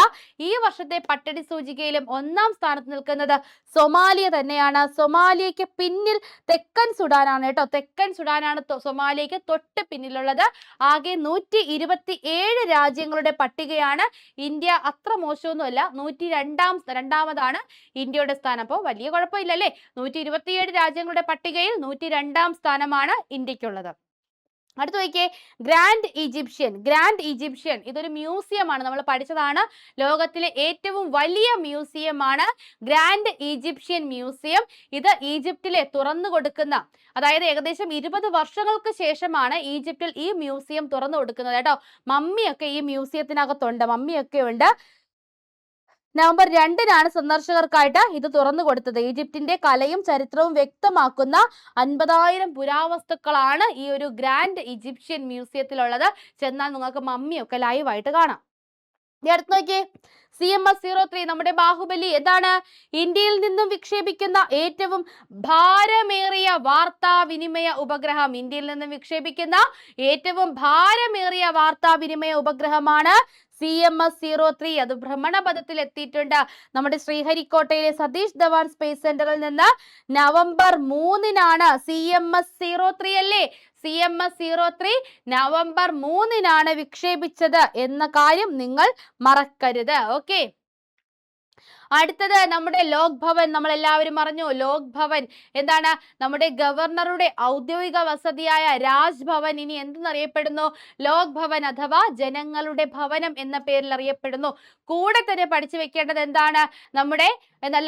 ഈ വർഷത്തെ പട്ടിണി സൂചികയിലും 1ാം സ്ഥാനത്ത് നിൽക്കുന്നത് സൊമാലിയ തന്നെയാണ്. സൊമാലിയക്ക് പിന്നിൽ തെക്കൻ സുഡാനാണ് കേട്ടോ. തെക്കൻ സുഡാനാണ് സൊമാലിയക്ക് തൊട്ട് പിന്നിലുള്ളത്. ആകെ 127 രാജ്യങ്ങളുടെ പട്ടികയാണ്. ഇന്ത്യ അത്ര മോശമൊന്നുമല്ല, 102ാമതാണ് ഇന്ത്യയുടെ സ്ഥാനം. അപ്പോൾ വലിയ കുഴപ്പമില്ലല്ലേ? 127 രാജ്യങ്ങളുടെ പട്ടികയിൽ 102ാം സ്ഥാനമാണ് ഇന്ത്യക്കുള്ളത്. അടുത്ത് നോക്കിയേ, ഗ്രാൻഡ് ഈജിപ്ഷ്യൻ ഇതൊരു മ്യൂസിയം ആണ്. നമ്മൾ പഠിച്ചതാണ്. ലോകത്തിലെ ഏറ്റവും വലിയ മ്യൂസിയമാണ് ഗ്രാൻഡ് ഈജിപ്ഷ്യൻ മ്യൂസിയം. ഇത് ഈജിപ്തിലെ തുറന്നു കൊടുക്കുന്ന, അതായത് ഏകദേശം 20 വർഷങ്ങൾക്ക് ശേഷമാണ് ഈജിപ്തിൽ ഈ മ്യൂസിയം തുറന്നു കൊടുക്കുന്നത് കേട്ടോ. മമ്മിയൊക്കെ ഈ മ്യൂസിയത്തിനകത്തുണ്ട്, മമ്മിയൊക്കെ ഉണ്ട്. നവംബർ 2-നാണ് സന്ദർശകർക്കായിട്ട് ഇത് തുറന്നു കൊടുത്തത്. ഈജിപ്തിന്റെ കലയും ചരിത്രവും വ്യക്തമാക്കുന്ന 50,000 പുരാവസ്തുക്കളാണ് ഈ ഒരു ഗ്രാൻഡ് ഈജിപ്ഷ്യൻ മ്യൂസിയത്തിലുള്ളത്. ചെന്നാൽ നിങ്ങൾക്ക് മമ്മിയൊക്കെ ലൈവായിട്ട് കാണാം. അടുത്ത് നോക്കിയേ, CMS-03 നമ്മുടെ ബാഹുബലി എന്താണ്? ഇന്ത്യയിൽ നിന്നും വിക്ഷേപിക്കുന്ന ഏറ്റവും ഭാരമേറിയ വാർത്താവിനിമയ ഉപഗ്രഹം. ഇന്ത്യയിൽ നിന്നും വിക്ഷേപിക്കുന്ന ഏറ്റവും ഭാരമേറിയ വാർത്താവിനിമയ ഉപഗ്രഹമാണ് CMS-03. അത് ഭ്രമണപഥത്തിൽ എത്തിയിട്ടുണ്ട്. നമ്മുടെ ശ്രീഹരിക്കോട്ടയിലെ സതീഷ് ധവാൻ സ്പേസ് സെന്ററിൽ നിന്ന് നവംബർ 3-നാണ് CMS-03 അല്ലേ? CMS-03 നവംബർ 3-നാണ് വിക്ഷേപിച്ചത് എന്ന കാര്യം നിങ്ങൾ മറക്കരുത്. ഓക്കെ, അടുത്തത് നമ്മുടെ ലോക് ഭവൻ. നമ്മൾ എല്ലാവരും അറിഞ്ഞു ലോക് ഭവൻ എന്താണ്? നമ്മുടെ ഗവർണറുടെ ഔദ്യോഗിക വസതിയായ രാജ് ഭവൻ ഇനി എന്തെന്നറിയപ്പെടുന്നു? ലോക് ഭവൻ അഥവാ ജനങ്ങളുടെ ഭവനം എന്ന പേരിൽ അറിയപ്പെടുന്നു. കൂടെ തന്നെ പഠിച്ചു വെക്കേണ്ടത് എന്താണ്? നമ്മുടെ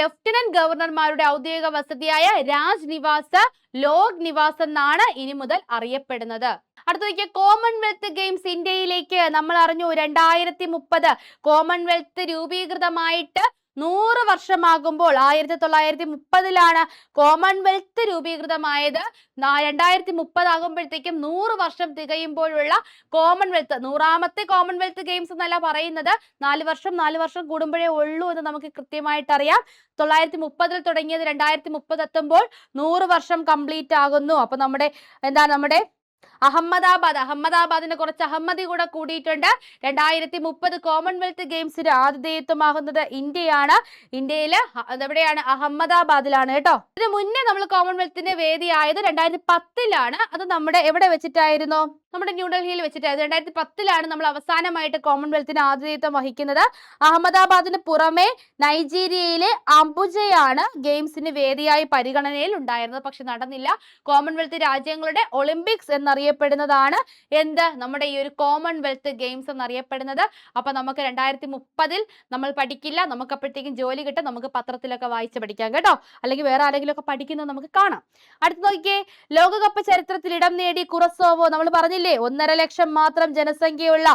ലഫ്റ്റനന്റ് ഗവർണർമാരുടെ ഔദ്യോഗിക വസതിയായ രാജ് നിവാസ് ലോക് നിവാസ് എന്നാണ് ഇനി മുതൽ അറിയപ്പെടുന്നത്. അടുത്ത കോമൺവെൽത്ത് ഗെയിംസ് ഇന്ത്യയിലേക്ക് നമ്മൾ അറിഞ്ഞു 2030 കോമൺവെൽത്ത് രൂപീകൃതമായിട്ട് 100 വർഷമാകുമ്പോൾ 1930-ലാണ് കോമൺവെൽത്ത് രൂപീകൃതമായത്. 2030 ആകുമ്പോഴത്തേക്കും 100 വർഷം തികയുമ്പോഴുള്ള കോമൺവെൽത്ത് 100ാമത്തെ കോമൺവെൽത്ത് ഗെയിംസ് എന്നല്ല പറയുന്നത്. 4 വർഷം കൂടുമ്പോഴേ ഉള്ളൂ എന്ന് നമുക്ക് കൃത്യമായിട്ട് അറിയാം. 930-ൽ തുടങ്ങിയത് 2030 എത്തുമ്പോൾ 100 വർഷം കംപ്ലീറ്റ് ആകുന്നു. അപ്പൊ നമ്മുടെ അഹമ്മദാബാദിന് കുറച്ച് അഹമ്മദി കൂടെ കൂടിയിട്ടുണ്ട്. 2030 കോമൺവെൽത്ത് ഗെയിംസിന് ആതിഥേയത്വമാകുന്നത് ഇന്ത്യയാണ്. ഇന്ത്യയില് എവിടെയാണ്? അഹമ്മദാബാദിലാണ് കേട്ടോ. ഇതിന് മുന്നേ നമ്മൾ കോമൺവെൽത്തിന്റെ വേദിയായത് 2010-ലാണ്. അത് നമ്മുടെ എവിടെ വെച്ചിട്ടായിരുന്നു? നമ്മുടെ ന്യൂഡൽഹിയിൽ വെച്ചിട്ടായിരുന്നു. 2010-ലാണ് നമ്മൾ അവസാനമായിട്ട് കോമൺവെൽത്തിന് ആതിഥേയത്വം വഹിക്കുന്നത്. അഹമ്മദാബാദിന് പുറമെ നൈജീരിയയിലെ അംബുജയാണ് ഗെയിംസിന് വേദിയായി പരിഗണനയിൽ ഉണ്ടായിരുന്നത്. പക്ഷെ നടന്നില്ല. കോമൺവെൽത്ത് രാജ്യങ്ങളുടെ ഒളിമ്പിക്സ് എന്നറിയപ്പെടുന്നതാണ് എന്ത്? നമ്മുടെ ഈ ഒരു കോമൺവെൽത്ത് ഗെയിംസ് എന്നറിയപ്പെടുന്നത്. അപ്പൊ നമുക്ക് 2030-ൽ നമ്മൾ പഠിക്കില്ല. നമുക്ക് അപ്പോഴത്തേക്കും ജോലി കിട്ടും. നമുക്ക് പത്രത്തിലൊക്കെ വായിച്ച് പഠിക്കാം കേട്ടോ. അല്ലെങ്കിൽ വേറെ ആരെങ്കിലും ഒക്കെ പഠിക്കുന്നത് നമുക്ക് കാണാം. അടുത്ത് നോക്കിയേ, ലോകകപ്പ് ചരിത്രത്തിൽ ഇടം നേടി കുറസോവോ. നമ്മൾ പറഞ്ഞില്ലേ 1.5 ലക്ഷം മാത്രം ജനസംഖ്യയുള്ള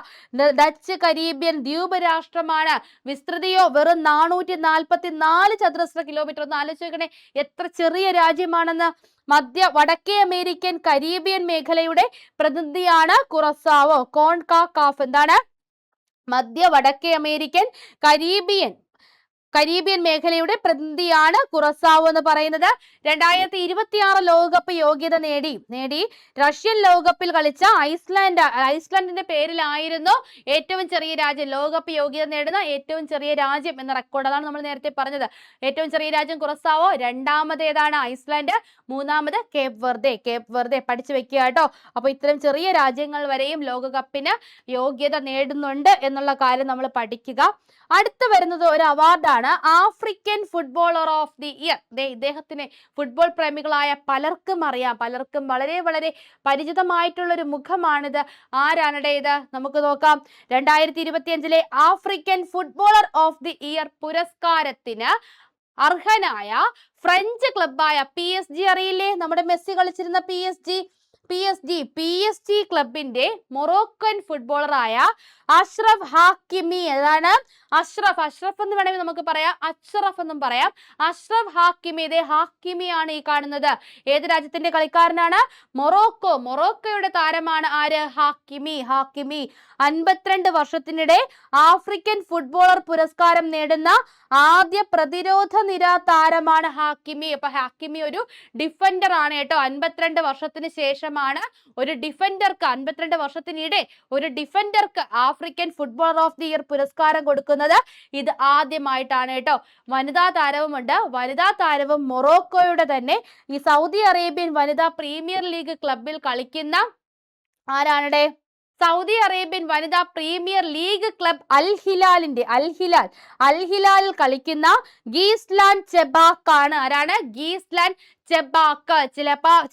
ഡച്ച് കരീബിയൻ ദ്വീപ് രാഷ്ട്രമാണ്. വിസ്തൃതിയോ വെറും 444 ചതുരശ്ര കിലോമീറ്റർ. ഒന്ന് ആലോചിച്ച് നോക്കണേ, എത്ര ചെറിയ രാജ്യമാണെന്ന്. വടക്കേ അമേരിക്കൻ കരീബിയൻ മേഖലയുടെ പ്രതിനിധിയാണ് കുറസാവോ. കോൺകാകാഫ് എന്താണ്? വടക്കേ അമേരിക്കൻ കരീബിയൻ മേഖലയുടെ പ്രതിനിധിയാണ് കുറസാവോ എന്ന് പറയുന്നത്. 2026 ലോകകപ്പ് യോഗ്യത നേടി റഷ്യൻ ലോകകപ്പിൽ കളിച്ച ഐസ്ലാൻഡിന്റെ പേരിലായിരുന്നു ഏറ്റവും ചെറിയ രാജ്യം. ലോകകപ്പ് യോഗ്യത നേടുന്ന ഏറ്റവും ചെറിയ രാജ്യം എന്ന റെക്കോർഡ്. അതാണ് നമ്മൾ നേരത്തെ പറഞ്ഞത്. ഏറ്റവും ചെറിയ രാജ്യം കുറസാവോ. രണ്ടാമത് ഏതാണ്? ഐസ്ലാൻഡ്. മൂന്നാമത് കേപ്പ് വെർദെ. പഠിച്ചു വെക്കുക കേട്ടോ. അപ്പൊ ഇത്തരം ചെറിയ രാജ്യങ്ങൾ വരെയും ലോകകപ്പിന് യോഗ്യത നേടുന്നുണ്ട് എന്നുള്ള കാര്യം നമ്മൾ പഠിക്കുക. അടുത്ത് വരുന്നത് ഒരു അവാർഡാണ്, African footballer of the year. ഇദ്ദേഹത്തിന് ഫുട്ബോൾ പ്രേമികളായ പലർക്കും അറിയാം. പലർക്കും വളരെ വളരെ പരിചിതമായിട്ടുള്ള ഒരു മുഖമാണിത്. ആരാണ് ഇത്? നമുക്ക് നോക്കാം. 2025-ലെ African footballer of the year പുരസ്കാരത്തിന് അർഹനായ ഫ്രഞ്ച് ക്ലബായ PSG. അറിയില്ലേ? നമ്മുടെ മെസ്സി കളിച്ചിരുന്ന PSG ക്ലബിന്റെ മൊറോക്കൻ ഫുട്ബോളറായ അഷ്റഫ് ഹാക്കിമി. ഏതാണ്? അഷ്റഫ് എന്ന് വേണമെങ്കിൽ നമുക്ക് പറയാം, അഷ്റഫ് എന്നും പറയാം. അഷ്റഫ് ഹാക്കിമി. ഹാക്കിമിയാണ് ഈ കാണുന്നത്. ഏത് രാജ്യത്തിന്റെ കളിക്കാരനാണ്? മൊറോക്കോയുടെ താരമാണ് ആര്? ഹാക്കിമി. 52 വർഷത്തിനിടെ ആഫ്രിക്കൻ ഫുട്ബോളർ പുരസ്കാരം നേടുന്ന ആദ്യ പ്രതിരോധ നിര താരമാണ് ഹാക്കിമി. അപ്പൊ ഹാക്കിമി ഒരു ഡിഫൻഡർ ആണ് കേട്ടോ. 52 വർഷത്തിന് ശേഷമാണ് ഒരു ഡിഫൻഡർക്ക്, 52 വർഷത്തിനിടെ ഒരു ഡിഫൻഡർക്ക് African footballer of the year പുരസ്കാരം കൊടുക്കുന്നത് ഇത് ആദ്യമായിട്ടാണ് കേട്ടോ. വനിതാ താരവുമുണ്ട്. വനിതാ താരവും മൊറോക്കോയുടെ തന്നെ ഈ സൗദി അറേബ്യൻ വനിതാ പ്രീമിയർ ലീഗ് ക്ലബിൽ കളിക്കുന്ന ആരാണ്? സൗദി അറേബ്യൻ വനിതാ പ്രീമിയർ ലീഗ് ക്ലബ് അൽ ഹിലാലിൽ കളിക്കുന്ന ഗീസ്ലാൻ ചെബാക്ക് ആണ്. ആരാണ്? ഗീസ്ലാൻ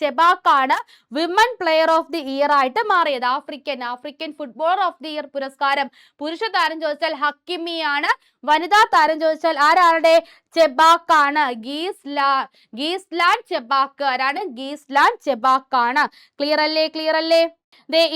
ചെബാക്കാണ് women player of the year ആയിട്ട് മാറിയത്. African footballer of the year പുരസ്കാരം പുരുഷ താരം ചോദിച്ചാൽ ഹക്കിമിയാണ്. വനിതാ താരം ചോദിച്ചാൽ ആരാണ്? ചെബാക്കാണ്. ഗീസ്ലാൻ ചെബാക്ക്. ആരാണ്? ഗീസ്ലാൻ ചെബാക്കാണ്. ക്ലിയർ അല്ലേ?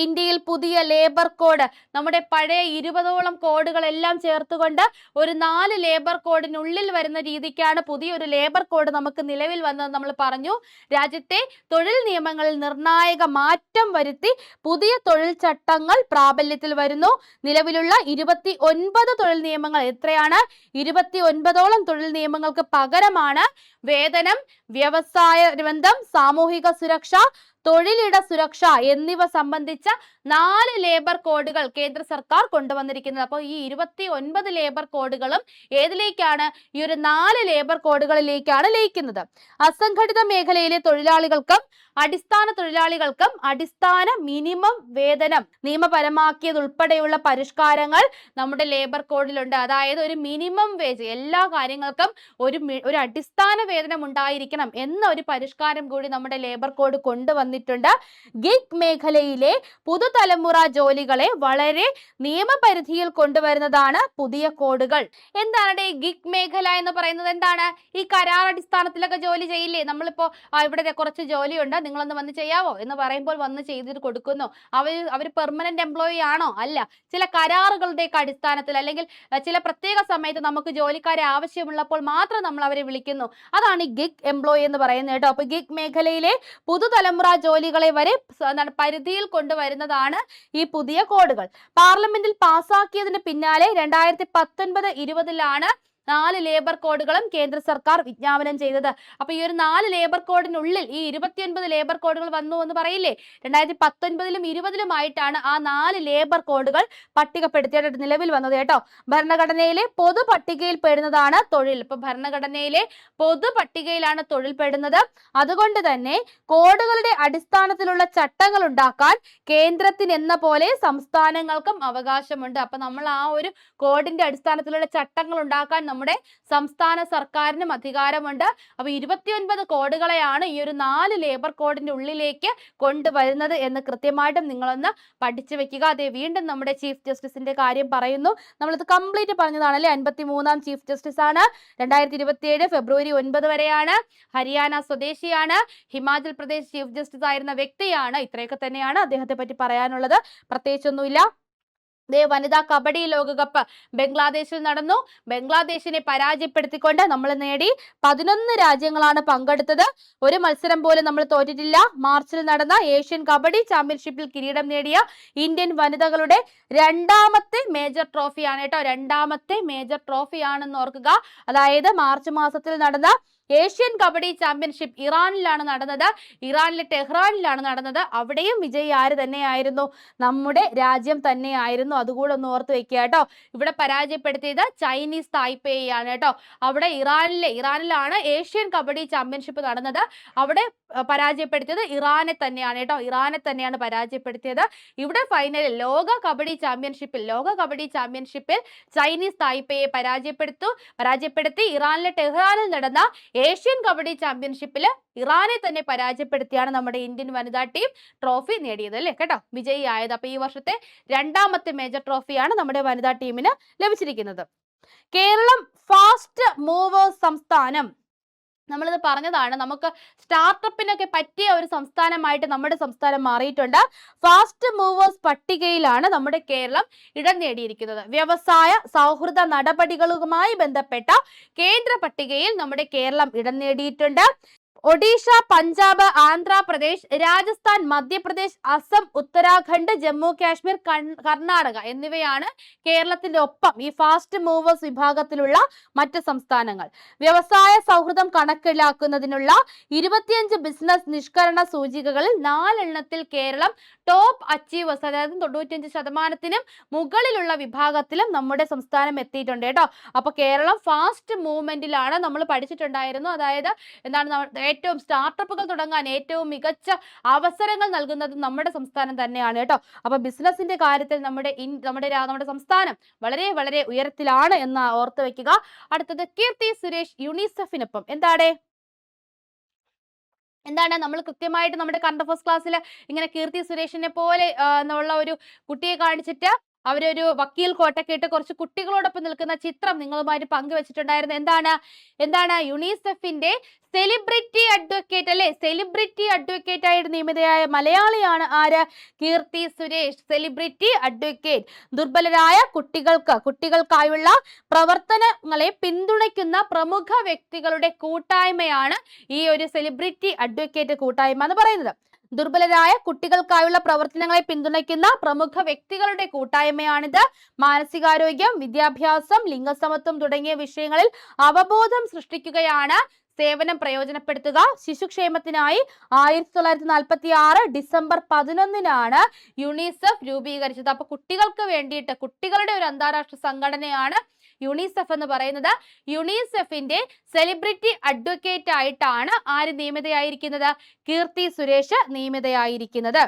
ഇന്ത്യയിൽ പുതിയ ലേബർ കോഡ്, നമ്മുടെ പഴയ 20ഓളം കോഡുകളെല്ലാം ചേർത്തുകൊണ്ട് ഒരു 4 ലേബർ കോഡിനുള്ളിൽ വരുന്ന രീതിക്കാണ് പുതിയൊരു ലേബർ കോഡ് നമുക്ക് നിലവിൽ വന്നത് നമ്മൾ പറഞ്ഞു. രാജ്യത്തെ തൊഴിൽ നിയമങ്ങളിൽ നിർണായക മാറ്റം വരുത്തി പുതിയ തൊഴിൽ ചട്ടങ്ങൾ പ്രാബല്യത്തിൽ വരുന്നു. നിലവിലുള്ള 29 തൊഴിൽ നിയമങ്ങൾ എത്രയാണ്? 29ഓളം തൊഴിൽ നിയമങ്ങൾക്ക് പകരമാണ് വേതനം, വ്യവസായ ബന്ധം, സാമൂഹിക സുരക്ഷ, തൊഴിലിട സുരക്ഷ എന്നിവ സംബന്ധിച്ച 4 ലേബർ കോഡുകൾ കേന്ദ്ര സർക്കാർ കൊണ്ടുവന്നിരിക്കുന്നത്. അപ്പോൾ ഈ 29 ലേബർ കോഡുകളും ഏതിലേക്കാണ്? ഈ ഒരു 4 ലേബർ കോഡുകളിലേക്കാണ് ലയിക്കുന്നത്. അസംഘടിത മേഖലയിലെ തൊഴിലാളികൾക്കും അടിസ്ഥാന തൊഴിലാളികൾക്കും അടിസ്ഥാന മിനിമം വേതനം നിയമപരമാക്കിയതുൾപ്പെടെയുള്ള പരിഷ്കാരങ്ങൾ നമ്മുടെ ലേബർ കോഡിലുണ്ട്. അതായത് ഒരു മിനിമം വേജ്, എല്ലാ കാര്യങ്ങൾക്കും ഒരു അടിസ്ഥാന വേതനം ഉണ്ടായിരിക്കണം എന്ന ഒരു പരിഷ്കാരം കൂടി നമ്മുടെ ലേബർ കോഡ് കൊണ്ടുവന്നിട്ടുണ്ട്. ഗിഗ് മേഖലയിലെ പുതുതലമുറ ജോലികളെ വളരെ നിയമപരിധിയിൽ കൊണ്ടുവരുന്നതാണ് പുതിയ കോഡുകൾ. എന്താണ് ഈ ഗിഗ് മേഖല എന്ന് പറയുന്നത്? എന്താണ്? ഈ കരാർ അടിസ്ഥാനത്തിലൊക്കെ ജോലി ചെയ്യില്ലേ? നമ്മളിപ്പോ ഇവിടെ കുറച്ച് ജോലിയുണ്ട്, നിങ്ങളൊന്ന് വന്ന് ചെയ്യാവോ എന്ന് പറയുമ്പോൾ വന്ന് ചെയ്തിട്ട് കൊടുക്കുന്നു. അവർ പെർമനന്റ് എംപ്ലോയി ആണോ? അല്ല. ചില കരാറുകളുടെയൊക്കെ അടിസ്ഥാനത്തിൽ അല്ലെങ്കിൽ ചില പ്രത്യേക സമയത്ത് നമുക്ക് ജോലിക്കാരെ ആവശ്യമുള്ളപ്പോൾ മാത്രം നമ്മൾ അവരെ വിളിക്കുന്നു. അതാണ് ഈ ഗിഗ് എംപ്ലോയി എന്ന് പറയുന്നത് കേട്ടോ. അപ്പൊ ഗിഗ് മേഖലയിലെ പുതുതലമുറ ജോലികളെ വരെ പരിധിയിൽ കൊണ്ടുവരുന്നതാണ് ഈ പുതിയ കോഡുകൾ. പാർലമെന്റിൽ പാസാക്കിയതിന് പിന്നാലെ 2019-20ലാണ് 4 ലേബർ കോഡുകളും കേന്ദ്ര സർക്കാർ വിജ്ഞാപനം ചെയ്തത്. അപ്പൊ ഈ ഒരു 4 ലേബർ കോഡിനുള്ളിൽ ഈ 29 ലേബർ കോഡുകൾ വന്നു എന്ന് പറയില്ലേ? 2019-ലും 20-ലുമായിട്ടാണ് ആ 4 ലേബർ കോഡുകൾ പട്ടികപ്പെടുത്തിയിട്ട് നിലവിൽ വന്നത് കേട്ടോ. ഭരണഘടനയിലെ പൊതു പട്ടികയിൽ പെടുന്നതാണ് തൊഴിൽ. ഇപ്പൊ ഭരണഘടനയിലെ പൊതു പട്ടികയിലാണ് തൊഴിൽ പെടുന്നത്. അതുകൊണ്ട് തന്നെ കോഡുകളുടെ അടിസ്ഥാനത്തിലുള്ള ചട്ടങ്ങൾ ഉണ്ടാക്കാൻ കേന്ദ്രത്തിന് എന്ന പോലെ സംസ്ഥാനങ്ങൾക്കും അവകാശമുണ്ട്. അപ്പൊ നമ്മൾ ആ ഒരു കോഡിന്റെ അടിസ്ഥാനത്തിലുള്ള ചട്ടങ്ങൾ ഉണ്ടാക്കാൻ നമ്മുടെ സംസ്ഥാന സർക്കാരിനും അധികാരമുണ്ട്. അപ്പൊ 29 കോഡുകളെയാണ് ഈ ഒരു 4 ലേബർ കോഡിന്റെ ഉള്ളിലേക്ക് കൊണ്ടുവരുന്നത് എന്ന് കൃത്യമായിട്ടും നിങ്ങളൊന്ന് പഠിച്ചു വെക്കുക. അതേ വീണ്ടും നമ്മുടെ ചീഫ് ജസ്റ്റിസിന്റെ കാര്യം പറയുന്നു. നമ്മളിത് കംപ്ലീറ്റ് പറഞ്ഞതാണല്ലേ. 53ാം ചീഫ് ജസ്റ്റിസ് ആണ്. 2027 ഫെബ്രുവരി 9 വരെയാണ്. ഹരിയാന സ്വദേശിയാണ്. ഹിമാചൽ പ്രദേശ് ചീഫ് ജസ്റ്റിസ് ആയിരുന്ന വ്യക്തിയാണ്. ഇത്രയൊക്കെ തന്നെയാണ് അദ്ദേഹത്തെ പറ്റി പറയാനുള്ളത്. പ്രത്യേകിച്ചൊന്നുമില്ല. വനിതാ കബഡി ലോകകപ്പ് ബംഗ്ലാദേശിൽ നടന്നു. ബംഗ്ലാദേശിനെ പരാജയപ്പെടുത്തിക്കൊണ്ട് നമ്മൾ നേടി. 11 രാജ്യങ്ങളാണ് പങ്കെടുത്തത്. ഒരു മത്സരം പോലും നമ്മൾ തോറ്റിട്ടില്ല. മാർച്ചിൽ നടന്ന ഏഷ്യൻ കബഡി ചാമ്പ്യൻഷിപ്പിൽ കിരീടം നേടിയ ഇന്ത്യൻ വനിതകളുടെ 2ാമത്തെ മേജർ ട്രോഫിയാണ് കേട്ടോ. 2ാമത്തെ മേജർ ട്രോഫിയാണെന്ന് ഓർക്കുക. അതായത് മാർച്ച് മാസത്തിൽ നടന്ന ഏഷ്യൻ കബഡി ചാമ്പ്യൻഷിപ്പ് ഇറാനിലാണ് നടന്നത്. ഇറാനിലെ ടെഹ്റാനിലാണ് നടന്നത്. അവിടെയും വിജയി ആര് തന്നെയായിരുന്നു? നമ്മുടെ രാജ്യം തന്നെയായിരുന്നു. അതുകൂടെ ഒന്ന് ഓർത്ത് വെക്കുക കേട്ടോ. ഇവിടെ പരാജയപ്പെടുത്തിയത് ചൈനീസ് തായ്പേയിയാണ് കേട്ടോ. അവിടെ ഇറാനിലാണ് ഏഷ്യൻ കബഡി ചാമ്പ്യൻഷിപ്പ് നടന്നത്. അവിടെ പരാജയപ്പെടുത്തിയത് ഇറാനെ തന്നെയാണ് കേട്ടോ. ഇറാനെ തന്നെയാണ് പരാജയപ്പെടുത്തിയത്. ഇവിടെ ഫൈനലിൽ ലോക കബഡി ചാമ്പ്യൻഷിപ്പിൽ ചൈനീസ് തായ്പേയെ പരാജയപ്പെടുത്തി ഇറാനിലെ ടെഹ്റാനിൽ നടന്ന ഏഷ്യൻ കബഡി ചാമ്പ്യൻഷിപ്പിൽ ഇറാനെ തന്നെ പരാജയപ്പെടുത്തിയാണ് നമ്മുടെ ഇന്ത്യൻ വനിതാ ടീം ട്രോഫി നേടിയത് അല്ലേ കേട്ടോ, വിജയിയായത്. അപ്പൊ ഈ വർഷത്തെ 2ാമത്തെ മേജർ ട്രോഫിയാണ് നമ്മുടെ വനിതാ ടീമിന് ലഭിച്ചിരിക്കുന്നത്. കേരളം ഫാസ്റ്റ് മൂവേഴ്സ് സംസ്ഥാനം. നമ്മളിത് പറഞ്ഞതാണ്. നമുക്ക് സ്റ്റാർട്ടപ്പിനൊക്കെ പറ്റിയ ഒരു സംസ്ഥാനമായിട്ട് നമ്മുടെ സംസ്ഥാനം മാറിയിട്ടുണ്ട്. ഫാസ്റ്റ് മൂവേഴ്സ് പട്ടികയിലാണ് നമ്മുടെ കേരളം ഇടം നേടിയിരിക്കുന്നത്. വ്യവസായ സൗഹൃദ നടപടികളുമായി ബന്ധപ്പെട്ട കേന്ദ്ര പട്ടികയിൽ നമ്മുടെ കേരളം ഇടം നേടിയിട്ടുണ്ട്. ഒഡീഷ, പഞ്ചാബ്, ആന്ധ്രാപ്രദേശ്, രാജസ്ഥാൻ, മധ്യപ്രദേശ്, അസം, ഉത്തരാഖണ്ഡ്, ജമ്മു കാശ്മീർ, കർണാടക എന്നിവയാണ് കേരളത്തിന്റെ ഒപ്പം ഈ ഫാസ്റ്റ് മൂവേഴ്സ് വിഭാഗത്തിലുള്ള മറ്റ് സംസ്ഥാനങ്ങൾ. വ്യവസായ സൗഹൃദം കണക്കിലാക്കുന്നതിനുള്ള 25 ബിസിനസ് നിഷ്കരണ സൂചികകളിൽ 4 എണ്ണത്തിൽ കേരളം ടോപ്പ് അച്ചീവേഴ്സ്, അതായത് 95% മുകളിലുള്ള വിഭാഗത്തിലും നമ്മുടെ സംസ്ഥാനം എത്തിയിട്ടുണ്ട് കേട്ടോ. അപ്പൊ കേരളം ഫാസ്റ്റ് മൂവ്മെന്റിലാണ്. നമ്മൾ പഠിച്ചിട്ടുണ്ടായിരുന്നു. അതായത് എന്താണ്, ഏറ്റവും സ്റ്റാർട്ടപ്പുകൾ തുടങ്ങാൻ ഏറ്റവും മികച്ച അവസരങ്ങൾ നൽകുന്നത് നമ്മുടെ സംസ്ഥാനം തന്നെയാണ് കേട്ടോ. അപ്പൊ ബിസിനസിന്റെ കാര്യത്തിൽ നമ്മുടെ സംസ്ഥാനം വളരെ വളരെ ഉയരത്തിലാണ് എന്ന് ഓർത്ത് വെക്കുക. അടുത്തത് കീർത്തി സുരേഷ് യുണിസെഫിനൊപ്പം. എന്താണ് നമ്മൾ കൃത്യമായിട്ട് നമ്മുടെ കറണ്ട് അഫയേഴ്സ് ക്ലാസ്സിൽ ഇങ്ങനെ കീർത്തി സുരേഷിനെ പോലെ ഉള്ള ഒരു കുട്ടിയെ കാണിച്ചിട്ട് അവരൊരു വക്കീൽ കോട്ടൊക്കെ ഇട്ട് കുറച്ച് കുട്ടികളോടൊപ്പം നിൽക്കുന്ന ചിത്രം നിങ്ങളുമായിട്ട് പങ്കുവച്ചിട്ടുണ്ടായിരുന്നു. എന്താണ് യുണിസെഫിന്റെ സെലിബ്രിറ്റി അഡ്വക്കേറ്റ് അല്ലെ, സെലിബ്രിറ്റി അഡ്വക്കേറ്റ് ആയിട്ട് നിയമിതയായ മലയാളിയാണ് ആര്? കീർത്തി സുരേഷ്. Celebrity advocate. ദുർബലരായ കുട്ടികൾക്കായുള്ള പ്രവർത്തനങ്ങളെ പിന്തുണയ്ക്കുന്ന പ്രമുഖ വ്യക്തികളുടെ കൂട്ടായ്മയാണ് ഈ ഒരു സെലിബ്രിറ്റി അഡ്വക്കേറ്റ് കൂട്ടായ്മ എന്ന് പറയുന്നത്. ദുർബലരായ കുട്ടികൾക്കായുള്ള പ്രവർത്തനങ്ങളെ പിന്തുണയ്ക്കുന്ന പ്രമുഖ വ്യക്തികളുടെ കൂട്ടായ്മയാണിത്. മാനസികാരോഗ്യം, വിദ്യാഭ്യാസം, ലിംഗസമത്വം തുടങ്ങിയ വിഷയങ്ങളിൽ അവബോധം സൃഷ്ടിക്കുകയാണ് സേവനം പ്രയോജനപ്പെടുത്തുക. ശിശുക്ഷേമത്തിനായി 1946 ഡിസംബർ 11 യുണിസെഫ് രൂപീകരിച്ചത്. അപ്പൊ കുട്ടികൾക്ക് വേണ്ടിയിട്ട്, കുട്ടികളുടെ ഒരു അന്താരാഷ്ട്ര സംഘടനയാണ് യുണിസെഫ് എന്ന് പറയുന്നത്. യുണിസെഫിന്റെ സെലിബ്രിറ്റി അഡ്വക്കേറ്റ് ആയിട്ടാണ് ആര് നിയമിതയായിരിക്കുന്നത്? കീർത്തി സുരേഷ് നിയമിതയായിരിക്കുന്നത്.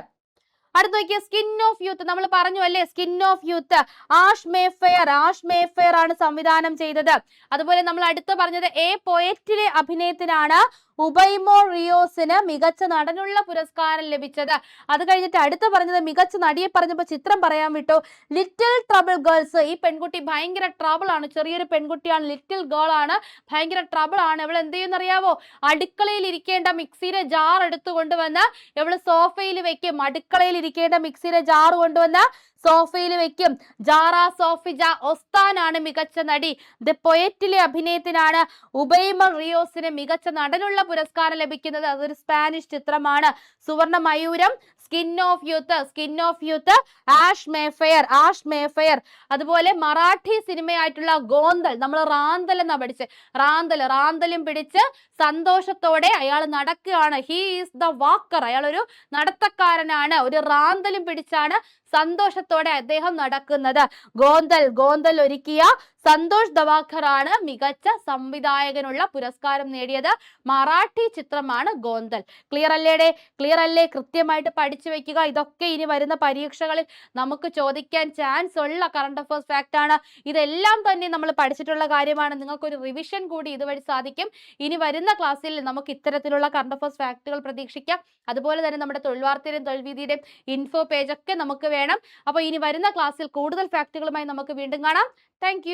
അടുത്ത് നോക്കിയ സ്കിൻ ഓഫ് യൂത്ത്. നമ്മൾ പറഞ്ഞു അല്ലേ, skin of youth Ash Mayfair ആണ് സംവിധാനം ചെയ്തത്. അതുപോലെ നമ്മൾ അടുത്ത് പറഞ്ഞത് എ പോയറ്റിലെ അഭിനയത്തിനാണ് ഉബൈമോ റിയോസിന് മികച്ച നടനുള്ള പുരസ്കാരം ലഭിച്ചത്. അത് കഴിഞ്ഞിട്ട് അടുത്ത് പറഞ്ഞത് മികച്ച നടിയെ പറഞ്ഞപ്പോൾ ചിത്രം പറയാൻ വിട്ടു. Little trouble girls. ഈ പെൺകുട്ടി ഭയങ്കര ട്രബിൾ ആണ്, ചെറിയൊരു പെൺകുട്ടിയാണ്, ലിറ്റിൽ ഗേൾ ആണ്, ഭയങ്കര ട്രബിൾ ആണ്. ഇവൾ എന്ത് ചെയ്യുന്ന അറിയാവോ? അടുക്കളയിൽ ഇരിക്കേണ്ട മിക്സിയുടെ ജാർ എടുത്തു കൊണ്ടുവന്ന് ഇവള് സോഫയിൽ വെക്കും. അടുക്കളയിൽ ഇരിക്കേണ്ട മിക്സിയുടെ ജാർ കൊണ്ടുവന്ന് സോഫയിൽ വെക്കും. ജാറ സോഫിജ ഒസ്താനാണ് മികച്ച നടി. ദ പോയറ്റിലെ അഭിനയത്തിനാണ് ഉബൈമ റിയോസിന് മികച്ച നടനുള്ള പുരസ്കാരം ലഭിക്കുന്നത്. അതൊരു സ്പാനിഷ് ചിത്രമാണ്. സുവർണ മയൂരം, skin of youth Ash Mayfair. അതുപോലെ മറാഠി സിനിമയായിട്ടുള്ള ഗോന്തൽ, നമ്മൾ റാന്തൽ എന്നാ പഠിച്ച്, റാന്തലും പിടിച്ച് സന്തോഷത്തോടെ അയാൾ നടക്കുകയാണ്. He is the walker. അയാൾ ഒരു നടത്തക്കാരനാണ്. ഒരു റാന്തലും പിടിച്ചാണ് സന്തോഷത്തോടെ അദ്ദേഹം നടക്കുന്നത്. ഗോന്തൽ ഒരുക്കിയ സന്തോഷ് ദവാക്കർ ആണ് മികച്ച സംവിധായകനുള്ള പുരസ്കാരം നേടിയത്. മറാഠി ചിത്രമാണ് ഗോന്തൽ. ക്ലിയർ അല്ലേ? കൃത്യമായിട്ട് പഠിച്ചു വെക്കുക. ഇതൊക്കെ ഇനി വരുന്ന പരീക്ഷകളിൽ നമുക്ക് ചോദിക്കാൻ ചാൻസ് ഉള്ള കറണ്ട് അഫയേഴ്സ് ഫാക്ട് ആണ്. ഇതെല്ലാം തന്നെ നമ്മൾ പഠിച്ചിട്ടുള്ള കാര്യമാണ്. നിങ്ങൾക്കൊരു റിവിഷൻ കൂടി ഇതുവഴി സാധിക്കും. ഇനി വരുന്ന ക്ലാസ്സിൽ നമുക്ക് ഇത്തരത്തിലുള്ള കറണ്ട് അഫയേഴ്സ് ഫാക്ടുകൾ പ്രതീക്ഷിക്കാം. അതുപോലെ തന്നെ നമ്മുടെ തൊഴിൽ വാർത്തയുടെയും തൊഴിൽ വീതിയുടെയും ഇൻഫോ പേജ് ഒക്കെ നമുക്ക് വേണം. അപ്പോൾ ഇനി വരുന്ന ക്ലാസ്സിൽ കൂടുതൽ ഫാക്ടുകളുമായി നമുക്ക് വീണ്ടും കാണാം. താങ്ക്